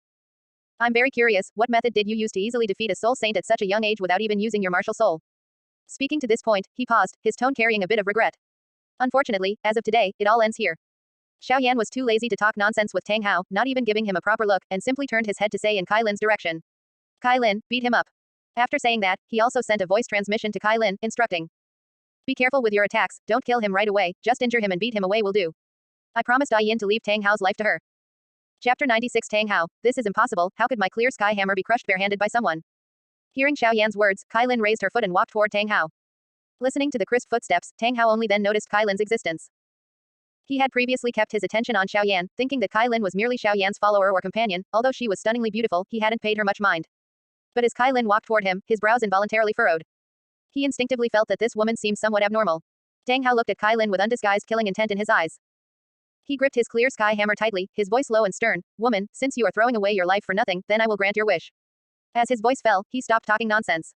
I'm very curious, what method did you use to easily defeat a soul saint at such a young age without even using your martial soul? Speaking to this point, he paused, his tone carrying a bit of regret. Unfortunately, as of today, it all ends here. Xiao Yan was too lazy to talk nonsense with Tang Hao, not even giving him a proper look, and simply turned his head to say in Kai Lin's direction. Kai Lin, beat him up. After saying that, he also sent a voice transmission to Kai Lin, instructing. Be careful with your attacks, don't kill him right away, just injure him and beat him away will do. I promised Ai Yin to leave Tang Hao's life to her. Chapter 96 Tang Hao, this is impossible, how could my clear sky hammer be crushed barehanded by someone? Hearing Xiao Yan's words, Kai Lin raised her foot and walked toward Tang Hao. Listening to the crisp footsteps, Tang Hao only then noticed Kai Lin's existence. He had previously kept his attention on Xiao Yan, thinking that Kai Lin was merely Xiao Yan's follower or companion, although she was stunningly beautiful, he hadn't paid her much mind. But as Kai Lin walked toward him, his brows involuntarily furrowed. He instinctively felt that this woman seemed somewhat abnormal. Tang Hao looked at Kai Lin with undisguised killing intent in his eyes. He gripped his clear sky hammer tightly, his voice low and stern. Woman, since you are throwing away your life for nothing, then I will grant your wish. As his voice fell, he stopped talking nonsense.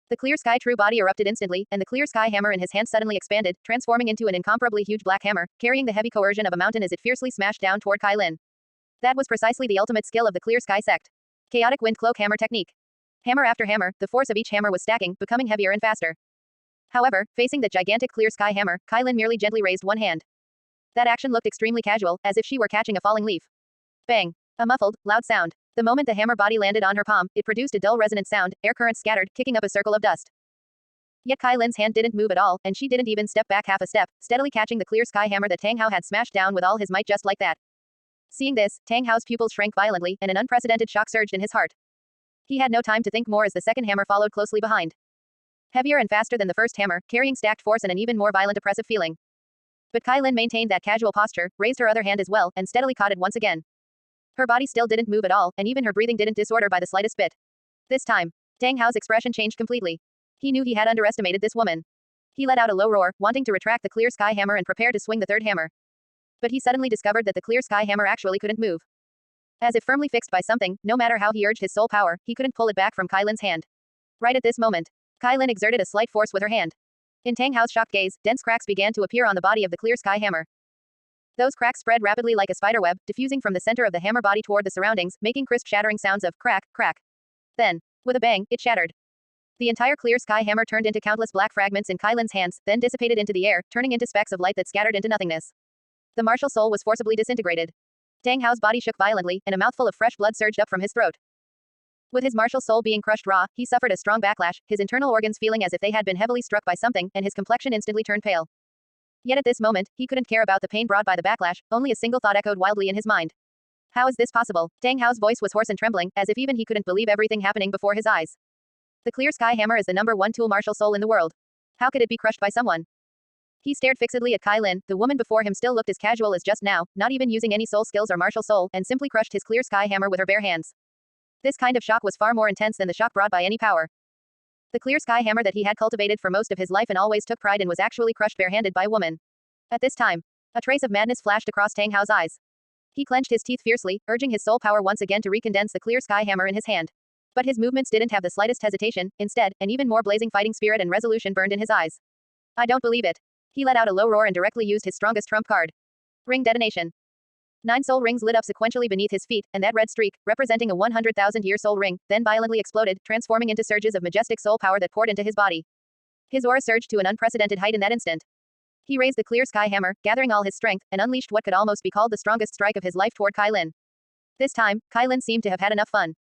The clear sky true body erupted instantly, and the clear sky hammer in his hand suddenly expanded, transforming into an incomparably huge black hammer, carrying the heavy coercion of a mountain as it fiercely smashed down toward Kai Lin. That was precisely the ultimate skill of the clear sky sect. Chaotic wind cloak hammer technique. Hammer after hammer, the force of each hammer was stacking, becoming heavier and faster. However, facing the gigantic clear sky hammer, Kai Lin merely gently raised one hand. That action looked extremely casual, as if she were catching a falling leaf. Bang! A muffled, loud sound. The moment the hammer body landed on her palm, it produced a dull resonant sound, air currents scattered, kicking up a circle of dust. Yet Kai Lin's hand didn't move at all, and she didn't even step back half a step, steadily catching the clear sky hammer that Tang Hao had smashed down with all his might just like that. Seeing this, Tang Hao's pupils shrank violently, and an unprecedented shock surged in his heart. He had no time to think more as the second hammer followed closely behind. Heavier and faster than the first hammer, carrying stacked force and an even more violent oppressive feeling. But Kai Lin maintained that casual posture, raised her other hand as well, and steadily caught it once again. Her body still didn't move at all, and even her breathing didn't disorder by the slightest bit. This time, Tang Hao's expression changed completely. He knew he had underestimated this woman. He let out a low roar, wanting to retract the clear sky hammer and prepare to swing the third hammer. But he suddenly discovered that the clear sky hammer actually couldn't move. As if firmly fixed by something, no matter how he urged his soul power, he couldn't pull it back from Kai Lin's hand. Right at this moment, Kai Lin exerted a slight force with her hand. In Tang Hao's shocked gaze, dense cracks began to appear on the body of the clear sky hammer. Those cracks spread rapidly like a spiderweb, diffusing from the center of the hammer body toward the surroundings, making crisp shattering sounds of crack, crack. Then, with a bang, it shattered. The entire clear sky hammer turned into countless black fragments in Kai Lin's hands, then dissipated into the air, turning into specks of light that scattered into nothingness. The martial soul was forcibly disintegrated. Tang Hao's body shook violently, and a mouthful of fresh blood surged up from his throat. With his martial soul being crushed raw, he suffered a strong backlash, his internal organs feeling as if they had been heavily struck by something, and his complexion instantly turned pale. Yet at this moment, he couldn't care about the pain brought by the backlash, only a single thought echoed wildly in his mind. How is this possible? Tang Hao's voice was hoarse and trembling, as if even he couldn't believe everything happening before his eyes. The clear sky hammer is the #1 tool martial soul in the world. How could it be crushed by someone? He stared fixedly at Kai Lin, the woman before him still looked as casual as just now, not even using any soul skills or martial soul, and simply crushed his clear sky hammer with her bare hands. This kind of shock was far more intense than the shock brought by any power. The clear sky hammer that he had cultivated for most of his life and always took pride in was actually crushed barehanded by a woman. At this time, a trace of madness flashed across Tang Hao's eyes. He clenched his teeth fiercely, urging his soul power once again to recondense the clear sky hammer in his hand. But his movements didn't have the slightest hesitation, instead, an even more blazing fighting spirit and resolution burned in his eyes. I don't believe it. He let out a low roar and directly used his strongest trump card. Ring detonation. 9 soul rings lit up sequentially beneath his feet, and that red streak, representing a 100,000-year soul ring, then violently exploded, transforming into surges of majestic soul power that poured into his body. His aura surged to an unprecedented height in that instant. He raised the clear sky hammer, gathering all his strength, and unleashed what could almost be called the strongest strike of his life toward Kai Lin. This time, Kai Lin seemed to have had enough fun.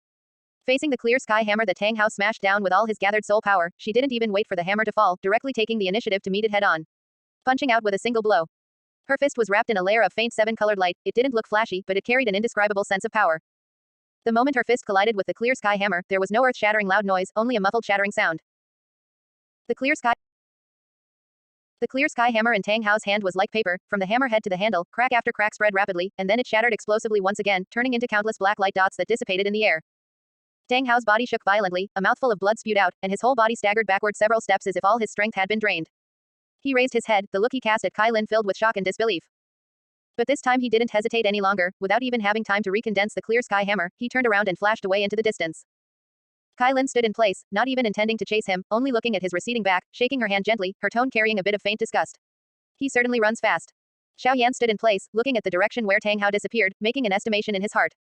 Facing the clear sky hammer that Tang Hao smashed down with all his gathered soul power, she didn't even wait for the hammer to fall, directly taking the initiative to meet it head-on. Punching out with a single blow. Her fist was wrapped in a layer of faint 7-colored light. It didn't look flashy, but it carried an indescribable sense of power. The moment her fist collided with the clear sky hammer, there was no earth-shattering loud noise, only a muffled shattering sound. The clear sky hammer in Tang Hao's hand was like paper, from the hammer head to the handle, crack after crack spread rapidly, and then it shattered explosively once again, turning into countless black light dots that dissipated in the air. Tang Hao's body shook violently, a mouthful of blood spewed out, and his whole body staggered backward several steps as if all his strength had been drained. He raised his head, the look he cast at Kai Lin filled with shock and disbelief. But this time he didn't hesitate any longer, without even having time to recondense the clear sky hammer, he turned around and flashed away into the distance. Kai Lin stood in place, not even intending to chase him, only looking at his receding back, shaking her hand gently, her tone carrying a bit of faint disgust. He certainly runs fast. Xiao Yan stood in place, looking at the direction where Tang Hao disappeared, making an estimation in his heart.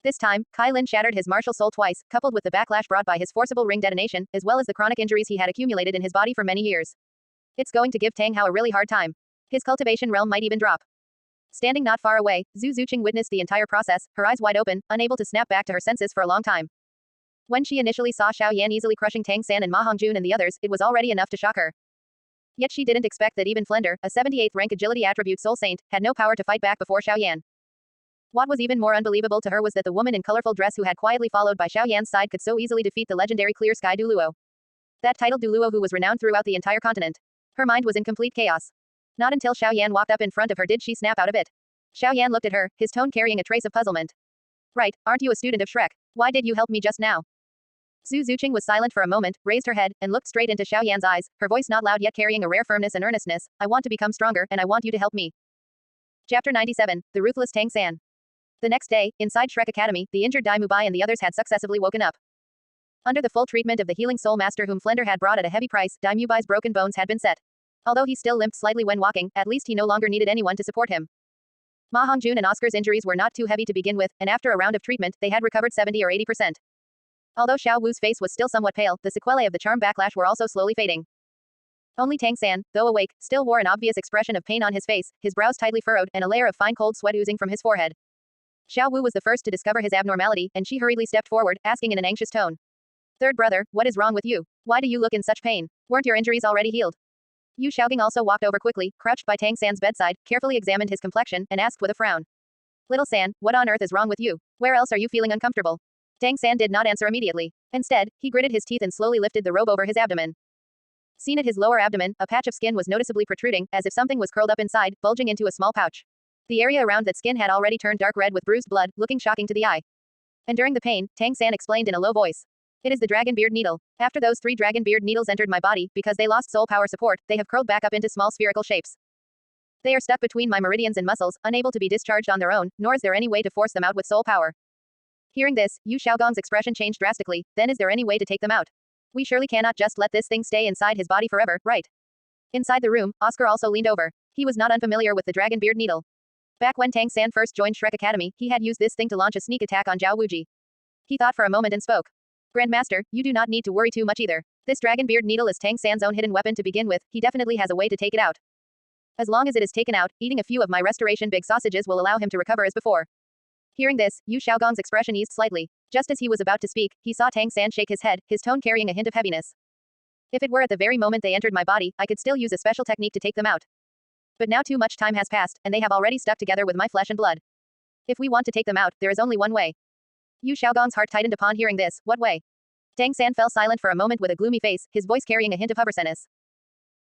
This time, Kai Lin shattered his martial soul twice, coupled with the backlash brought by his forcible ring detonation, as well as the chronic injuries he had accumulated in his body for many years. It's going to give Tang Hao a really hard time. His cultivation realm might even drop. Standing not far away, Zhu Zuqing witnessed the entire process, her eyes wide open, unable to snap back to her senses for a long time. When she initially saw Xiao Yan easily crushing Tang San and Ma Hongjun and the others, it was already enough to shock her. Yet she didn't expect that even Flender, a 78th rank agility attribute soul saint, had no power to fight back before Xiao Yan. What was even more unbelievable to her was that the woman in colorful dress who had quietly followed by Xiao Yan's side could so easily defeat the legendary Clear Sky Duluo. That titled Duluo who was renowned throughout the entire continent. Her mind was in complete chaos. Not until Xiao Yan walked up in front of her did she snap out of it. Xiao Yan looked at her, his tone carrying a trace of puzzlement. Right, aren't you a student of Shrek? Why did you help me just now? Zhu Zuqing was silent for a moment, raised her head, and looked straight into Xiao Yan's eyes, her voice not loud yet carrying a rare firmness and earnestness. I want to become stronger, and I want you to help me. Chapter 97, The Ruthless Tang San. The next day, inside Shrek Academy, the injured Dai Mubai and the others had successively woken up. Under the full treatment of the healing soul master whom Flender had brought at a heavy price, Dai Mubai's broken bones had been set. Although he still limped slightly when walking, at least he no longer needed anyone to support him. Ma Hongjun and Oscar's injuries were not too heavy to begin with, and after a round of treatment, they had recovered 70 or 80%. Although Xiao Wu's face was still somewhat pale, the sequelae of the charm backlash were also slowly fading. Only Tang San, though awake, still wore an obvious expression of pain on his face, his brows tightly furrowed, and a layer of fine cold sweat oozing from his forehead. Xiao Wu was the first to discover his abnormality, and she hurriedly stepped forward, asking in an anxious tone. Third brother, what is wrong with you? Why do you look in such pain? Weren't your injuries already healed? Yu Xiaogang also walked over quickly, crouched by Tang San's bedside, carefully examined his complexion, and asked with a frown. Little San, what on earth is wrong with you? Where else are you feeling uncomfortable? Tang San did not answer immediately. Instead, he gritted his teeth and slowly lifted the robe over his abdomen. Seen at his lower abdomen, a patch of skin was noticeably protruding, as if something was curled up inside, bulging into a small pouch. The area around that skin had already turned dark red with bruised blood, looking shocking to the eye. Enduring the pain, Tang San explained in a low voice. It is the dragon beard needle. After those 3 dragon beard needles entered my body, because they lost soul power support, they have curled back up into small spherical shapes. They are stuck between my meridians and muscles, unable to be discharged on their own, nor is there any way to force them out with soul power. Hearing this, Yu Xiaogang's expression changed drastically. Then is there any way to take them out? We surely cannot just let this thing stay inside his body forever, right? Inside the room, Oscar also leaned over. He was not unfamiliar with the dragon beard needle. Back when Tang San first joined Shrek Academy, he had used this thing to launch a sneak attack on Zhao Wuji. He thought for a moment and spoke. Grandmaster, you do not need to worry too much either. This dragon beard needle is Tang San's own hidden weapon to begin with, he definitely has a way to take it out. As long as it is taken out, eating a few of my restoration big sausages will allow him to recover as before. Hearing this, Yu Xiaogang's expression eased slightly. Just as he was about to speak, he saw Tang San shake his head, his tone carrying a hint of heaviness. If it were at the very moment they entered my body, I could still use a special technique to take them out. But now too much time has passed, and they have already stuck together with my flesh and blood. If we want to take them out, there is only one way. Yu Xiaogang's heart tightened upon hearing this. What way? Tang San fell silent for a moment with a gloomy face, his voice carrying a hint of hoverseness.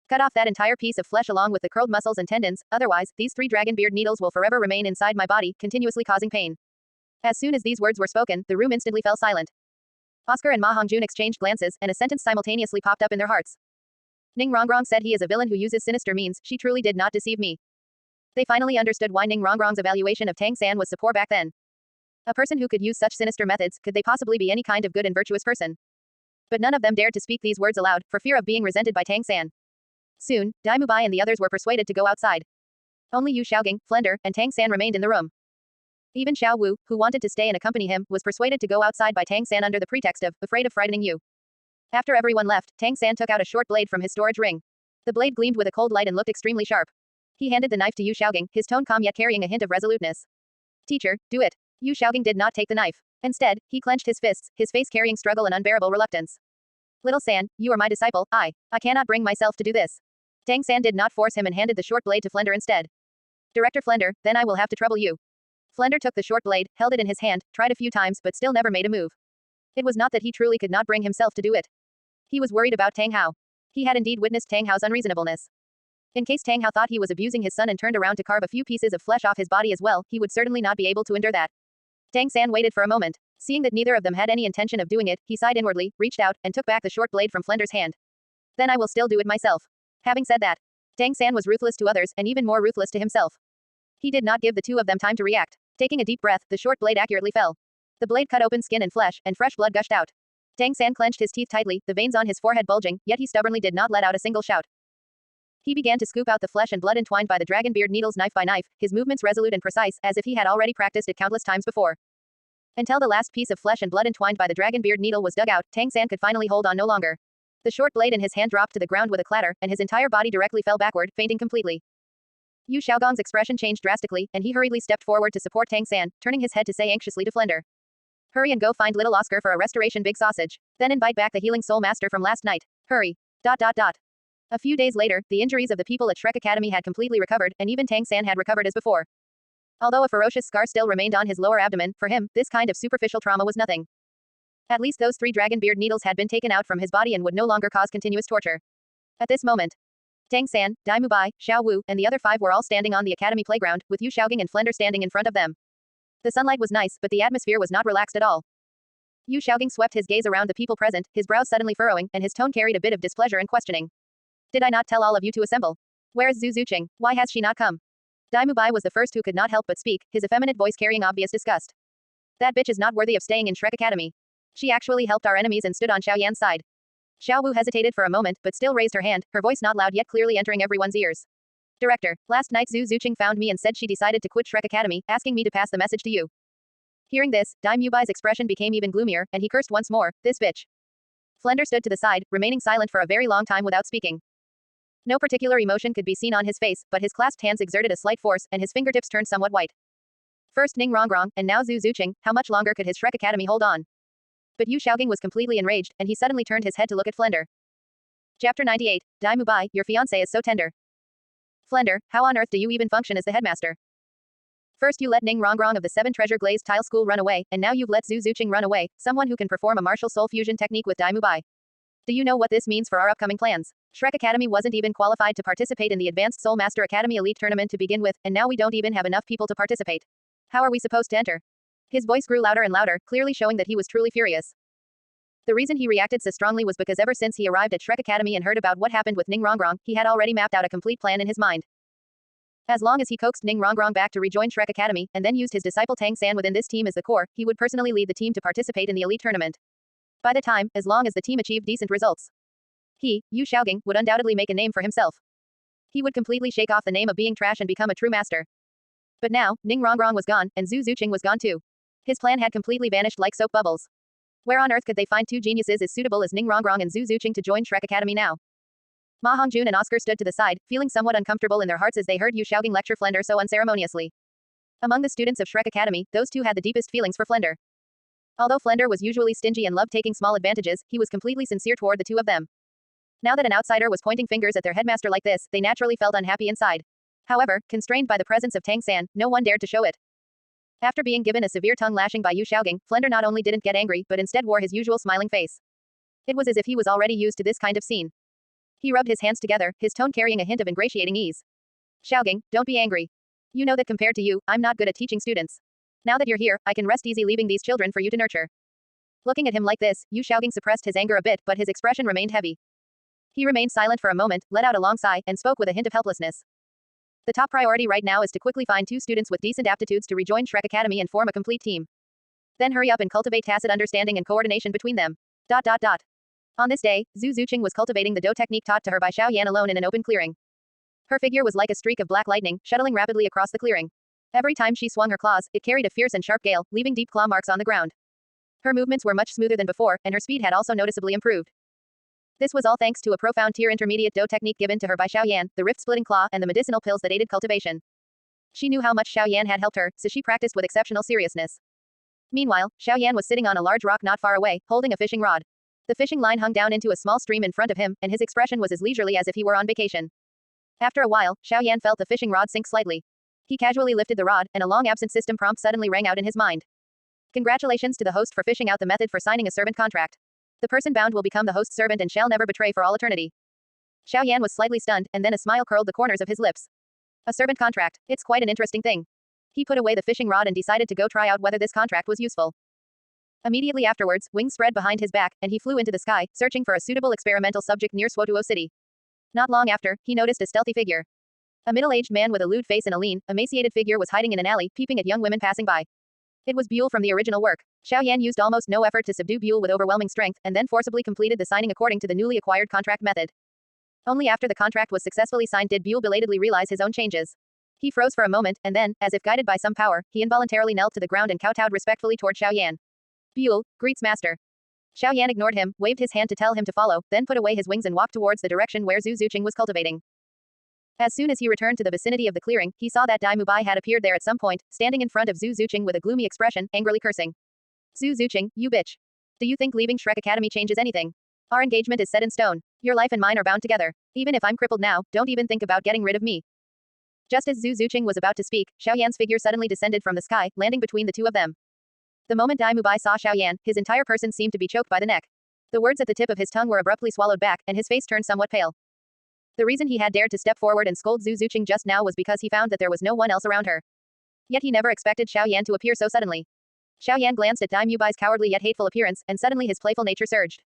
Cut off that entire piece of flesh along with the curled muscles and tendons, otherwise, these 3 dragon beard needles will forever remain inside my body, continuously causing pain. As soon as these words were spoken, the room instantly fell silent. Oscar and Ma Hongjun exchanged glances, and a sentence simultaneously popped up in their hearts. Ning Rongrong said he is a villain who uses sinister means, she truly did not deceive me. They finally understood why Ning Rongrong's evaluation of Tang San was so poor back then. A person who could use such sinister methods, could they possibly be any kind of good and virtuous person? But none of them dared to speak these words aloud, for fear of being resented by Tang San. Soon, Dai Mubai and the others were persuaded to go outside. Only Yu Xiaogang, Flender, and Tang San remained in the room. Even Xiao Wu, who wanted to stay and accompany him, was persuaded to go outside by Tang San under the pretext of, afraid of frightening you. After everyone left, Tang San took out a short blade from his storage ring. The blade gleamed with a cold light and looked extremely sharp. He handed the knife to Yu Xiaogang, his tone calm yet carrying a hint of resoluteness. Teacher, do it. Yu Xiaogang did not take the knife. Instead, he clenched his fists, his face carrying struggle and unbearable reluctance. Little San, you are my disciple, I cannot bring myself to do this. Tang San did not force him and handed the short blade to Flender instead. Director Flender, then I will have to trouble you. Flender took the short blade, held it in his hand, tried a few times but still never made a move. It was not that he truly could not bring himself to do it. He was worried about Tang Hao. He had indeed witnessed Tang Hao's unreasonableness. In case Tang Hao thought he was abusing his son and turned around to carve a few pieces of flesh off his body as well, he would certainly not be able to endure that. Tang San waited for a moment. Seeing that neither of them had any intention of doing it, he sighed inwardly, reached out, and took back the short blade from Flender's hand. Then I will still do it myself. Having said that, Tang San was ruthless to others, and even more ruthless to himself. He did not give the two of them time to react. Taking a deep breath, the short blade accurately fell. The blade cut open skin and flesh, and fresh blood gushed out. Tang San clenched his teeth tightly, the veins on his forehead bulging, yet he stubbornly did not let out a single shout. He began to scoop out the flesh and blood entwined by the dragon beard needles knife by knife, his movements resolute and precise, as if he had already practiced it countless times before. Until the last piece of flesh and blood entwined by the dragon beard needle was dug out, Tang San could finally hold on no longer. The short blade in his hand dropped to the ground with a clatter, and his entire body directly fell backward, fainting completely. Yu Xiaogang's expression changed drastically, and he hurriedly stepped forward to support Tang San, turning his head to say anxiously to Flender. Hurry and go find little Oscar for a restoration big sausage. Then invite back the healing soul master from last night. Hurry. ... A few days later, the injuries of the people at Shrek Academy had completely recovered, and even Tang San had recovered as before. Although a ferocious scar still remained on his lower abdomen, for him, this kind of superficial trauma was nothing. At least those 3 dragon beard needles had been taken out from his body and would no longer cause continuous torture. At this moment, Tang San, Dai Mubai, Xiao Wu, and the other 5 were all standing on the academy playground, with Yu Xiaogang and Flender standing in front of them. The sunlight was nice, but the atmosphere was not relaxed at all. Yu Xiaogang swept his gaze around the people present, his brows suddenly furrowing, and his tone carried a bit of displeasure and questioning. Did I not tell all of you to assemble? Where is Zhu Zuqing? Why has she not come? Dai Mubai was the first who could not help but speak, his effeminate voice carrying obvious disgust. That bitch is not worthy of staying in Shrek Academy. She actually helped our enemies and stood on Xiao Yan's side. Xiao Wu hesitated for a moment, but still raised her hand, her voice not loud yet clearly entering everyone's ears. Director, last night Zhu Zuqing found me and said she decided to quit Shrek Academy, asking me to pass the message to you. Hearing this, Dai Mubai's expression became even gloomier, and he cursed once more, this bitch. Flender stood to the side, remaining silent for a very long time without speaking. No particular emotion could be seen on his face, but his clasped hands exerted a slight force, and his fingertips turned somewhat white. First Ning Rongrong, and now Zhu Zuqing, how much longer could his Shrek Academy hold on? But Yu Xiaogang was completely enraged, and he suddenly turned his head to look at Flender. Chapter 98, Dai Mubai, your fiancé is so tender. Flender, how on earth do you even function as the headmaster? First you let Ning Rongrong of the 7 Treasure Glazed Tile School run away, and now you've let Zhu Zuqing run away, someone who can perform a martial soul fusion technique with Dai Mubai. Do you know what this means for our upcoming plans? Shrek Academy wasn't even qualified to participate in the Advanced Soul Master Academy Elite Tournament to begin with, and now we don't even have enough people to participate. How are we supposed to enter? His voice grew louder and louder, clearly showing that he was truly furious. The reason he reacted so strongly was because ever since he arrived at Shrek Academy and heard about what happened with Ning Rongrong, he had already mapped out a complete plan in his mind. As long as he coaxed Ning Rongrong back to rejoin Shrek Academy, and then used his disciple Tang San within this team as the core, he would personally lead the team to participate in the elite tournament. By the time, as long as the team achieved decent results, he, Yu Xiaogang, would undoubtedly make a name for himself. He would completely shake off the name of being trash and become a true master. But now, Ning Rongrong was gone, and Zhu Zuqing was gone too. His plan had completely vanished like soap bubbles. Where on earth could they find two geniuses as suitable as Ning Rongrong and Zhu Zuqing to join Shrek Academy now? Ma Hongjun and Oscar stood to the side, feeling somewhat uncomfortable in their hearts as they heard Yu Xiaogang lecture Flender so unceremoniously. Among the students of Shrek Academy, those two had the deepest feelings for Flender. Although Flender was usually stingy and loved taking small advantages, he was completely sincere toward the two of them. Now that an outsider was pointing fingers at their headmaster like this, they naturally felt unhappy inside. However, constrained by the presence of Tang San, no one dared to show it. After being given a severe tongue lashing by Yu Xiaogang, Flender not only didn't get angry, but instead wore his usual smiling face. It was as if he was already used to this kind of scene. He rubbed his hands together, his tone carrying a hint of ingratiating ease. Xiaogang, don't be angry. You know that compared to you, I'm not good at teaching students. Now that you're here, I can rest easy leaving these children for you to nurture. Looking at him like this, Yu Xiaogang suppressed his anger a bit, but his expression remained heavy. He remained silent for a moment, let out a long sigh, and spoke with a hint of helplessness. The top priority right now is to quickly find two students with decent aptitudes to rejoin Shrek Academy and form a complete team. Then hurry up and cultivate tacit understanding and coordination between them. On this day, Zhu Zuqing was cultivating the Do technique taught to her by Xiao Yan alone in an open clearing. Her figure was like a streak of black lightning, shuttling rapidly across the clearing. Every time she swung her claws, it carried a fierce and sharp gale, leaving deep claw marks on the ground. Her movements were much smoother than before, and her speed had also noticeably improved. This was all thanks to a profound tier intermediate Do technique given to her by Xiao Yan, the rift-splitting claw, and the medicinal pills that aided cultivation. She knew how much Xiao Yan had helped her, so she practiced with exceptional seriousness. Meanwhile, Xiao Yan was sitting on a large rock not far away, holding a fishing rod. The fishing line hung down into a small stream in front of him, and his expression was as leisurely as if he were on vacation. After a while, Xiao Yan felt the fishing rod sink slightly. He casually lifted the rod, and a long-absent system prompt suddenly rang out in his mind. Congratulations to the host for fishing out the method for signing a servant contract. The person bound will become the host's servant and shall never betray for all eternity. Xiao Yan was slightly stunned, and then a smile curled the corners of his lips. A servant contract, it's quite an interesting thing. He put away the fishing rod and decided to go try out whether this contract was useful. Immediately afterwards, wings spread behind his back, and he flew into the sky, searching for a suitable experimental subject near Swotuo City. Not long after, he noticed a stealthy figure. A middle-aged man with a lewd face and a lean, emaciated figure was hiding in an alley, peeping at young women passing by. It was Buell from the original work. Xiao Yan used almost no effort to subdue Buell with overwhelming strength, and then forcibly completed the signing according to the newly acquired contract method. Only after the contract was successfully signed did Buell belatedly realize his own changes. He froze for a moment, and then, as if guided by some power, he involuntarily knelt to the ground and kowtowed respectfully toward Xiao Yan. Buell, greets master. Xiao Yan ignored him, waved his hand to tell him to follow, then put away his wings and walked towards the direction where Zhu Zuqing was cultivating. As soon as he returned to the vicinity of the clearing, he saw that Dai Mubai had appeared there at some point, standing in front of Zhu Zuqing with a gloomy expression, angrily cursing. Zhu Zuqing, you bitch. Do you think leaving Shrek Academy changes anything? Our engagement is set in stone. Your life and mine are bound together. Even if I'm crippled now, don't even think about getting rid of me. Just as Zhu Zuqing was about to speak, Xiao Yan's figure suddenly descended from the sky, landing between the two of them. The moment Dai Mubai saw Xiao Yan, his entire person seemed to be choked by the neck. The words at the tip of his tongue were abruptly swallowed back, and his face turned somewhat pale. The reason he had dared to step forward and scold Zhu Zuqing just now was because he found that there was no one else around her. Yet he never expected Xiao Yan to appear so suddenly. Xiao Yan glanced at Dai Mubai's cowardly yet hateful appearance, and suddenly his playful nature surged.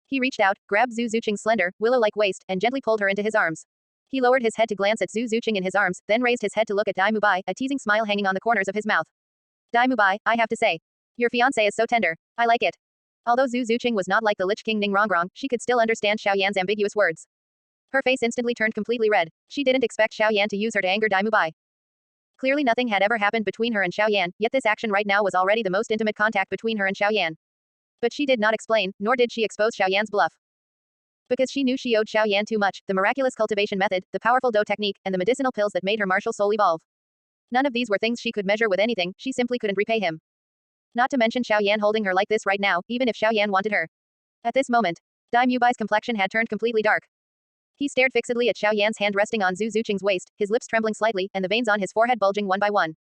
He reached out, grabbed Zhu Zuqing's slender, willow-like waist, and gently pulled her into his arms. He lowered his head to glance at Zhu Zuqing in his arms, then raised his head to look at Dai Mubai, a teasing smile hanging on the corners of his mouth. Dai Mubai, I have to say, your fiancé is so tender. I like it. Although Zhu Zuqing was not like the Lich King Ning Rongrong, she could still understand Xiao Yan's ambiguous words. Her face instantly turned completely red. She didn't expect Xiao Yan to use her to anger Dai Mubai. Clearly nothing had ever happened between her and Xiao Yan, yet this action right now was already the most intimate contact between her and Xiao Yan. But she did not explain, nor did she expose Xiao Yan's bluff. Because she knew she owed Xiao Yan too much, the miraculous cultivation method, the powerful dough technique, and the medicinal pills that made her martial soul evolve. None of these were things she could measure with anything, she simply couldn't repay him. Not to mention Xiao Yan holding her like this right now, even if Xiao Yan wanted her. At this moment, Dai Mubai's complexion had turned completely dark. He stared fixedly at Xiao Yan's hand resting on Zhu Zuqing's waist, his lips trembling slightly, and the veins on his forehead bulging one by one.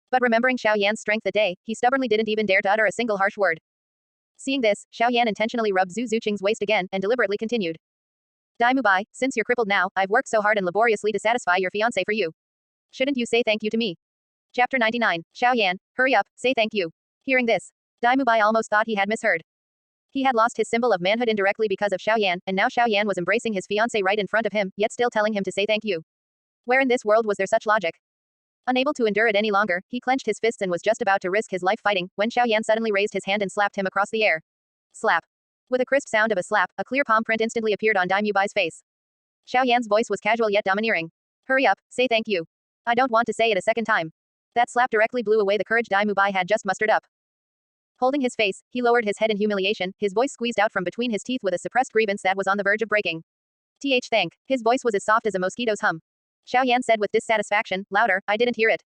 But remembering Xiao Yan's strength that day, he stubbornly didn't even dare to utter a single harsh word. Seeing this, Xiao Yan intentionally rubbed Zhu Zuqing's waist again, and deliberately continued. Dai Mubai, since you're crippled now, I've worked so hard and laboriously to satisfy your fiancé for you. Shouldn't you say thank you to me? Chapter 99, Xiao Yan, hurry up, say thank you. Hearing this, Dai Mubai almost thought he had misheard. He had lost his symbol of manhood indirectly because of Xiao Yan, and now Xiao Yan was embracing his fiancé right in front of him, yet still telling him to say thank you. Where in this world was there such logic? Unable to endure it any longer, he clenched his fists and was just about to risk his life fighting, when Xiao Yan suddenly raised his hand and slapped him across the air. Slap. With a crisp sound of a slap, a clear palm print instantly appeared on Dai Mubai's face. Xiao Yan's voice was casual yet domineering. Hurry up, say thank you. I don't want to say it a second time. That slap directly blew away the courage Dai Mubai had just mustered up. Holding his face, he lowered his head in humiliation, his voice squeezed out from between his teeth with a suppressed grievance that was on the verge of breaking. Thank. His voice was as soft as a mosquito's hum. Xiao Yan said with dissatisfaction, louder, I didn't hear it.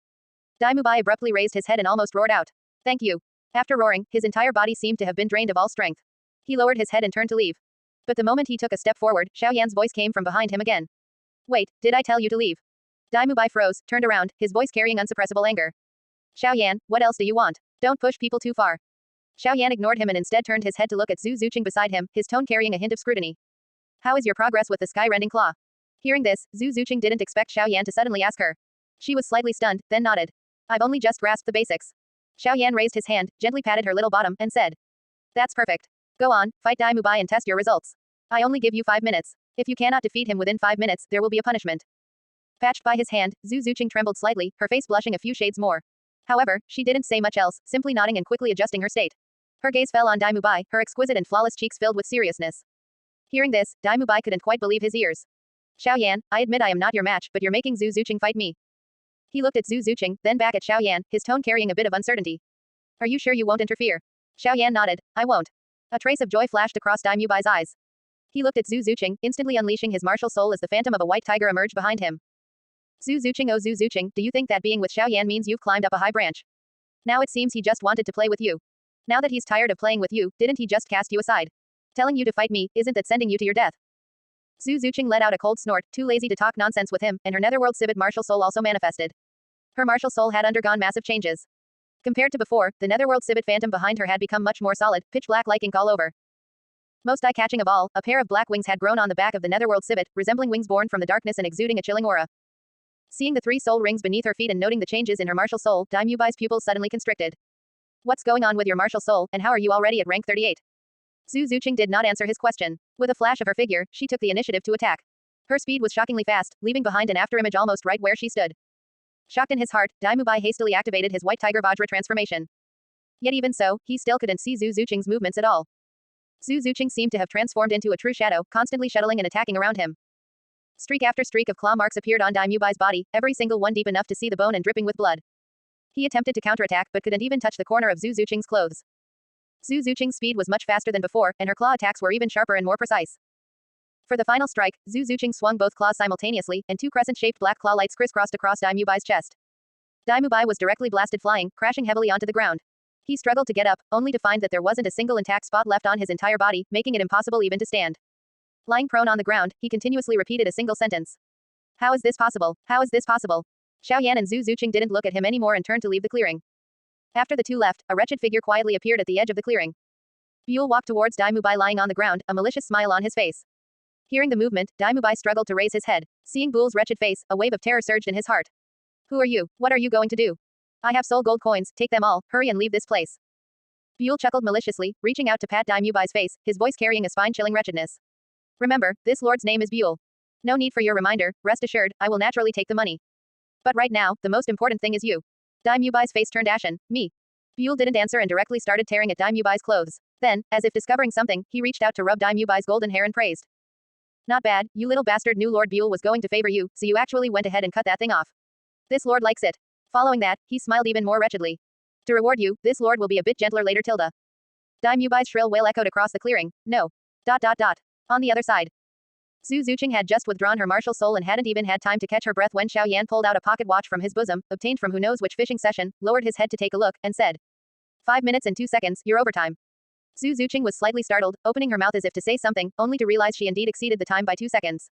Dai Mubai abruptly raised his head and almost roared out. Thank you. After roaring, his entire body seemed to have been drained of all strength. He lowered his head and turned to leave. But the moment he took a step forward, Xiao Yan's voice came from behind him again. Wait, did I tell you to leave? Dai Mubai froze, turned around, his voice carrying unsuppressible anger. Xiao Yan, what else do you want? Don't push people too far. Xiao Yan ignored him and instead turned his head to look at Zhu Zuqing beside him, his tone carrying a hint of scrutiny. How is your progress with the sky-rending claw? Hearing this, Zhu Zuqing didn't expect Xiao Yan to suddenly ask her. She was slightly stunned, then nodded. I've only just grasped the basics. Xiao Yan raised his hand, gently patted her little bottom, and said. That's perfect. Go on, fight Dai Mubai and test your results. I only give you 5 minutes. If you cannot defeat him within 5 minutes, there will be a punishment. Patched by his hand, Zhu Zuqing trembled slightly, her face blushing a few shades more. However, she didn't say much else, simply nodding and quickly adjusting her state. Her gaze fell on Dai Mubai, her exquisite and flawless cheeks filled with seriousness. Hearing this, Dai Mubai couldn't quite believe his ears. Xiao Yan, I admit I am not your match, but you're making Zhu Zuqing fight me. He looked at Zhu Zuqing, then back at Xiao Yan, his tone carrying a bit of uncertainty. Are you sure you won't interfere? Xiao Yan nodded. I won't. A trace of joy flashed across Dai Mubai's eyes. He looked at Zhu Zuqing, instantly unleashing his martial soul as the phantom of a white tiger emerged behind him. Zhu Zuqing, oh Zhu Zuqing, do you think that being with Xiao Yan means you've climbed up a high branch? Now it seems he just wanted to play with you. Now that he's tired of playing with you, didn't he just cast you aside? Telling you to fight me, isn't that sending you to your death? Zhu Zuqing let out a cold snort, too lazy to talk nonsense with him, and her netherworld civet martial soul also manifested. Her martial soul had undergone massive changes. Compared to before, the netherworld civet phantom behind her had become much more solid, pitch black like ink all over. Most eye-catching of all, a pair of black wings had grown on the back of the netherworld civet, resembling wings born from the darkness and exuding a chilling aura. Seeing the 3 soul rings beneath her feet and noting the changes in her martial soul, Dai Mubai's pupils suddenly constricted. What's going on with your martial soul, and how are you already at rank 38? Zhu Zuqing did not answer his question. With a flash of her figure, she took the initiative to attack. Her speed was shockingly fast, leaving behind an afterimage almost right where she stood. Shocked in his heart, Dai Mubai hastily activated his white tiger Vajra transformation. Yet even so, he still couldn't see Zhu Zuqing's movements at all. Zhu Zuqing seemed to have transformed into a true shadow, constantly shuttling and attacking around him. Streak after streak of claw marks appeared on Dai Mubai's body, every single one deep enough to see the bone and dripping with blood. He attempted to counterattack but couldn't even touch the corner of Zhu Zuqing's clothes. Zhu Zuqing's speed was much faster than before, and her claw attacks were even sharper and more precise. For the final strike, Zhu Zuqing swung both claws simultaneously, and 2 crescent-shaped black claw lights crisscrossed across Dai Mubai's chest. Dai Mubai was directly blasted flying, crashing heavily onto the ground. He struggled to get up, only to find that there wasn't a single intact spot left on his entire body, making it impossible even to stand. Lying prone on the ground, he continuously repeated a single sentence. How is this possible? How is this possible? Xiao Yan and Zhu Zuqing didn't look at him anymore and turned to leave the clearing. After the 2 left, a wretched figure quietly appeared at the edge of the clearing. Buell walked towards Dai Mubai lying on the ground, a malicious smile on his face. Hearing the movement, Dai Mubai struggled to raise his head. Seeing Buell's wretched face, a wave of terror surged in his heart. Who are you? What are you going to do? I have soul gold coins, take them all, hurry and leave this place. Buell chuckled maliciously, reaching out to pat Dai Mubai's face, his voice carrying a spine-chilling wretchedness. Remember, this lord's name is Buell. No need for your reminder, rest assured, I will naturally take the money. But right now, the most important thing is you. Dai Mubai's face turned ashen. Me. Buell didn't answer and directly started tearing at Dai Mubai's clothes. Then, as if discovering something, he reached out to rub Dai Mubai's golden hair and praised. Not bad, you little bastard knew Lord Buell was going to favor you, so you actually went ahead and cut that thing off. This lord likes it. Following that, he smiled even more wretchedly. To reward you, this lord will be a bit gentler later tilde. Dai Mubai's shrill wail echoed across the clearing. No. ... On the other side. Zhu Zuqing had just withdrawn her martial soul and hadn't even had time to catch her breath when Xiao Yan pulled out a pocket watch from his bosom, obtained from who knows which fishing session, lowered his head to take a look, and said. 5 minutes and 2 seconds, your overtime. Zhu Zuqing was slightly startled, opening her mouth as if to say something, only to realize she indeed exceeded the time by 2 seconds.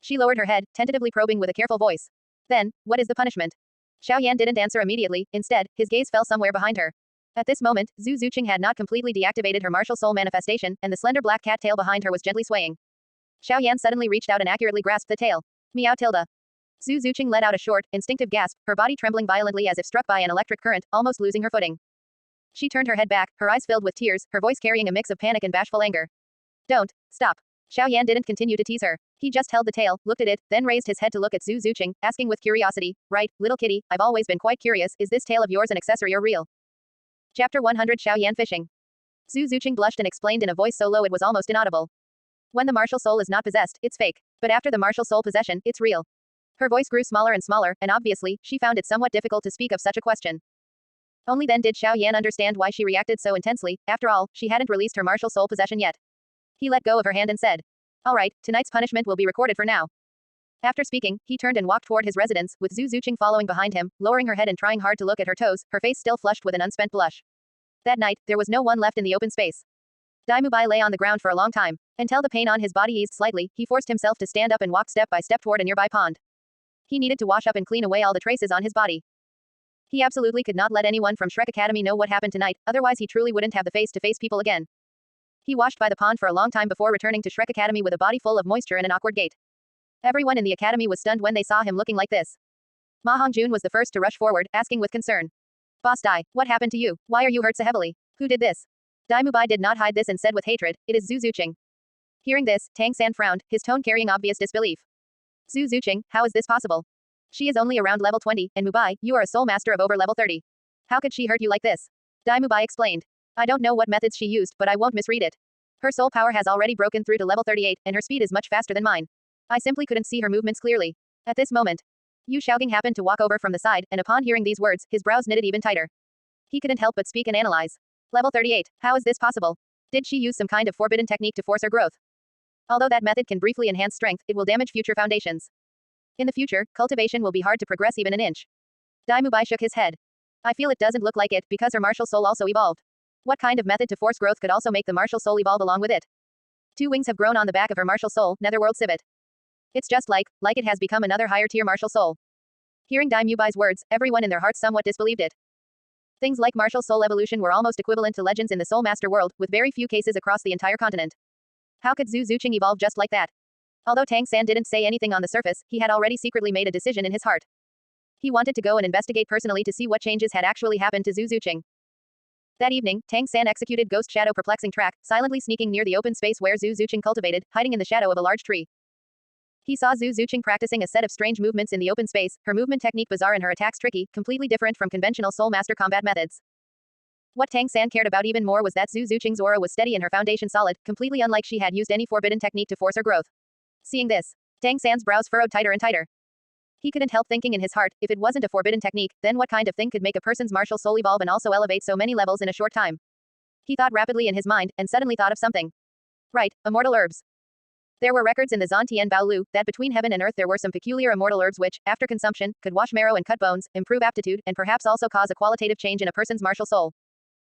She lowered her head, tentatively probing with a careful voice. Then, what is the punishment? Xiao Yan didn't answer immediately, instead, his gaze fell somewhere behind her. At this moment, Zhu Zuqing had not completely deactivated her martial soul manifestation, and the slender black cat tail behind her was gently swaying. Xiao Yan suddenly reached out and accurately grasped the tail. Meow tilde. Zhu Zuqing let out a short, instinctive gasp, her body trembling violently as if struck by an electric current, almost losing her footing. She turned her head back, her eyes filled with tears, her voice carrying a mix of panic and bashful anger. Don't. Stop. Xiao Yan didn't continue to tease her. He just held the tail, looked at it, then raised his head to look at Zhu Zuqing, asking with curiosity, right, little kitty, I've always been quite curious, is this tail of yours an accessory or real? Chapter 100 Xiao Yan Fishing. Zhu Zuqing blushed and explained in a voice so low it was almost inaudible. When the martial soul is not possessed, it's fake. But after the martial soul possession, it's real. Her voice grew smaller and smaller, and obviously, she found it somewhat difficult to speak of such a question. Only then did Xiao Yan understand why she reacted so intensely, after all, she hadn't released her martial soul possession yet. He let go of her hand and said. Alright, tonight's punishment will be recorded for now. After speaking, he turned and walked toward his residence, with Zhu Zuqing following behind him, lowering her head and trying hard to look at her toes, her face still flushed with an unspent blush. That night, there was no one left in the open space. Dai Mubai lay on the ground for a long time. Until the pain on his body eased slightly, he forced himself to stand up and walk step by step toward a nearby pond. He needed to wash up and clean away all the traces on his body. He absolutely could not let anyone from Shrek Academy know what happened tonight, otherwise he truly wouldn't have the face to face people again. He washed by the pond for a long time before returning to Shrek Academy with a body full of moisture and an awkward gait. Everyone in the academy was stunned when they saw him looking like this. Ma Hongjun was the first to rush forward, asking with concern. Boss Dai, what happened to you? Why are you hurt so heavily? Who did this? Dai Mubai did not hide this and said with hatred, it is Zhu Zuqing. Hearing this, Tang San frowned, his tone carrying obvious disbelief. Zhu Zuqing, how is this possible? She is only around level 20, and Mubai, you are a soul master of over level 30. How could she hurt you like this? Dai Mubai explained. I don't know what methods she used, but I won't misread it. Her soul power has already broken through to level 38, and her speed is much faster than mine. I simply couldn't see her movements clearly. At this moment, Yu Xiaogang happened to walk over from the side, and upon hearing these words, his brows knitted even tighter. He couldn't help but speak and analyze. Level 38, how is this possible? Did she use some kind of forbidden technique to force her growth? Although that method can briefly enhance strength, it will damage future foundations. In the future, cultivation will be hard to progress even an inch. Dai Mubai shook his head. I feel it doesn't look like it, because her martial soul also evolved. What kind of method to force growth could also make the martial soul evolve along with it? 2 wings have grown on the back of her martial soul, Netherworld Civet. It's just like it has become another higher tier martial soul. Hearing Dai Mubai's words, everyone in their hearts somewhat disbelieved it. Things like martial soul evolution were almost equivalent to legends in the Soul Master world, with very few cases across the entire continent. How could Zhu Zuqing evolve just like that? Although Tang San didn't say anything on the surface, he had already secretly made a decision in his heart. He wanted to go and investigate personally to see what changes had actually happened to Zhu Zuqing. That evening, Tang San executed Ghost Shadow Perplexing Track, silently sneaking near the open space where Zhu Zuqing cultivated, hiding in the shadow of a large tree. He saw Zhu Zuqing practicing a set of strange movements in the open space, her movement technique bizarre and her attacks tricky, completely different from conventional Soul Master combat methods. What Tang San cared about even more was that Zhu Zuqing's aura was steady and her foundation solid, completely unlike she had used any forbidden technique to force her growth. Seeing this, Tang San's brows furrowed tighter and tighter. He couldn't help thinking in his heart, if it wasn't a forbidden technique, then what kind of thing could make a person's martial soul evolve and also elevate so many levels in a short time? He thought rapidly in his mind, and suddenly thought of something. Right, immortal herbs. There were records in the Zhantian Baolu that between heaven and earth there were some peculiar immortal herbs which, after consumption, could wash marrow and cut bones, improve aptitude, and perhaps also cause a qualitative change in a person's martial soul.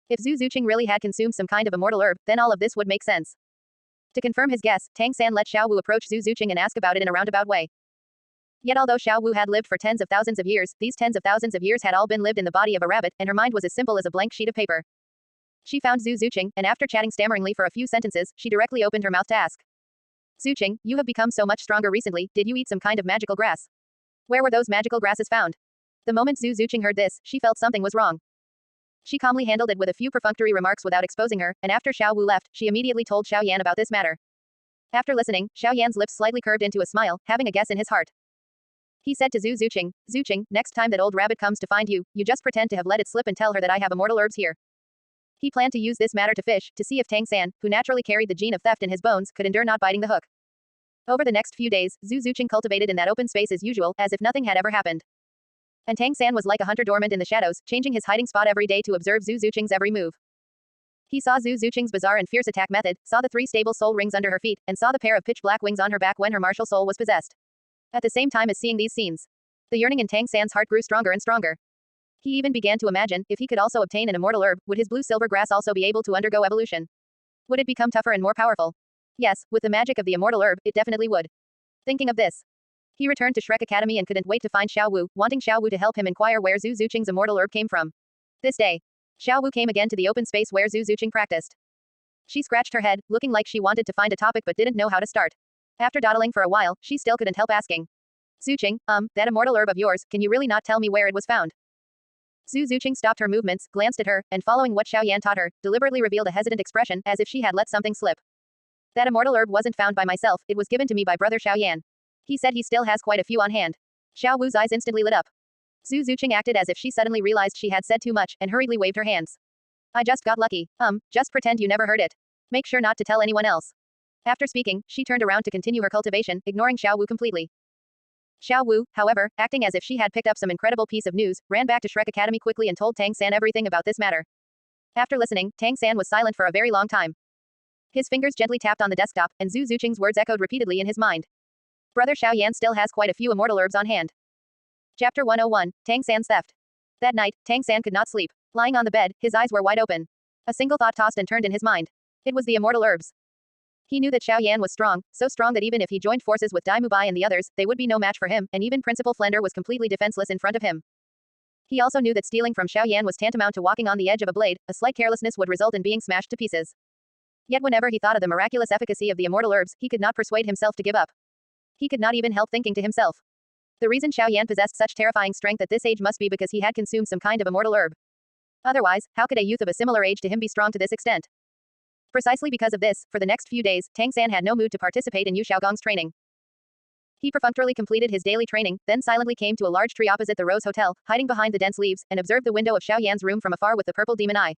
If Zhu Zuqing really had consumed some kind of immortal herb, then all of this would make sense. To confirm his guess, Tang San let Xiao Wu approach Zhu Zuqing and ask about it in a roundabout way. Yet although Xiao Wu had lived for tens of thousands of years, these tens of thousands of years had all been lived in the body of a rabbit, and her mind was as simple as a blank sheet of paper. She found Zhu Zuqing, and after chatting stammeringly for a few sentences, she directly opened her mouth to ask. Zuqing, you have become so much stronger recently, did you eat some kind of magical grass? Where were those magical grasses found? The moment Zhu Zuqing heard this, she felt something was wrong. She calmly handled it with a few perfunctory remarks without exposing her, and after Xiao Wu left, she immediately told Xiao Yan about this matter. After listening, Xiao Yan's lips slightly curved into a smile, having a guess in his heart. He said to Zhu Zuqing, Zuqing, next time that old rabbit comes to find you, you just pretend to have let it slip and tell her that I have immortal herbs here. He planned to use this matter to fish, to see if Tang San, who naturally carried the gene of theft in his bones, could endure not biting the hook. Over the next few days, Zhu Zuqing cultivated in that open space as usual, as if nothing had ever happened. And Tang San was like a hunter dormant in the shadows, changing his hiding spot every day to observe Zhu Zuqing's every move. He saw Zhu Zuqing's bizarre and fierce attack method, saw the 3 stable soul rings under her feet, and saw the pair of pitch black wings on her back when her martial soul was possessed. At the same time as seeing these scenes, the yearning in Tang San's heart grew stronger and stronger. He even began to imagine, if he could also obtain an immortal herb, would his blue-silver grass also be able to undergo evolution? Would it become tougher and more powerful? Yes, with the magic of the immortal herb, it definitely would. Thinking of this, he returned to Shrek Academy and couldn't wait to find Xiao Wu, wanting Xiao Wu to help him inquire where Zhu Zuqing's immortal herb came from. This day, Xiao Wu came again to the open space where Zhu Zuqing practiced. She scratched her head, looking like she wanted to find a topic but didn't know how to start. After dawdling for a while, she still couldn't help asking. Zuqing, that immortal herb of yours, can you really not tell me where it was found? Zhu Zuqing stopped her movements, glanced at her, and following what Xiao Yan taught her, deliberately revealed a hesitant expression, as if she had let something slip. That immortal herb wasn't found by myself, it was given to me by brother Xiao Yan. He said he still has quite a few on hand. Xiao Wu's eyes instantly lit up. Zhu Zuqing acted as if she suddenly realized she had said too much, and hurriedly waved her hands. I just got lucky. Just pretend you never heard it. Make sure not to tell anyone else. After speaking, she turned around to continue her cultivation, ignoring Xiao Wu completely. Xiao Wu, however, acting as if she had picked up some incredible piece of news, ran back to Shrek Academy quickly and told Tang San everything about this matter. After listening, Tang San was silent for a very long time. His fingers gently tapped on the desktop, and Zhu Zuqing's words echoed repeatedly in his mind. Brother Xiao Yan still has quite a few immortal herbs on hand. Chapter 101, Tang San's Theft. That night, Tang San could not sleep. Lying on the bed, his eyes were wide open. A single thought tossed and turned in his mind. It was the immortal herbs. He knew that Xiao Yan was strong, so strong that even if he joined forces with Dai Mubai and the others, they would be no match for him, and even Principal Flender was completely defenseless in front of him. He also knew that stealing from Xiao Yan was tantamount to walking on the edge of a blade, a slight carelessness would result in being smashed to pieces. Yet whenever he thought of the miraculous efficacy of the immortal herbs, he could not persuade himself to give up. He could not even help thinking to himself. The reason Xiao Yan possessed such terrifying strength at this age must be because he had consumed some kind of immortal herb. Otherwise, how could a youth of a similar age to him be strong to this extent? Precisely because of this, for the next few days, Tang San had no mood to participate in Yu Xiaogong's training. He perfunctorily completed his daily training, then silently came to a large tree opposite the Rose Hotel, hiding behind the dense leaves, and observed the window of Xiao Yan's room from afar with the purple demon eye.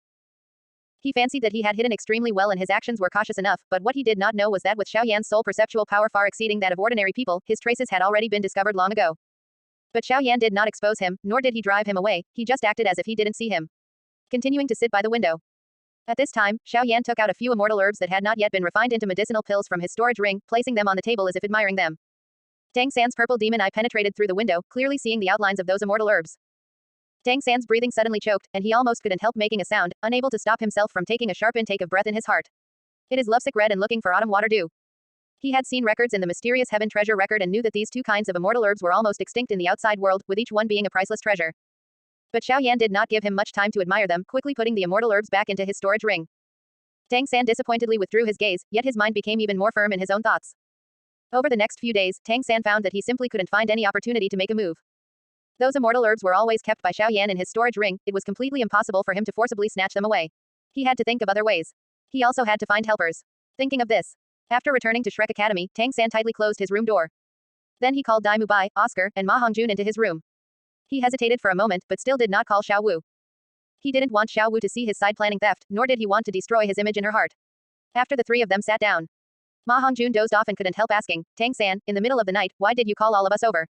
He fancied that he had hidden extremely well and his actions were cautious enough, but what he did not know was that with Xiao Yan's soul perceptual power far exceeding that of ordinary people, his traces had already been discovered long ago. But Xiao Yan did not expose him, nor did he drive him away, he just acted as if he didn't see him. Continuing to sit by the window. At this time, Xiao Yan took out a few immortal herbs that had not yet been refined into medicinal pills from his storage ring, placing them on the table as if admiring them. Tang San's purple demon eye penetrated through the window, clearly seeing the outlines of those immortal herbs. Tang San's breathing suddenly choked, and he almost couldn't help making a sound, unable to stop himself from taking a sharp intake of breath in his heart. It is lovesick red and looking for autumn water dew. He had seen records in the mysterious heaven treasure record and knew that these two kinds of immortal herbs were almost extinct in the outside world, with each one being a priceless treasure. But Xiao Yan did not give him much time to admire them, quickly putting the immortal herbs back into his storage ring. Tang San disappointedly withdrew his gaze, yet his mind became even more firm in his own thoughts. Over the next few days, Tang San found that he simply couldn't find any opportunity to make a move. Those immortal herbs were always kept by Xiao Yan in his storage ring, it was completely impossible for him to forcibly snatch them away. He had to think of other ways. He also had to find helpers. Thinking of this, after returning to Shrek Academy, Tang San tightly closed his room door. Then he called Dai Mubai, Oscar, and Ma Hongjun into his room. He hesitated for a moment, but still did not call Xiao Wu. He didn't want Xiao Wu to see his side planning theft, nor did he want to destroy his image in her heart. After the three of them sat down, Ma Hongjun dozed off and couldn't help asking, Tang San, in the middle of the night, why did you call all of us over?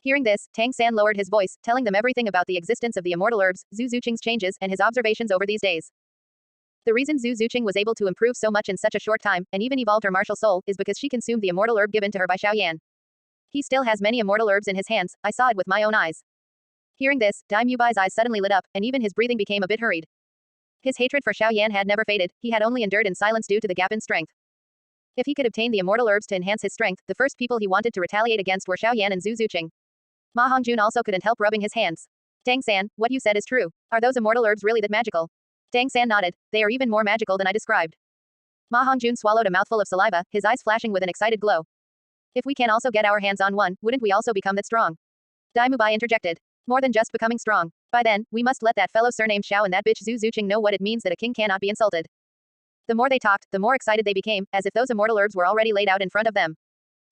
Hearing this, Tang San lowered his voice, telling them everything about the existence of the immortal herbs, Zhu Zuqing's changes, and his observations over these days. The reason Zhu Zuqing was able to improve so much in such a short time, and even evolved her martial soul, is because she consumed the immortal herb given to her by Xiao Yan. He still has many immortal herbs in his hands, I saw it with my own eyes. Hearing this, Dai Mubai's eyes suddenly lit up, and even his breathing became a bit hurried. His hatred for Xiao Yan had never faded, he had only endured in silence due to the gap in strength. If he could obtain the immortal herbs to enhance his strength, the first people he wanted to retaliate against were Xiao Yan and Zhu Zuqing. Ma Hongjun also couldn't help rubbing his hands. Tang San, what you said is true. Are those immortal herbs really that magical? Tang San nodded. They are even more magical than I described. Ma Hongjun swallowed a mouthful of saliva, his eyes flashing with an excited glow. If we can also get our hands on one, wouldn't we also become that strong? Dai Mubai interjected. More than just becoming strong. By then, we must let that fellow surnamed Xiao and that bitch Zhu Zuqing know what it means that a king cannot be insulted. The more they talked, the more excited they became, as if those immortal herbs were already laid out in front of them.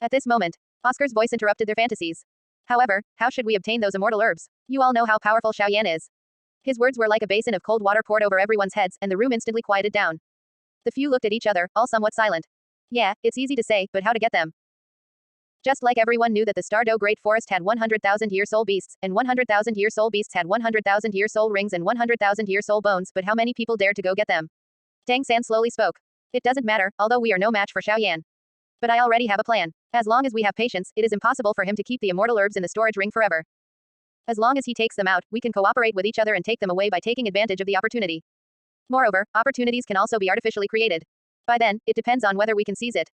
At this moment, Oscar's voice interrupted their fantasies. However, how should we obtain those immortal herbs? You all know how powerful Xiao Yan is. His words were like a basin of cold water poured over everyone's heads, and the room instantly quieted down. The few looked at each other, all somewhat silent. Yeah, it's easy to say, but how to get them? Just like everyone knew that the Stardow Great Forest had 100,000-year soul beasts, and 100,000-year soul beasts had 100,000-year soul rings and 100,000-year soul bones, but how many people dared to go get them? Tang San slowly spoke. It doesn't matter, although we are no match for Xiao Yan. But I already have a plan. As long as we have patience, it is impossible for him to keep the immortal herbs in the storage ring forever. As long as he takes them out, we can cooperate with each other and take them away by taking advantage of the opportunity. Moreover, opportunities can also be artificially created. By then, it depends on whether we can seize it.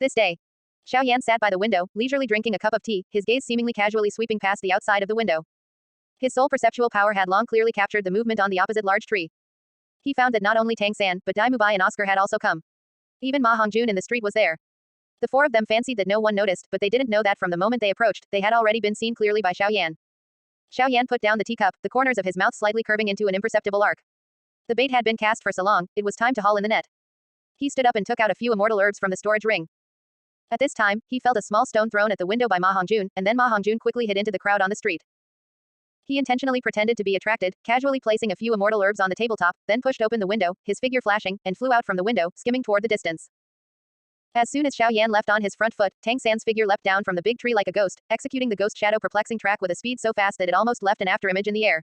This day, Xiao Yan sat by the window, leisurely drinking a cup of tea, his gaze seemingly casually sweeping past the outside of the window. His sole perceptual power had long clearly captured the movement on the opposite large tree. He found that not only Tang San, but Dai Mubai and Oscar had also come. Even Ma Hongjun in the street was there. The four of them fancied that no one noticed, but they didn't know that from the moment they approached, they had already been seen clearly by Xiao Yan. Xiao Yan put down the teacup, the corners of his mouth slightly curving into an imperceptible arc. The bait had been cast for so long, it was time to haul in the net. He stood up and took out a few immortal herbs from the storage ring. At this time, he felt a small stone thrown at the window by Ma Hongjun, and then Ma Hongjun quickly hid into the crowd on the street. He intentionally pretended to be attracted, casually placing a few immortal herbs on the tabletop, then pushed open the window, his figure flashing, and flew out from the window, skimming toward the distance. As soon as Xiao Yan left on his front foot, Tang San's figure leapt down from the big tree like a ghost, executing the ghost shadow perplexing track with a speed so fast that it almost left an afterimage in the air.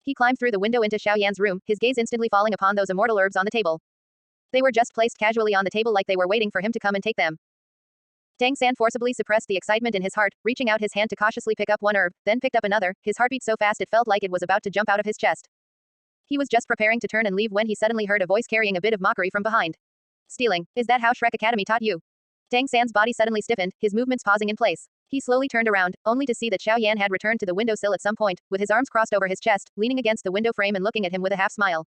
He climbed through the window into Xiao Yan's room, his gaze instantly falling upon those immortal herbs on the table. They were just placed casually on the table like they were waiting for him to come and take them. Tang San forcibly suppressed the excitement in his heart, reaching out his hand to cautiously pick up one herb, then picked up another, his heartbeat so fast it felt like it was about to jump out of his chest. He was just preparing to turn and leave when he suddenly heard a voice carrying a bit of mockery from behind. Stealing, is that how Shrek Academy taught you? Tang San's body suddenly stiffened, his movements pausing in place. He slowly turned around, only to see that Xiao Yan had returned to the windowsill at some point, with his arms crossed over his chest, leaning against the window frame and looking at him with a half smile.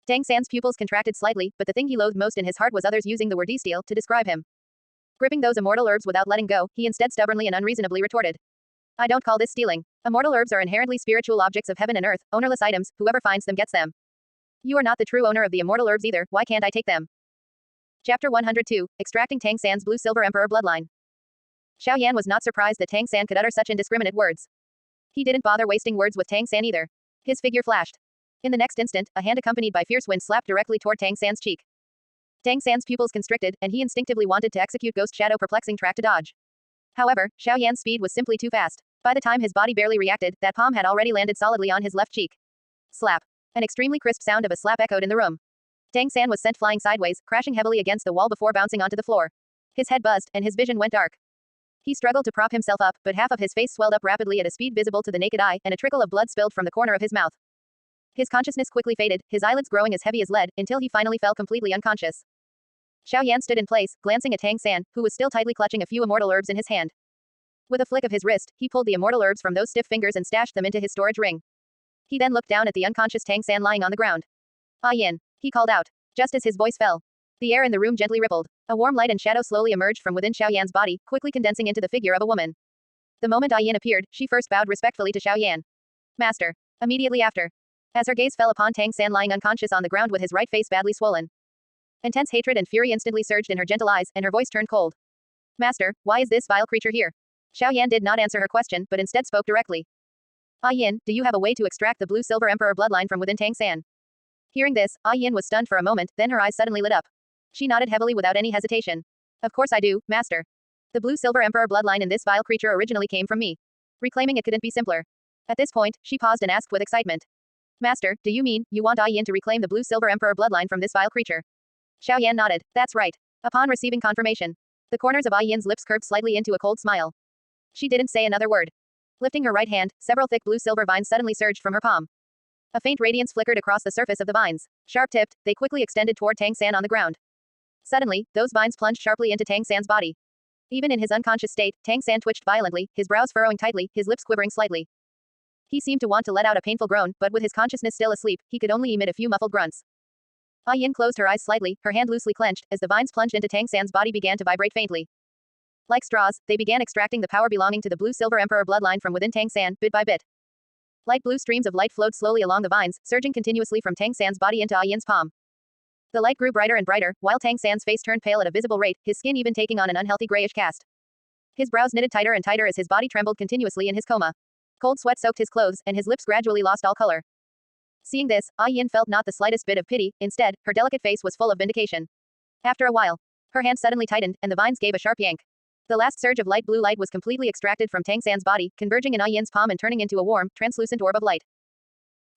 Tang San's pupils contracted slightly, but the thing he loathed most in his heart was others using the word steal to describe him. Gripping those immortal herbs without letting go, he instead stubbornly and unreasonably retorted. I don't call this stealing. Immortal herbs are inherently spiritual objects of heaven and earth, ownerless items, whoever finds them gets them. You are not the true owner of the immortal herbs either, why can't I take them? Chapter 102, Extracting Tang San's Blue Silver Emperor Bloodline. Xiao Yan was not surprised that Tang San could utter such indiscriminate words. He didn't bother wasting words with Tang San either. His figure flashed. In the next instant, a hand accompanied by fierce wind slapped directly toward Tang San's cheek. Tang San's pupils constricted, and he instinctively wanted to execute Ghost Shadow perplexing track to dodge. However, Xiao Yan's speed was simply too fast. By the time his body barely reacted, that palm had already landed solidly on his left cheek. Slap. An extremely crisp sound of a slap echoed in the room. Tang San was sent flying sideways, crashing heavily against the wall before bouncing onto the floor. His head buzzed, and his vision went dark. He struggled to prop himself up, but half of his face swelled up rapidly at a speed visible to the naked eye, and a trickle of blood spilled from the corner of his mouth. His consciousness quickly faded, his eyelids growing as heavy as lead, until he finally fell completely unconscious. Xiao Yan stood in place, glancing at Tang San, who was still tightly clutching a few immortal herbs in his hand. With a flick of his wrist, he pulled the immortal herbs from those stiff fingers and stashed them into his storage ring. He then looked down at the unconscious Tang San lying on the ground. Ah Yin, he called out. Just as his voice fell, the air in the room gently rippled. A warm light and shadow slowly emerged from within Xiao Yan's body, quickly condensing into the figure of a woman. The moment Ah Yin appeared, she first bowed respectfully to Xiao Yan. Master. Immediately after, as her gaze fell upon Tang San lying unconscious on the ground with his right face badly swollen, intense hatred and fury instantly surged in her gentle eyes, and her voice turned cold. Master, why is this vile creature here? Xiao Yan did not answer her question, but instead spoke directly. Ah Yin, do you have a way to extract the Blue Silver Emperor bloodline from within Tang San? Hearing this, Ah Yin was stunned for a moment, then her eyes suddenly lit up. She nodded heavily without any hesitation. Of course I do, Master. The Blue Silver Emperor bloodline in this vile creature originally came from me. Reclaiming it couldn't be simpler. At this point, she paused and asked with excitement. Master, do you mean, you want Ah Yin to reclaim the Blue Silver Emperor bloodline from this vile creature? Xiao Yan nodded. That's right. Upon receiving confirmation, the corners of Ah Yin's lips curved slightly into a cold smile. She didn't say another word. Lifting her right hand, several thick blue silver vines suddenly surged from her palm. A faint radiance flickered across the surface of the vines. Sharp-tipped, they quickly extended toward Tang San on the ground. Suddenly, those vines plunged sharply into Tang San's body. Even in his unconscious state, Tang San twitched violently, his brows furrowing tightly, his lips quivering slightly. He seemed to want to let out a painful groan, but with his consciousness still asleep, he could only emit a few muffled grunts. Ah Yin closed her eyes slightly, her hand loosely clenched, as the vines plunged into Tang San's body began to vibrate faintly. Like straws, they began extracting the power belonging to the blue-silver emperor bloodline from within Tang San, bit by bit. Light blue streams of light flowed slowly along the vines, surging continuously from Tang San's body into Yin's palm. The light grew brighter and brighter, while Tang San's face turned pale at a visible rate, his skin even taking on an unhealthy grayish cast. His brows knitted tighter and tighter as his body trembled continuously in his coma. Cold sweat soaked his clothes, and his lips gradually lost all color. Seeing this, Yin felt not the slightest bit of pity, instead, her delicate face was full of vindication. After a while, her hand suddenly tightened, and the vines gave a sharp yank. The last surge of light blue light was completely extracted from Tang San's body, converging in Yin's palm and turning into a warm, translucent orb of light.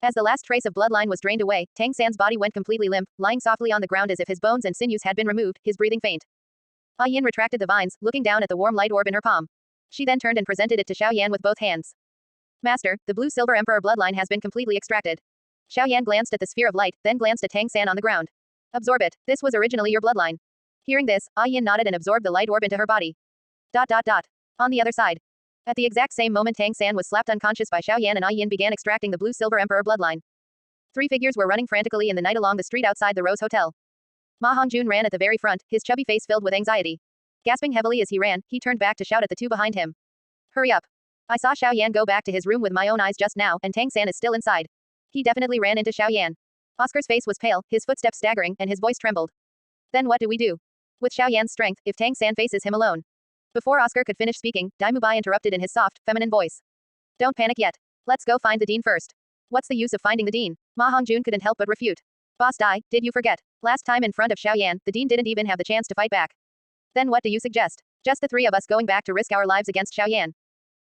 As the last trace of bloodline was drained away, Tang San's body went completely limp, lying softly on the ground as if his bones and sinews had been removed, his breathing faint. Yin retracted the vines, looking down at the warm light orb in her palm. She then turned and presented it to Xiaoyan with both hands. Master, the blue-silver emperor bloodline has been completely extracted. Xiaoyan glanced at the sphere of light, then glanced at Tang San on the ground. Absorb it. This was originally your bloodline. Hearing this, Yin nodded and absorbed the light orb into her body. On the other side. At the exact same moment Tang San was slapped unconscious by Xiaoyan and Yin began extracting the blue-silver emperor bloodline. Three figures were running frantically in the night along the street outside the Rose Hotel. Ma Hongjun ran at the very front, his chubby face filled with anxiety. Gasping heavily as he ran, he turned back to shout at the two behind him. Hurry up. I saw Xiaoyan go back to his room with my own eyes just now, and Tang San is still inside. He definitely ran into Xiaoyan. Oscar's face was pale, his footsteps staggering, and his voice trembled. Then what do we do? With Xiaoyan's strength, if Tang San faces him alone. Before Oscar could finish speaking, Dai Mubai interrupted in his soft, feminine voice. Don't panic yet. Let's go find the dean first. What's the use of finding the dean? Ma Hongjun couldn't help but refute. Boss Dai, did you forget? Last time in front of Xiaoyan, the dean didn't even have the chance to fight back. Then what do you suggest? Just the three of us going back to risk our lives against Xiaoyan.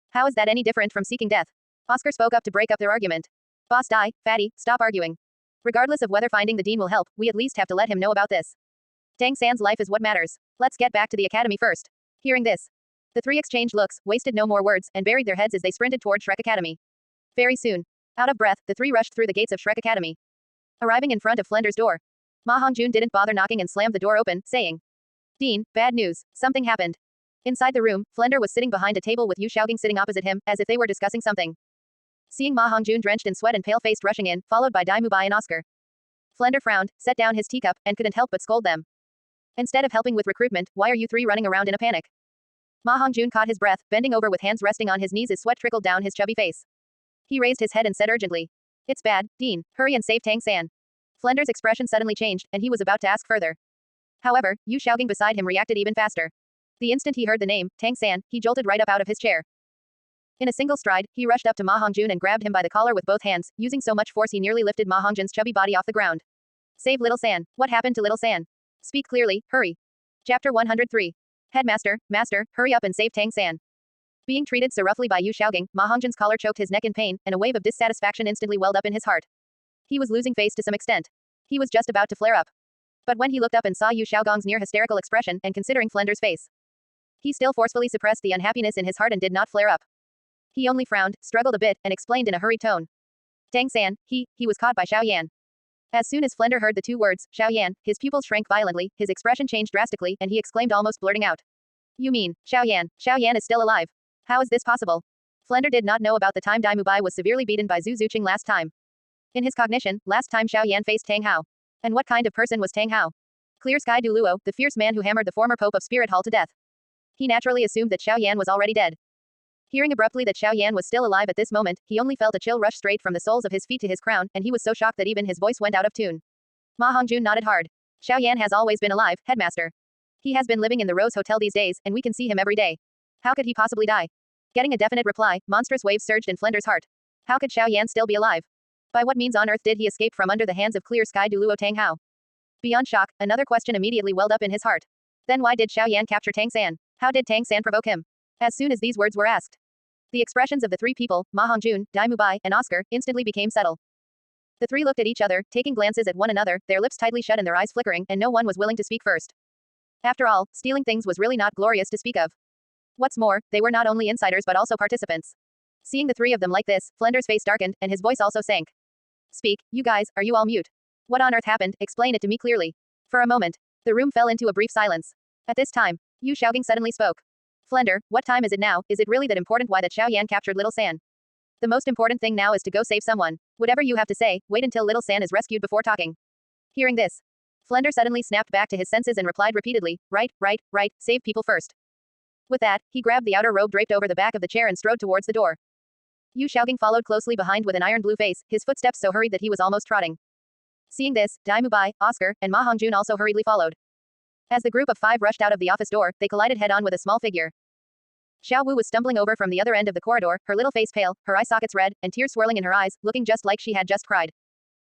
How is that any different from seeking death? Oscar spoke up to break up their argument. Boss Dai, fatty, stop arguing. Regardless of whether finding the dean will help, we at least have to let him know about this. Tang San's life is what matters. Let's get back to the academy first. Hearing this, the three exchanged looks, wasted no more words, and buried their heads as they sprinted toward Shrek Academy. Very soon. Out of breath, the three rushed through the gates of Shrek Academy. Arriving in front of Flender's door. Ma Hongjun didn't bother knocking and slammed the door open, saying, Dean, bad news. Something happened. Inside the room, Flender was sitting behind a table with Yu Xiaogang sitting opposite him, as if they were discussing something. Seeing Ma Hongjun drenched in sweat and pale-faced rushing in, followed by Dai Mubai and Oscar. Flender frowned, set down his teacup, and couldn't help but scold them. Instead of helping with recruitment, why are you three running around in a panic? Ma Hongjun caught his breath, bending over with hands resting on his knees as sweat trickled down his chubby face. He raised his head and said urgently, It's bad, Dean, hurry and save Tang San. Flender's expression suddenly changed, and he was about to ask further. However, Yu Xiaogang beside him reacted even faster. The instant he heard the name, Tang San, he jolted right up out of his chair. In a single stride, he rushed up to Ma Hongjun and grabbed him by the collar with both hands, using so much force he nearly lifted Ma Hongjun's chubby body off the ground. Save Little San. What happened to Little San? Speak clearly, hurry. Chapter 103. Headmaster, Master, hurry up and save Tang San. Being treated so roughly by Yu Xiaogang, Ma Hongjun's collar choked his neck in pain, and a wave of dissatisfaction instantly welled up in his heart. He was losing face to some extent. He was just about to flare up. But when he looked up and saw Yu Xiaogang's near hysterical expression, and considering Flender's face, he still forcefully suppressed the unhappiness in his heart and did not flare up. He only frowned, struggled a bit, and explained in a hurried tone. Tang San, he was caught by Xiaoyan. As soon as Flender heard the two words, Xiaoyan, his pupils shrank violently, his expression changed drastically, and he exclaimed almost blurting out. You mean, Xiaoyan is still alive. How is this possible? Flender did not know about the time Dai Mubai was severely beaten by Zhu Zuqing last time. In his cognition, last time Xiaoyan faced Tang Hao. And what kind of person was Tang Hao? Clear Sky Du Luo, the fierce man who hammered the former Pope of Spirit Hall to death. He naturally assumed that Xiaoyan was already dead. Hearing abruptly that Xiaoyan was still alive at this moment, he only felt a chill rush straight from the soles of his feet to his crown, and he was so shocked that even his voice went out of tune. Ma Hongjun nodded hard. Xiaoyan has always been alive, headmaster. He has been living in the Rose Hotel these days, and we can see him every day. How could he possibly die? Getting a definite reply, monstrous waves surged in Flender's heart. How could Xiaoyan still be alive? By what means on earth did he escape from under the hands of Clear Sky Du Luo Tang Hao? Beyond shock, another question immediately welled up in his heart. Then why did Xiaoyan capture Tang San? How did Tang San provoke him? As soon as these words were asked, the expressions of the three people, Ma Hongjun, Dai Mubai, and Oscar, instantly became settled. The three looked at each other, taking glances at one another, their lips tightly shut and their eyes flickering, and no one was willing to speak first. After all, stealing things was really not glorious to speak of. What's more, they were not only insiders but also participants. Seeing the three of them like this, Flender's face darkened, and his voice also sank. Speak, you guys, are you all mute? What on earth happened? Explain it to me clearly. For a moment, the room fell into a brief silence. At this time, Yu Xiaogang suddenly spoke. Flender, what time is it now? Is it really that important why that Xiaoyan captured Little San? The most important thing now is to go save someone. Whatever you have to say, wait until Little San is rescued before talking. Hearing this, Flender suddenly snapped back to his senses and replied repeatedly, right, save people first. With that, he grabbed the outer robe draped over the back of the chair and strode towards the door. Yu Xiaogang followed closely behind with an iron blue face, his footsteps so hurried that he was almost trotting. Seeing this, Dai Mubai, Oscar, and Ma Hongjun also hurriedly followed. As the group of 5 rushed out of the office door, they collided head-on with a small figure. Xiao Wu was stumbling over from the other end of the corridor, her little face pale, her eye sockets red, and tears swirling in her eyes, looking just like she had just cried.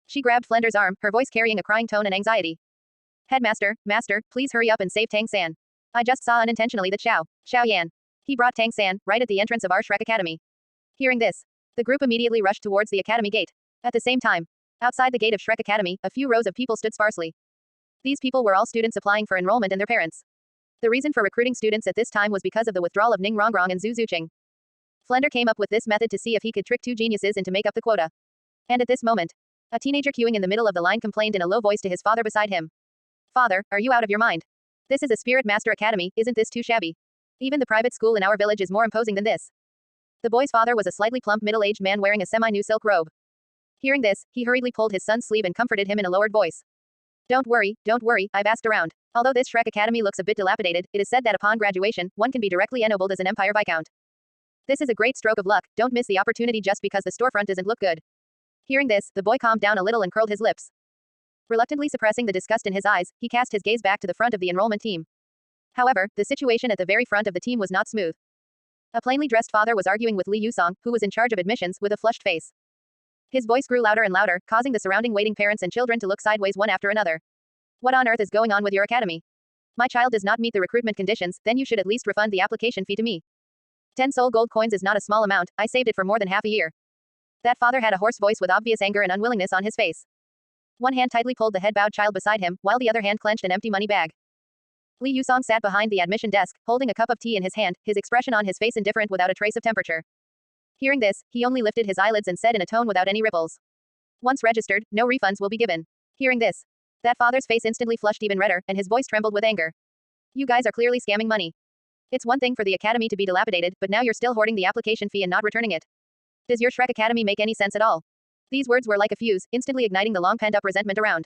She grabbed Flender's arm, her voice carrying a crying tone and anxiety. Headmaster, master, please hurry up and save Tang San. I just saw unintentionally that Xiao Yan. He brought Tang San, right at the entrance of our Shrek Academy. Hearing this, the group immediately rushed towards the academy gate. At the same time, outside the gate of Shrek Academy, a few rows of people stood sparsely. These people were all students applying for enrollment and their parents. The reason for recruiting students at this time was because of the withdrawal of Ning Rongrong and Zhu Zucheng. Flender came up with this method to see if he could trick 2 geniuses into make up the quota. And at this moment, a teenager queuing in the middle of the line complained in a low voice to his father beside him. Father, are you out of your mind? This is a Spirit Master Academy, isn't this too shabby? Even the private school in our village is more imposing than this. The boy's father was a slightly plump middle-aged man wearing a semi-new silk robe. Hearing this, he hurriedly pulled his son's sleeve and comforted him in a lowered voice. Don't worry, I've asked around. Although this Shrek Academy looks a bit dilapidated, it is said that upon graduation, one can be directly ennobled as an Empire Viscount. This is a great stroke of luck, don't miss the opportunity just because the storefront doesn't look good. Hearing this, the boy calmed down a little and curled his lips. Reluctantly suppressing the disgust in his eyes, he cast his gaze back to the front of the enrollment team. However, the situation at the very front of the team was not smooth. A plainly dressed father was arguing with Li Yusong, who was in charge of admissions, with a flushed face. His voice grew louder and louder, causing the surrounding waiting parents and children to look sideways one after another. What on earth is going on with your academy? My child does not meet the recruitment conditions, then you should at least refund the application fee to me. 10 soul gold coins is not a small amount, I saved it for more than half a year. That father had a hoarse voice with obvious anger and unwillingness on his face. One hand tightly pulled the head-bowed child beside him, while the other hand clenched an empty money bag. Li Yusong sat behind the admission desk, holding a cup of tea in his hand, his expression on his face indifferent without a trace of temperature. Hearing this, he only lifted his eyelids and said in a tone without any ripples. Once registered, no refunds will be given. Hearing this, that father's face instantly flushed even redder, and his voice trembled with anger. You guys are clearly scamming money. It's one thing for the academy to be dilapidated, but now you're still hoarding the application fee and not returning it. Does your Shrek Academy make any sense at all? These words were like a fuse, instantly igniting the long pent-up resentment around.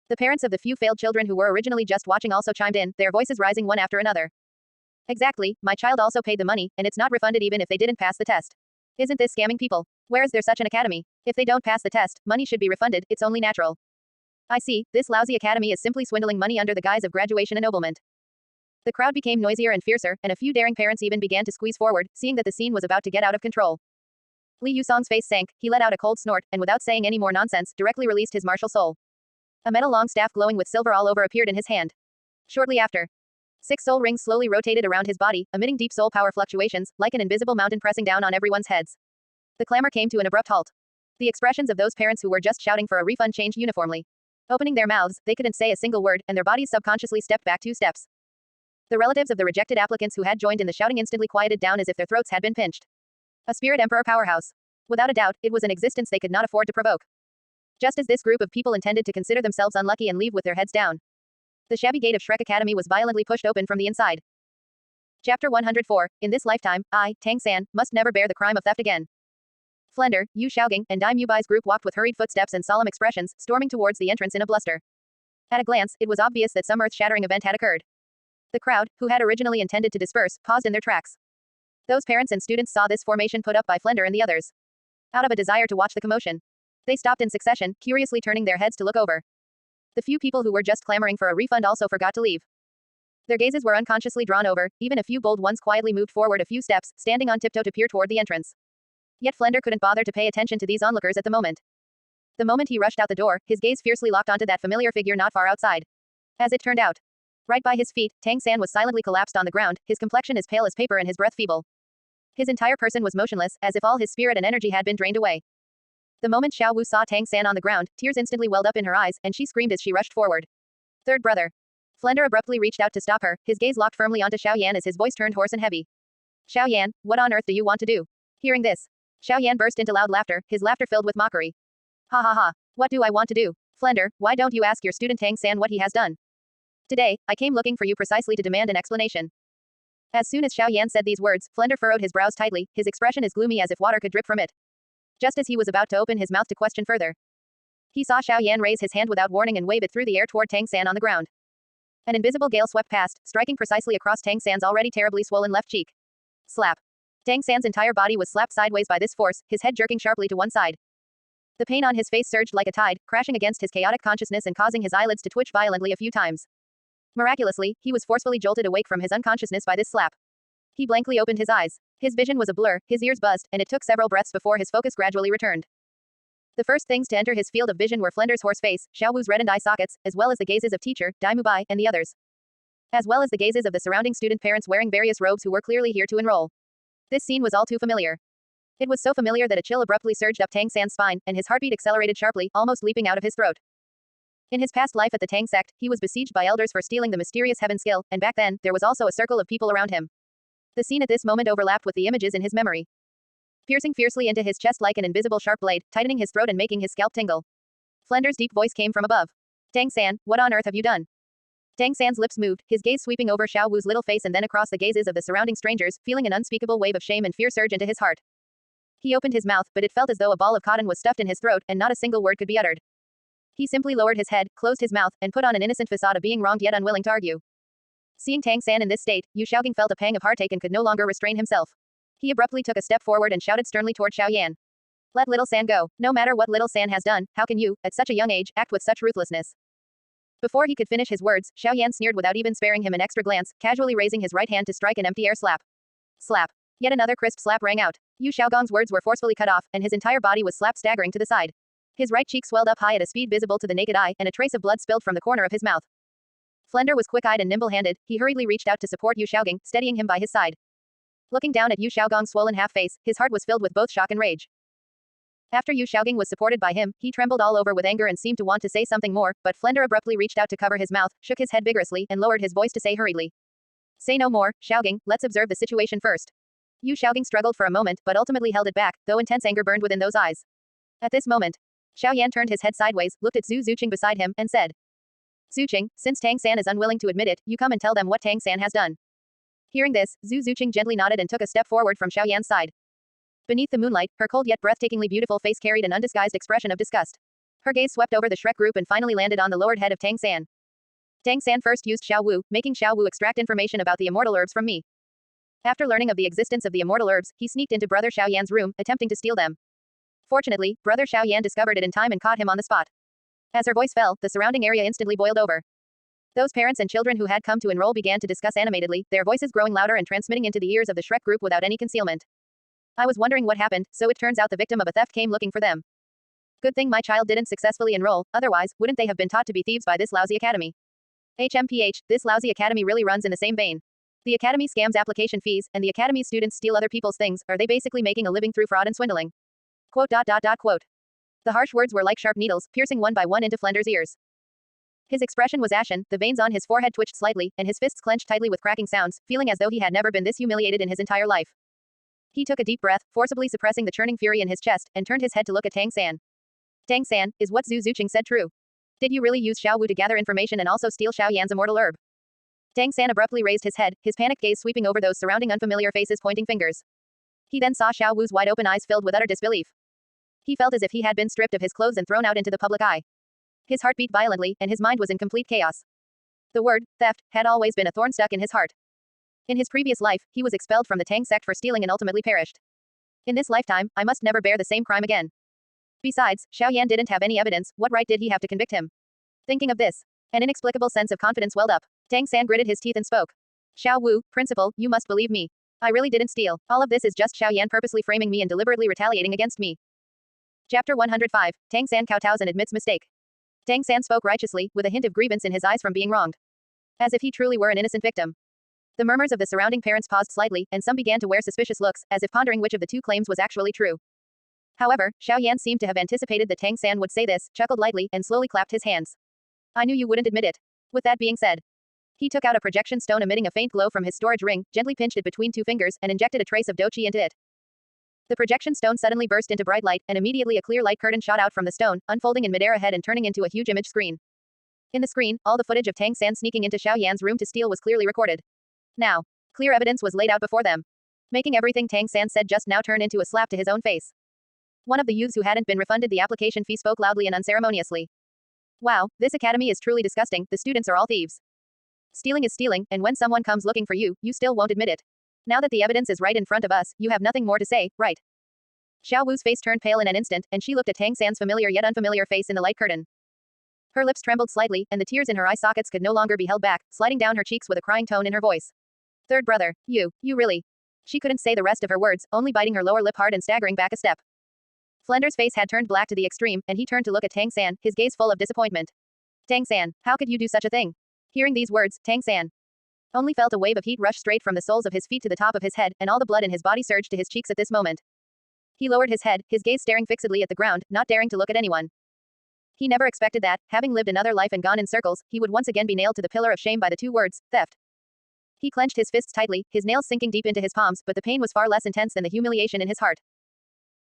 The parents of the few failed children who were originally just watching also chimed in, their voices rising one after another. Exactly, my child also paid the money, and it's not refunded even if they didn't pass the test. Isn't this scamming people? Where is there such an academy? If they don't pass the test, money should be refunded, it's only natural. I see, this lousy academy is simply swindling money under the guise of graduation ennoblement. The crowd became noisier and fiercer, and a few daring parents even began to squeeze forward, seeing that the scene was about to get out of control. Li Yusong's face sank, he let out a cold snort, and without saying any more nonsense, directly released his martial soul. A metal long staff glowing with silver all over appeared in his hand. Shortly after, 6 soul rings slowly rotated around his body, emitting deep soul power fluctuations, like an invisible mountain pressing down on everyone's heads. The clamor came to an abrupt halt. The expressions of those parents who were just shouting for a refund changed uniformly. Opening their mouths, they couldn't say a single word, and their bodies subconsciously stepped back 2 steps. The relatives of the rejected applicants who had joined in the shouting instantly quieted down as if their throats had been pinched. A spirit emperor powerhouse. Without a doubt, it was an existence they could not afford to provoke. Just as this group of people intended to consider themselves unlucky and leave with their heads down. The shabby gate of Shrek Academy was violently pushed open from the inside. Chapter 104. In this lifetime, I, Tang San, must never bear the crime of theft again. Flender, Yu Xiaogang, and Dai Mubai's group walked with hurried footsteps and solemn expressions, storming towards the entrance in a bluster. At a glance, it was obvious that some earth-shattering event had occurred. The crowd, who had originally intended to disperse, paused in their tracks. Those parents and students saw this formation put up by Flender and the others. Out of a desire to watch the commotion, they stopped in succession, curiously turning their heads to look over. The few people who were just clamoring for a refund also forgot to leave. Their gazes were unconsciously drawn over, even a few bold ones quietly moved forward a few steps, standing on tiptoe to peer toward the entrance. Yet Flender couldn't bother to pay attention to these onlookers at the moment. The moment he rushed out the door, his gaze fiercely locked onto that familiar figure not far outside. As it turned out, right by his feet, Tang San was silently collapsed on the ground, his complexion as pale as paper and his breath feeble. His entire person was motionless, as if all his spirit and energy had been drained away. The moment Xiao Wu saw Tang San on the ground, tears instantly welled up in her eyes, and she screamed as she rushed forward. Third brother. Flender abruptly reached out to stop her, his gaze locked firmly onto Xiao Yan as his voice turned hoarse and heavy. Xiao Yan, what on earth do you want to do? Hearing this, Xiao Yan burst into loud laughter, his laughter filled with mockery. Ha ha ha. What do I want to do? Flender, why don't you ask your student Tang San what he has done? Today, I came looking for you precisely to demand an explanation. As soon as Xiao Yan said these words, Flender furrowed his brows tightly, his expression as gloomy as if water could drip from it. Just as he was about to open his mouth to question further, he saw Xiao Yan raise his hand without warning and wave it through the air toward Tang San on the ground. An invisible gale swept past, striking precisely across Tang San's already terribly swollen left cheek. Slap. Tang San's entire body was slapped sideways by this force, his head jerking sharply to one side. The pain on his face surged like a tide, crashing against his chaotic consciousness and causing his eyelids to twitch violently a few times. Miraculously, he was forcefully jolted awake from his unconsciousness by this slap. He blankly opened his eyes. His vision was a blur, his ears buzzed, and it took several breaths before his focus gradually returned. The first things to enter his field of vision were Flender's horse face, Xiao Wu's reddened eye sockets, as well as the gazes of teacher, Dai Mubai, and the others. As well as the gazes of the surrounding student parents wearing various robes who were clearly here to enroll. This scene was all too familiar. It was so familiar that a chill abruptly surged up Tang San's spine, and his heartbeat accelerated sharply, almost leaping out of his throat. In his past life at the Tang sect, he was besieged by elders for stealing the mysterious heaven skill, and back then, there was also a circle of people around him. The scene at this moment overlapped with the images in his memory. Piercing fiercely into his chest like an invisible sharp blade, tightening his throat and making his scalp tingle. Flender's deep voice came from above. Tang San, what on earth have you done? Tang San's lips moved, his gaze sweeping over Xiao Wu's little face and then across the gazes of the surrounding strangers, feeling an unspeakable wave of shame and fear surge into his heart. He opened his mouth, but it felt as though a ball of cotton was stuffed in his throat, and not a single word could be uttered. He simply lowered his head, closed his mouth, and put on an innocent facade of being wronged yet unwilling to argue. Seeing Tang San in this state, Yu Xiaogang felt a pang of heartache and could no longer restrain himself. He abruptly took a step forward and shouted sternly toward Xiao Yan. Let little San go. No matter what little San has done, how can you, at such a young age, act with such ruthlessness? Before he could finish his words, Xiao Yan sneered without even sparing him an extra glance, casually raising his right hand to strike an empty air slap. Slap. Yet another crisp slap rang out. Yu Xiaogang's words were forcefully cut off, and his entire body was slapped staggering to the side. His right cheek swelled up high at a speed visible to the naked eye, and a trace of blood spilled from the corner of his mouth. Flender was quick-eyed and nimble-handed, he hurriedly reached out to support Yu Xiaogang, steadying him by his side. Looking down at Yu Xiaogang's swollen half-face, his heart was filled with both shock and rage. After Yu Xiaogang was supported by him, he trembled all over with anger and seemed to want to say something more, but Flender abruptly reached out to cover his mouth, shook his head vigorously, and lowered his voice to say hurriedly. Say no more, Xiaogang, let's observe the situation first. Yu Xiaogang struggled for a moment, but ultimately held it back, though intense anger burned within those eyes. At this moment, Xiao Yan turned his head sideways, looked at Zhu Zuqing beside him, and said, Zuqing, since Tang San is unwilling to admit it, you come and tell them what Tang San has done. Hearing this, Zhu Zuqing gently nodded and took a step forward from Xiao Yan's side. Beneath the moonlight, her cold yet breathtakingly beautiful face carried an undisguised expression of disgust. Her gaze swept over the Shrek group and finally landed on the lowered head of Tang San. Tang San first used Xiao Wu, making Xiao Wu extract information about the immortal herbs from me. After learning of the existence of the immortal herbs, he sneaked into Brother Xiao Yan's room, attempting to steal them. Fortunately, Brother Xiao Yan discovered it in time and caught him on the spot. As her voice fell, the surrounding area instantly boiled over. Those parents and children who had come to enroll began to discuss animatedly, their voices growing louder and transmitting into the ears of the Shrek group without any concealment. I was wondering what happened, so it turns out the victim of a theft came looking for them. Good thing my child didn't successfully enroll, otherwise, wouldn't they have been taught to be thieves by this lousy academy? HMPH, this lousy academy really runs in the same vein. The academy scams application fees, and the academy's students steal other people's things, are they basically making a living through fraud and swindling? Quote. The harsh words were like sharp needles, piercing one by one into Flender's ears. His expression was ashen, the veins on his forehead twitched slightly, and his fists clenched tightly with cracking sounds, feeling as though he had never been this humiliated in his entire life. He took a deep breath, forcibly suppressing the churning fury in his chest, and turned his head to look at Tang San. Tang San, is what Zhu Zuqing said true? Did you really use Xiao Wu to gather information and also steal Xiao Yan's immortal herb? Tang San abruptly raised his head, his panicked gaze sweeping over those surrounding unfamiliar faces pointing fingers. He then saw Xiao Wu's wide-open eyes filled with utter disbelief. He felt as if he had been stripped of his clothes and thrown out into the public eye. His heart beat violently, and his mind was in complete chaos. The word, theft, had always been a thorn stuck in his heart. In his previous life, he was expelled from the Tang sect for stealing and ultimately perished. In this lifetime, I must never bear the same crime again. Besides, Xiao Yan didn't have any evidence, what right did he have to convict him? Thinking of this, an inexplicable sense of confidence welled up. Tang San gritted his teeth and spoke. Xiao Wu, principal, you must believe me. I really didn't steal. All of this is just Xiao Yan purposely framing me and deliberately retaliating against me. Chapter 105, Tang San kowtows and admits mistake. Tang San spoke righteously, with a hint of grievance in his eyes from being wronged. As if he truly were an innocent victim. The murmurs of the surrounding parents paused slightly, and some began to wear suspicious looks, as if pondering which of the two claims was actually true. However, Xiao Yan seemed to have anticipated that Tang San would say this, chuckled lightly, and slowly clapped his hands. I knew you wouldn't admit it. With that being said, he took out a projection stone emitting a faint glow from his storage ring, gently pinched it between two fingers, and injected a trace of doqi into it. The projection stone suddenly burst into bright light, and immediately a clear light curtain shot out from the stone, unfolding in midair ahead and turning into a huge image screen. In the screen, all the footage of Tang San sneaking into Xiao Yan's room to steal was clearly recorded. Now, clear evidence was laid out before them, making everything Tang San said just now turn into a slap to his own face. One of the youths who hadn't been refunded the application fee spoke loudly and unceremoniously. Wow, this academy is truly disgusting, the students are all thieves. Stealing is stealing, and when someone comes looking for you, you still won't admit it. Now that the evidence is right in front of us, you have nothing more to say, right? Xiao Wu's face turned pale in an instant, and she looked at Tang San's familiar yet unfamiliar face in the light curtain. Her lips trembled slightly, and the tears in her eye sockets could no longer be held back, sliding down her cheeks with a crying tone in her voice. Third brother, you really. She couldn't say the rest of her words, only biting her lower lip hard and staggering back a step. Flender's face had turned black to the extreme, and he turned to look at Tang San, his gaze full of disappointment. Tang San, how could you do such a thing? Hearing these words, Tang San only felt a wave of heat rush straight from the soles of his feet to the top of his head, and all the blood in his body surged to his cheeks at this moment. He lowered his head, his gaze staring fixedly at the ground, not daring to look at anyone. He never expected that, having lived another life and gone in circles, he would once again be nailed to the pillar of shame by the two words, theft. He clenched his fists tightly, his nails sinking deep into his palms, but the pain was far less intense than the humiliation in his heart.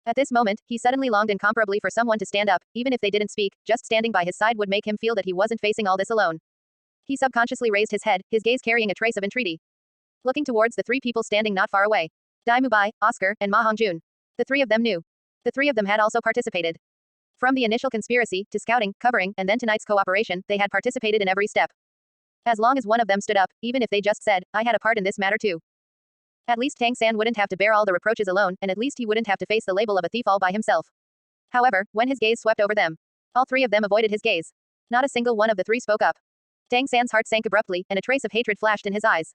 At this moment, he suddenly longed incomparably for someone to stand up, even if they didn't speak, just standing by his side would make him feel that he wasn't facing all this alone. He subconsciously raised his head, his gaze carrying a trace of entreaty. Looking towards the three people standing not far away. Dai Mubai, Oscar, and Ma Hongjun. The three of them knew. The three of them had also participated. From the initial conspiracy, to scouting, covering, and then tonight's cooperation, they had participated in every step. As long as one of them stood up, even if they just said, I had a part in this matter too. At least Tang San wouldn't have to bear all the reproaches alone, and at least he wouldn't have to face the label of a thief all by himself. However, when his gaze swept over them, all three of them avoided his gaze. Not a single one of the three spoke up. Tang San's heart sank abruptly, and a trace of hatred flashed in his eyes.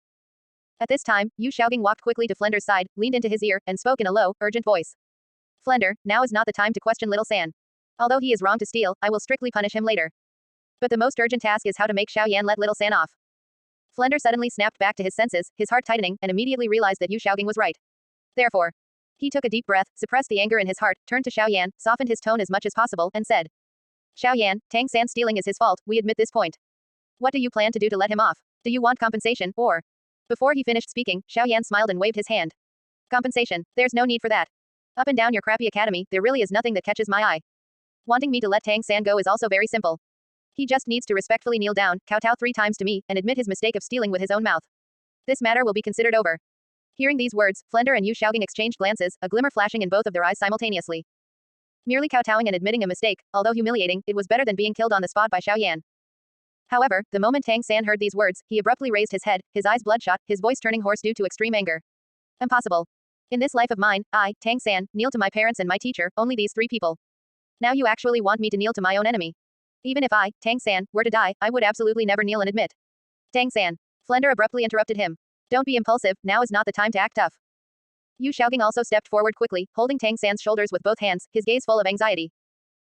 At this time, Yu Xiaogang walked quickly to Flender's side, leaned into his ear, and spoke in a low, urgent voice. Flender, now is not the time to question little San. Although he is wrong to steal, I will strictly punish him later. But the most urgent task is how to make Xiao Yan let little San off. Flender suddenly snapped back to his senses, his heart tightening, and immediately realized that Yu Xiaogang was right. Therefore, he took a deep breath, suppressed the anger in his heart, turned to Xiao Yan, softened his tone as much as possible, and said, Xiao Yan, Tang San stealing is his fault, we admit this point. What do you plan to do to let him off? Do you want compensation, or? Before he finished speaking, Xiao Yan smiled and waved his hand. Compensation, there's no need for that. Up and down your crappy academy, there really is nothing that catches my eye. Wanting me to let Tang San go is also very simple. He just needs to respectfully kneel down, kowtow 3 times to me, and admit his mistake of stealing with his own mouth. This matter will be considered over. Hearing these words, Flender and Yu Xiaogang exchanged glances, a glimmer flashing in both of their eyes simultaneously. Merely kowtowing and admitting a mistake, although humiliating, it was better than being killed on the spot by Xiao Yan. However, the moment Tang San heard these words, he abruptly raised his head, his eyes bloodshot, his voice turning hoarse due to extreme anger. Impossible. In this life of mine, I, Tang San, kneel to my parents and my teacher, only these 3 people. Now you actually want me to kneel to my own enemy. Even if I, Tang San, were to die, I would absolutely never kneel and admit. Tang San. Flender abruptly interrupted him. Don't be impulsive, now is not the time to act tough. Yu Xiaogang also stepped forward quickly, holding Tang San's shoulders with both hands, his gaze full of anxiety.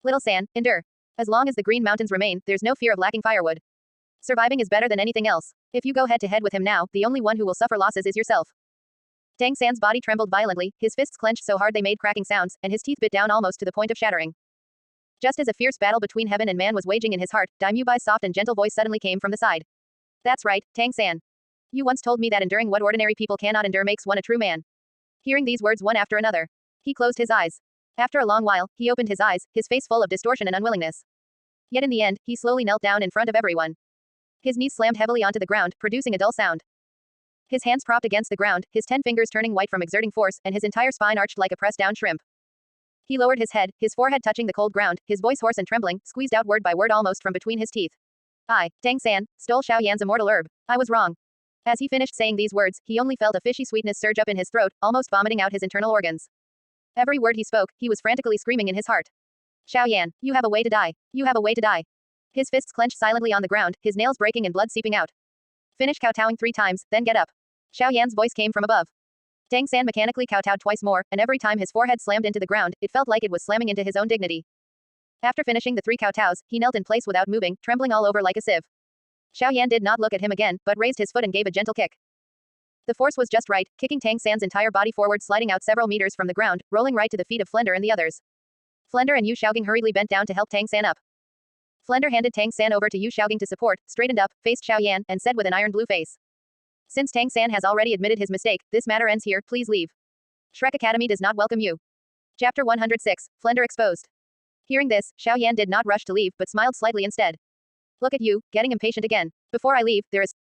Little San, endure. As long as the Green Mountains remain, there's no fear of lacking firewood. Surviving is better than anything else. If you go head to head with him now, the only one who will suffer losses is yourself. Tang San's body trembled violently, his fists clenched so hard they made cracking sounds, and his teeth bit down almost to the point of shattering. Just as a fierce battle between heaven and man was waging in his heart, Dai Mubai's soft and gentle voice suddenly came from the side. That's right, Tang San. You once told me that enduring what ordinary people cannot endure makes one a true man. Hearing these words one after another, he closed his eyes. After a long while, he opened his eyes, his face full of distortion and unwillingness. Yet in the end, he slowly knelt down in front of everyone. His knees slammed heavily onto the ground, producing a dull sound. His hands propped against the ground, his 10 fingers turning white from exerting force, and his entire spine arched like a pressed-down shrimp. He lowered his head, his forehead touching the cold ground, his voice hoarse and trembling, squeezed out word by word almost from between his teeth. I, Tang San, stole Xiao Yan's immortal herb. I was wrong. As he finished saying these words, he only felt a fishy sweetness surge up in his throat, almost vomiting out his internal organs. Every word he spoke, he was frantically screaming in his heart. Xiao Yan, you have a way to die. You have a way to die. His fists clenched silently on the ground, his nails breaking and blood seeping out. Finish kowtowing 3 times, then get up. Xiao Yan's voice came from above. Tang San mechanically kowtowed twice more, and every time his forehead slammed into the ground, it felt like it was slamming into his own dignity. After finishing the 3 kowtows, he knelt in place without moving, trembling all over like a sieve. Xiao Yan did not look at him again, but raised his foot and gave a gentle kick. The force was just right, kicking Tang San's entire body forward, sliding out several meters from the ground, rolling right to the feet of Flender and the others. Flender and Yu Xiaogang hurriedly bent down to help Tang San up. Flender handed Tang San over to Yu Xiaogang to support, straightened up, faced Xiao Yan, and said with an iron blue face. Since Tang San has already admitted his mistake, this matter ends here, please leave. Shrek Academy does not welcome you. Chapter 106, Flender exposed. Hearing this, Xiao Yan did not rush to leave, but smiled slightly instead. Look at you, getting impatient again. Before I leave, there is